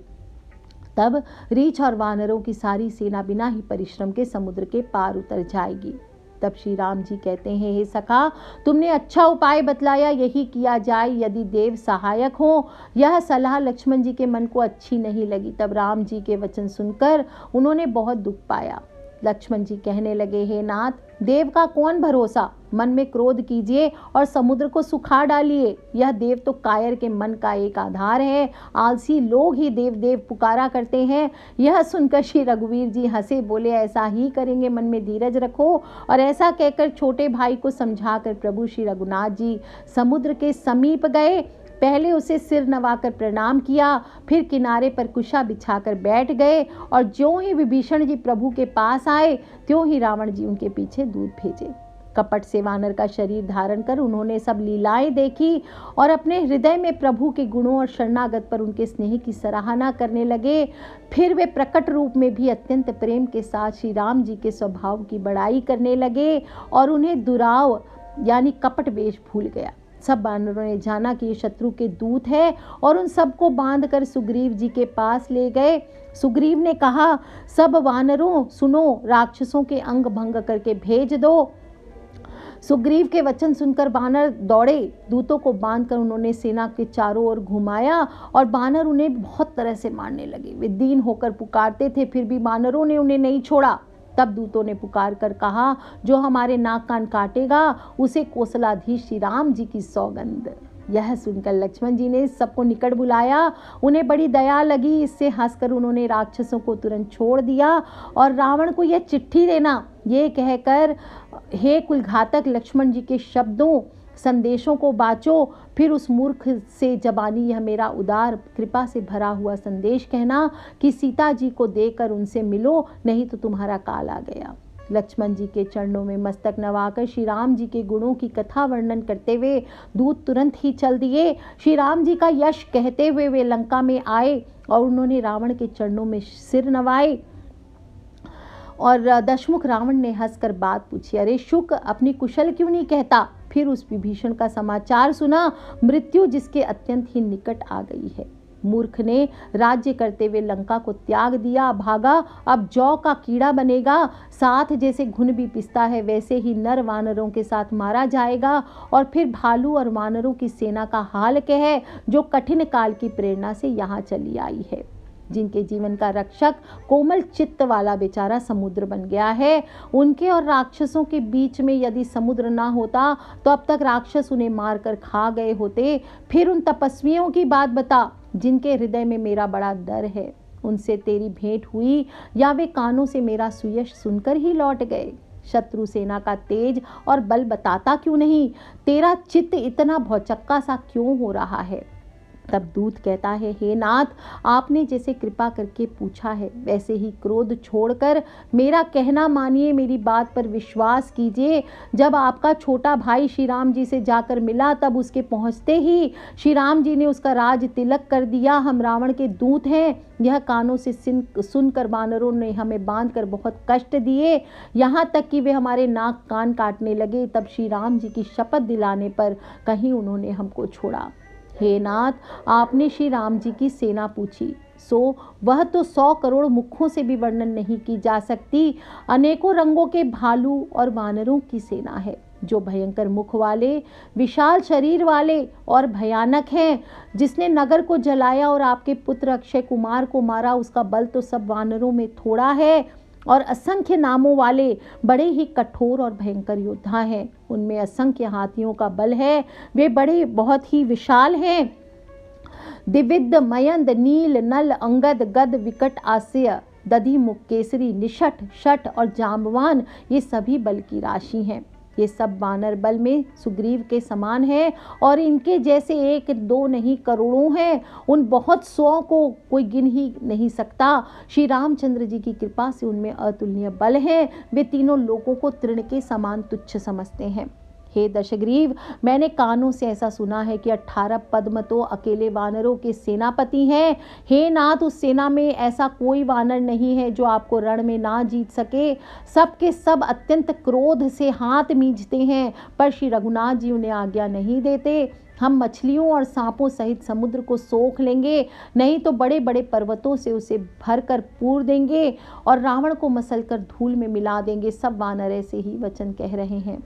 तब रीछ और वानरों की सारी सेना बिना ही परिश्रम के समुद्र के पार उतर जाएगी। तब श्री राम जी कहते हैं, हे सखा, तुमने अच्छा उपाय बतलाया, यही किया जाए यदि देव सहायक हो। यह सलाह लक्ष्मण जी के मन को अच्छी नहीं लगी। तब राम जी के वचन सुनकर उन्होंने बहुत दुख पाया। लक्ष्मण जी कहने लगे, हे नाथ, देव का कौन भरोसा, मन में क्रोध कीजिए और समुद्र को सुखा डालिए। यह देव तो कायर के मन का एक आधार है, आलसी लोग ही देव देव पुकारा करते हैं। यह सुनकर श्री रघुवीर जी हंसे, बोले, ऐसा ही करेंगे, मन में धीरज रखो। और ऐसा कहकर छोटे भाई को समझाकर प्रभु श्री रघुनाथ जी समुद्र के समीप गए। पहले उसे सिर नवाकर प्रणाम किया, फिर किनारे पर कुशा बिछाकर बैठ गए। और ज्यों ही विभीषण जी प्रभु के पास आए, त्यों ही रावण जी उनके पीछे दूत भेजे। कपट से वानर का शरीर धारण कर उन्होंने सब लीलाएं देखी और अपने हृदय में प्रभु के गुणों और शरणागत पर उनके स्नेह की सराहना करने लगे। फिर वे प्रकट रूप में भी अत्यंत प्रेम के साथ श्री राम जी के स्वभाव की बड़ाई करने लगे और उन्हें दुराव यानी कपट वेश भूल गया। सब वानरों ने जाना कि ये शत्रु के दूत है और उन सबको बांधकर सुग्रीव जी के पास ले गए। सुग्रीव ने कहा, सब वानरों सुनो, राक्षसों के अंग भंग करके भेज दो। सुग्रीव के वचन सुनकर वानर दौड़े। दूतों को बांधकर उन्होंने सेना के चारों ओर घुमाया और वानर उन्हें बहुत तरह से मारने लगे। वे दीन होकर पुकारते थे, फिर भी वानरों ने उन्हें नहीं छोड़ा। तब दूतों ने पुकार कर कहा, जो हमारे नाक कान काटेगा उसे कौशलाधीश श्री राम जी की सौगंध। यह सुनकर लक्ष्मण जी ने सबको निकट बुलाया। उन्हें बड़ी दया लगी। इससे हंसकर उन्होंने राक्षसों को तुरंत छोड़ दिया और रावण को यह चिट्ठी देना, ये कहकर, हे कुलघातक, लक्ष्मण जी के शब्दों संदेशों को बाँचो। फिर उस मूर्ख से जबानी यह मेरा उदार कृपा से भरा हुआ संदेश कहना कि सीता जी को देकर उनसे मिलो, नहीं तो तुम्हारा काल आ गया। लक्ष्मण जी के चरणों में मस्तक नवाकर श्री राम जी के गुणों की कथा वर्णन करते हुए दूत तुरंत ही चल दिए। श्री राम जी का यश कहते हुए वे लंका में आए और उन्होंने रावण के चरणों में सिर नवाए और दशमुख रावण ने हंसकर बात पूछी, अरे शुक, अपनी कुशल क्यों नहीं कहता? फिर उस विभीषण का समाचार सुना, मृत्यु जिसके अत्यंत ही निकट आ गई है। मूर्ख ने राज्य करते हुए लंका को त्याग दिया, भागा, अब जौ का कीड़ा बनेगा। साथ जैसे घुन भी पिसता है वैसे ही नर वानरों के साथ मारा जाएगा। और फिर भालू और वानरों की सेना का हाल क्या है, जो कठिन काल की प्रेरणा से यहाँ चली आई है। जिनके जीवन का रक्षक कोमल चित्त वाला बेचारा समुद्र बन गया है। उनके और राक्षसों के बीच में यदि समुद्र ना होता तो अब तक राक्षस उन्हें मारकर खा गए होते। फिर उन तपस्वियों की बात बता जिनके हृदय में मेरा बड़ा डर है। उनसे तेरी भेंट हुई या वे कानों से मेरा सुयश सुनकर ही लौट गए? शत्रु सेना का तेज और बल बताता क्यों नहीं? तेरा चित्त इतना भौचक्का सा क्यों हो रहा है? तब दूत कहता है, हे नाथ, आपने जैसे कृपा करके पूछा है वैसे ही क्रोध छोड़कर मेरा कहना मानिए, मेरी बात पर विश्वास कीजिए। जब आपका छोटा भाई श्री राम जी से जाकर मिला तब उसके पहुंचते ही श्री राम जी ने उसका राज तिलक कर दिया। हम रावण के दूत हैं, यह कानों से सुनकर वानरों ने हमें बांधकर बहुत कष्ट दिए, यहाँ तक कि वे हमारे नाक कान काटने लगे। तब श्री राम जी की शपथ दिलाने पर कहीं उन्होंने हमको छोड़ा। हे नाथ, आपने श्री राम जी की सेना पूछी, सो वह तो 100 करोड़ मुखों से भी वर्णन नहीं की जा सकती। अनेकों रंगों के भालू और वानरों की सेना है, जो भयंकर मुख वाले, विशाल शरीर वाले और भयानक हैं। जिसने नगर को जलाया और आपके पुत्र अक्षय कुमार को मारा, उसका बल तो सब वानरों में थोड़ा है। और असंख्य नामों वाले बड़े ही कठोर और भयंकर योद्धा हैं। उनमें असंख्य हाथियों का बल है, वे बड़े बहुत ही विशाल हैं। दिविद, मयंद, नील, नल, अंगद, गद, विकट, आस्य, दधि, मुख, केसरी, निषठ, शठ और जाम्बवान, ये सभी बल की राशि हैं। ये सब वानर बल में सुग्रीव के समान है और इनके जैसे 1 2 नहीं करोड़ों हैं। उन बहुत 100 को कोई गिन ही नहीं सकता। श्री रामचंद्र जी की कृपा से उनमें अतुलनीय बल है। वे तीनों लोगों को तृण के समान तुच्छ समझते हैं। हे दशग्रीव, मैंने कानों से ऐसा सुना है कि 18 पद्म तो अकेले वानरों के सेनापति हैं। हे नाथ, उस सेना में ऐसा कोई वानर नहीं है जो आपको रण में ना जीत सके। सब के सब अत्यंत क्रोध से हाथ मींचते हैं, पर श्री रघुनाथ जी उन्हें आज्ञा नहीं देते। हम मछलियों और सांपों सहित समुद्र को सोख लेंगे, नहीं तो बड़े बड़े पर्वतों से उसे भरकर पूर देंगे और रावण को मसलकर धूल में मिला देंगे। सब वानर ऐसे ही वचन कह रहे हैं।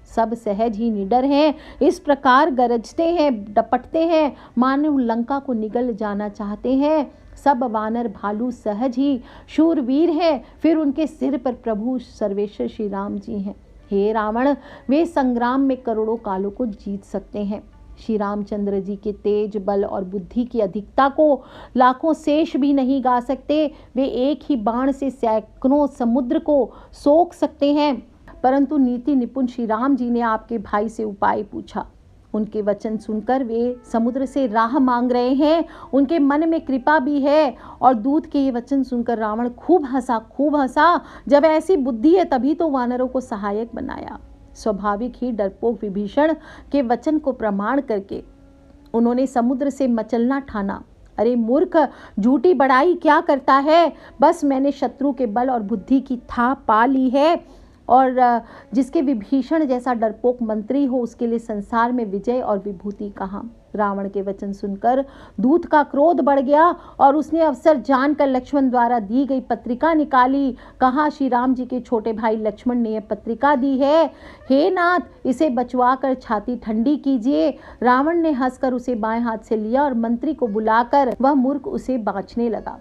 सब सहज ही निडर हैं, इस प्रकार गरजते हैं, डपटते हैं, मानो लंका को निगल जाना चाहते हैं। सब वानर भालू सहज ही शूरवीर हैं, फिर उनके सिर पर प्रभु सर्वेश्वर श्री राम जी हैं। हे रावण, वे संग्राम में करोड़ों कालों को जीत सकते हैं। श्री रामचंद्र जी के तेज, बल और बुद्धि की अधिकता को लाखों शेष भी नहीं गा सकते। वे एक ही बाण से सैकड़ों समुद्र को सोख सकते हैं। परंतु नीति निपुण श्री राम जी ने आपके भाई से उपाय पूछा। उनके वचन सुनकर वे समुद्र से राह मांग रहे हैं। उनके मन में कृपा भी है। और दूत के ये वचन सुनकर रावण खूब हंसा। जब ऐसी बुद्धि है तभी तो वानरों को सहायक बनाया। स्वाभाविक ही डरपोक विभीषण के वचन को प्रमाण करके उन्होंने समुद्र से मचलना ठाना। अरे मूर्ख, झूठी बड़ाई क्या करता है? बस मैंने शत्रु के बल और बुद्धि की था पा ली है, और जिसके विभीषण जैसा डरपोक मंत्री हो उसके लिए संसार में विजय और विभूति कहाँ। रावण के वचन सुनकर दूत का क्रोध बढ़ गया और उसने अवसर जानकर लक्ष्मण द्वारा दी गई पत्रिका निकाली। कहा, श्री राम जी के छोटे भाई लक्ष्मण ने यह पत्रिका दी है। हे नाथ, इसे बचवा कर छाती ठंडी कीजिए। रावण ने हंसकर उसे बाएं हाथ से लिया और मंत्री को बुलाकर वह मूर्ख उसे बाँचने लगा।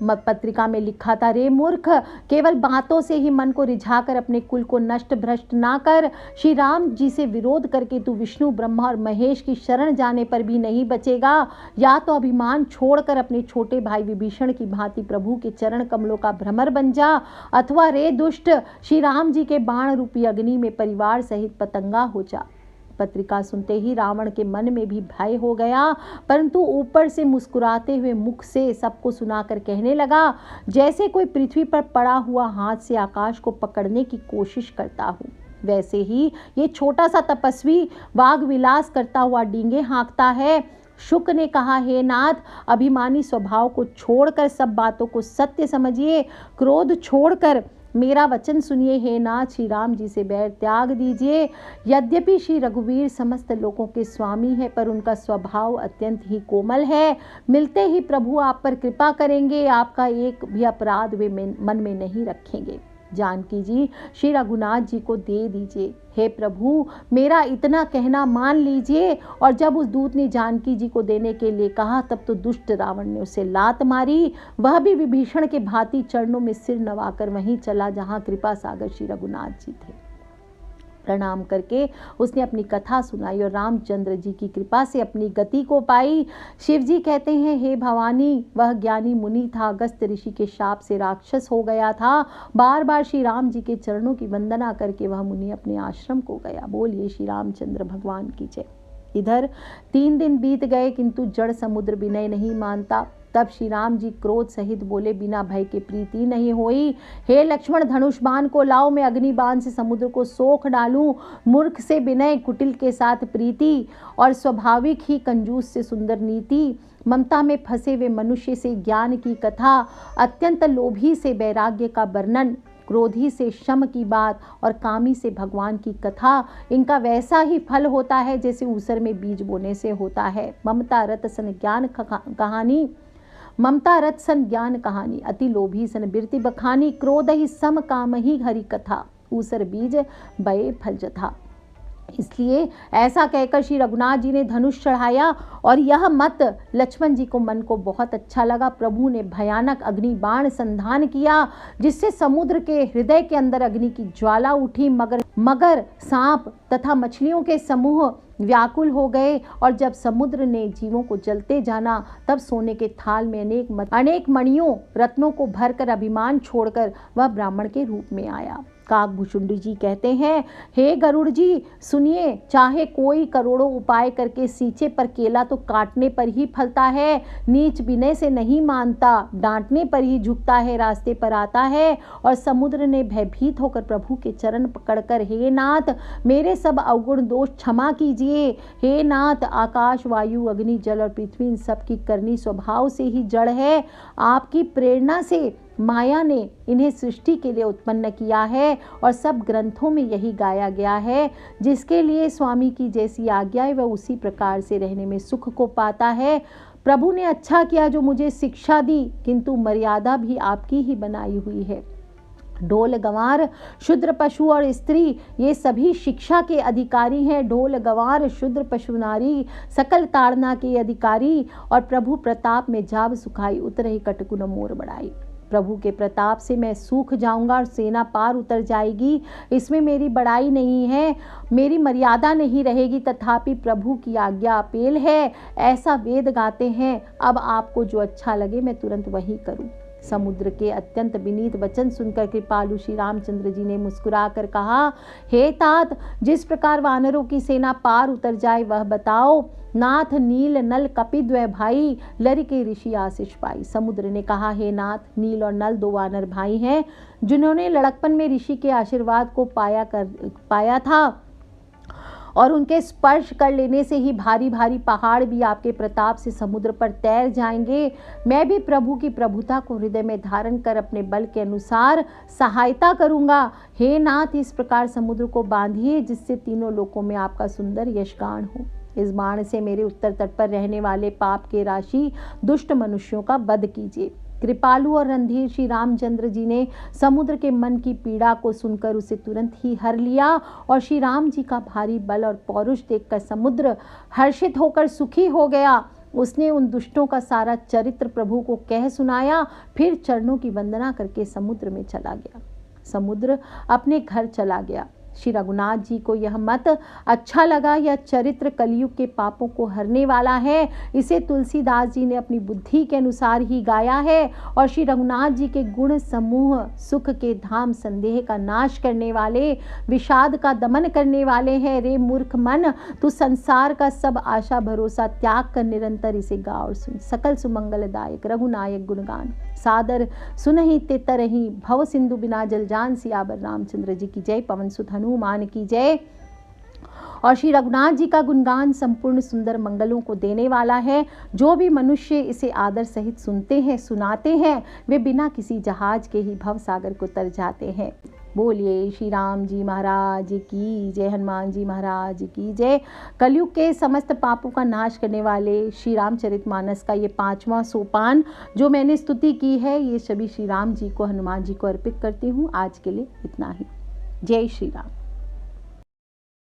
पत्रिका में लिखा था, रे मूर्ख, केवल बातों से ही मन को रिझाकर अपने कुल को नष्ट भ्रष्ट ना कर। श्री राम जी से विरोध करके तू विष्णु, ब्रह्मा और महेश की शरण जाने पर भी नहीं बचेगा। या तो अभिमान छोड़कर अपने छोटे भाई विभीषण की भांति प्रभु के चरण कमलों का भ्रमर बन जा, अथवा रे दुष्ट, श्री राम जी के बाण रूपी अग्नि में परिवार सहित पतंगा हो जा। पत्रिका सुनते ही रावण के मन में भी भय हो गया, परंतु ऊपर से मुस्कुराते हुए मुख से सबको सुनाकर कहने लगा, जैसे कोई पृथ्वी पर पड़ा हुआ हाथ से आकाश को पकड़ने की कोशिश करता हूँ, वैसे ही ये छोटा सा तपस्वी वाग विलास करता हुआ डींगे हाँकता है। शुक ने कहा, हे नाथ, अभिमानी स्वभाव को छोड़कर सब बातों को सत्य समझिए। क्रोध छोड़कर मेरा वचन सुनिए हे नाथ, श्री राम जी से बैर त्याग दीजिए। यद्यपि श्री रघुवीर समस्त लोगों के स्वामी है, पर उनका स्वभाव अत्यंत ही कोमल है। मिलते ही प्रभु आप पर कृपा करेंगे, आपका एक भी अपराध वे मन में नहीं रखेंगे। जानकी जी श्री रघुनाथ जी को दे दीजिए। हे प्रभु, मेरा इतना कहना मान लीजिए। और जब उस दूत ने जानकी जी को देने के लिए कहा, तब तो दुष्ट रावण ने उसे लात मारी। वह भी विभीषण के भांति चरणों में सिर नवाकर वहीं चला जहां कृपा सागर श्री रघुनाथ जी थे। प्रणाम करके उसने अपनी कथा सुनाई और रामचंद्र जी की कृपा से अपनी गति को पाई। शिव जी कहते हैं, हे भवानी, वह ज्ञानी मुनि था, अगस्त्य ऋषि के शाप से राक्षस हो गया था। बार बार श्री राम जी के चरणों की वंदना करके वह मुनि अपने आश्रम को गया। बोलिए श्री रामचंद्र भगवान की जय। इधर 3 दिन बीत गए, किंतु जड़ समुद्र विनय नहीं मानता। तब श्री राम जी क्रोध सहित बोले, बिना भय के प्रीति नहीं होई। हे लक्ष्मण, धनुष बाण को लाओ, मैं अग्नि बाण से समुद्र को सोख डालूं। मूर्ख से विनय, कुटिल के साथ प्रीति, और स्वाभाविक ही कंजूस से सुंदर नीति। ममता में फंसे हुए मनुष्य से ज्ञान की कथा, अत्यंत लोभी से वैराग्य का वर्णन, क्रोधी से शम की बात और कामी से भगवान की कथा। इनका वैसा ही फल होता है जैसे ऊसर में बीज बोने से होता है। ममता रत सन ज्ञान कहानी, ममता रथ सन ज्ञान कहानी, अति लोभी सन बिरति बखानी, क्रोध ही सम काम ही हरि कथा, ऊसर बीज बये फल जथा। इसलिए ऐसा कहकर श्री रघुनाथ जी ने धनुष चढ़ाया और यह मत लक्ष्मण जी को मन को बहुत अच्छा लगा। प्रभु ने भयानक अग्नि बाण संधान किया, जिससे समुद्र के हृदय के अंदर अग्नि की ज्वाला उठी। मगर सांप तथा मछलियों के समूह व्याकुल हो गए, और जब समुद्र ने जीवों को जलते जाना, तब सोने के थाल में अनेक मणियों रत्नों को भरकर अभिमान छोड़कर वह ब्राह्मण के रूप में आया। काकभूषुंडी जी कहते हैं, हे गरुड़ जी सुनिए, चाहे कोई करोड़ों उपाय करके सींचे, पर केला तो काटने पर ही फलता है। नीच विनय से नहीं मानता, डांटने पर ही झुकता है, रास्ते पर आता है। और समुद्र ने भयभीत होकर प्रभु के चरण पकड़कर, हे नाथ, मेरे सब अवगुण दोष क्षमा कीजिए। हे नाथ, आकाश वायु अग्नि जल और पृथ्वी इन सब की करनी स्वभाव से ही जड़ है। आपकी प्रेरणा से माया ने इन्हें सृष्टि के लिए उत्पन्न किया है, और सब ग्रंथों में यही गाया गया है। जिसके लिए स्वामी की जैसी आज्ञा है, वह उसी प्रकार से रहने में सुख को पाता है। प्रभु ने अच्छा किया जो मुझे शिक्षा दी, किंतु मर्यादा भी आपकी ही बनाई हुई है। ढोल गंवार शूद्र पशु और स्त्री ये सभी शिक्षा के अधिकारी हैं। ढोल गंवार शूद्र पशु नारी सकल ताड़ना के अधिकारी, और प्रभु प्रताप में जाब सुखाई, उतरहि कटकुन मोर बढ़ाई। प्रभु के प्रताप से मैं सूख जाऊंगा और सेना पार उतर जाएगी। इसमें मेरी बड़ाई नहीं है, मेरी मर्यादा नहीं रहेगी, तथापि प्रभु की आज्ञा अपेल है। ऐसा वेद गाते हैं। अब आपको जो अच्छा लगे मैं तुरंत वही करूं। समुद्र के अत्यंत विनीत वचन सुनकर कृपालु श्री रामचंद्र जी ने मुस्कुराकर कहा, हे तात, जिस प्रकार वानरों की सेना पार उतर जाए वह बताओ। नाथ, नील नल कपिद्वय भाई, लरि के ऋषि आशीष पाई। समुद्र ने कहा, हे नाथ, नील और नल 2 वानर भाई हैं, जिन्होंने लड़कपन में ऋषि के आशीर्वाद को पाया था, और उनके स्पर्श कर लेने से ही भारी भारी पहाड़ भी आपके प्रताप से समुद्र पर तैर जाएंगे। मैं भी प्रभु की प्रभुता को हृदय में धारण कर अपने बल के अनुसार सहायता करूंगा। हे नाथ, इस प्रकार समुद्र को बांधिए, जिससे तीनों लोकों में आपका सुंदर यशगान हो। इस बाण से मेरे उत्तर तट पर रहने वाले पाप के राशि दुष्ट मनुष्यों का वध कीजिए। कृपालु और रणधीर श्री रामचंद्र जी ने समुद्र के मन की पीड़ा को सुनकर उसे तुरंत ही हर लिया, और श्री राम जी का भारी बल और पौरुष देखकर समुद्र हर्षित होकर सुखी हो गया। उसने उन दुष्टों का सारा चरित्र प्रभु को कह सुनाया, फिर चरणों की वंदना करके समुद्र में चला गया। समुद्र अपने घर चला गया। श्री रघुनाथ जी को यह मत अच्छा लगा। यह चरित्र कलयुग के पापों को हरने वाला है। इसे तुलसीदास जी ने अपनी बुद्धि के अनुसार ही गाया है, और श्री रघुनाथ जी के गुण समूह सुख के धाम, संदेह का नाश करने वाले, विषाद का दमन करने वाले हैं। रे मूर्ख मन, तू संसार का सब आशा भरोसा त्याग कर निरंतर इसे गा और सुन। सकल सुमंगलदायक रघुनायक गुणगान सादर सुनहि ते तरहि, भव सिंधु बिना जल जान। सियावर रामचंद्र जी की जय। पवन सुत हनुमान की जय। और श्री रघुनाथ जी का गुणगान संपूर्ण सुंदर मंगलों को देने वाला है। जो भी मनुष्य इसे आदर सहित सुनते हैं, सुनाते हैं, वे बिना किसी जहाज के ही भव सागर को तर जाते हैं। बोलिए श्री राम जी महाराज की जय, हनुमान जी महाराज की जय। कलयुग के समस्त पापों का नाश करने वाले श्री रामचरितमानस का ये 5वां सोपान जो मैंने स्तुति की है, ये सभी श्री राम जी को, हनुमान जी को अर्पित करती हूँ। आज के लिए इतना ही। जय श्री राम।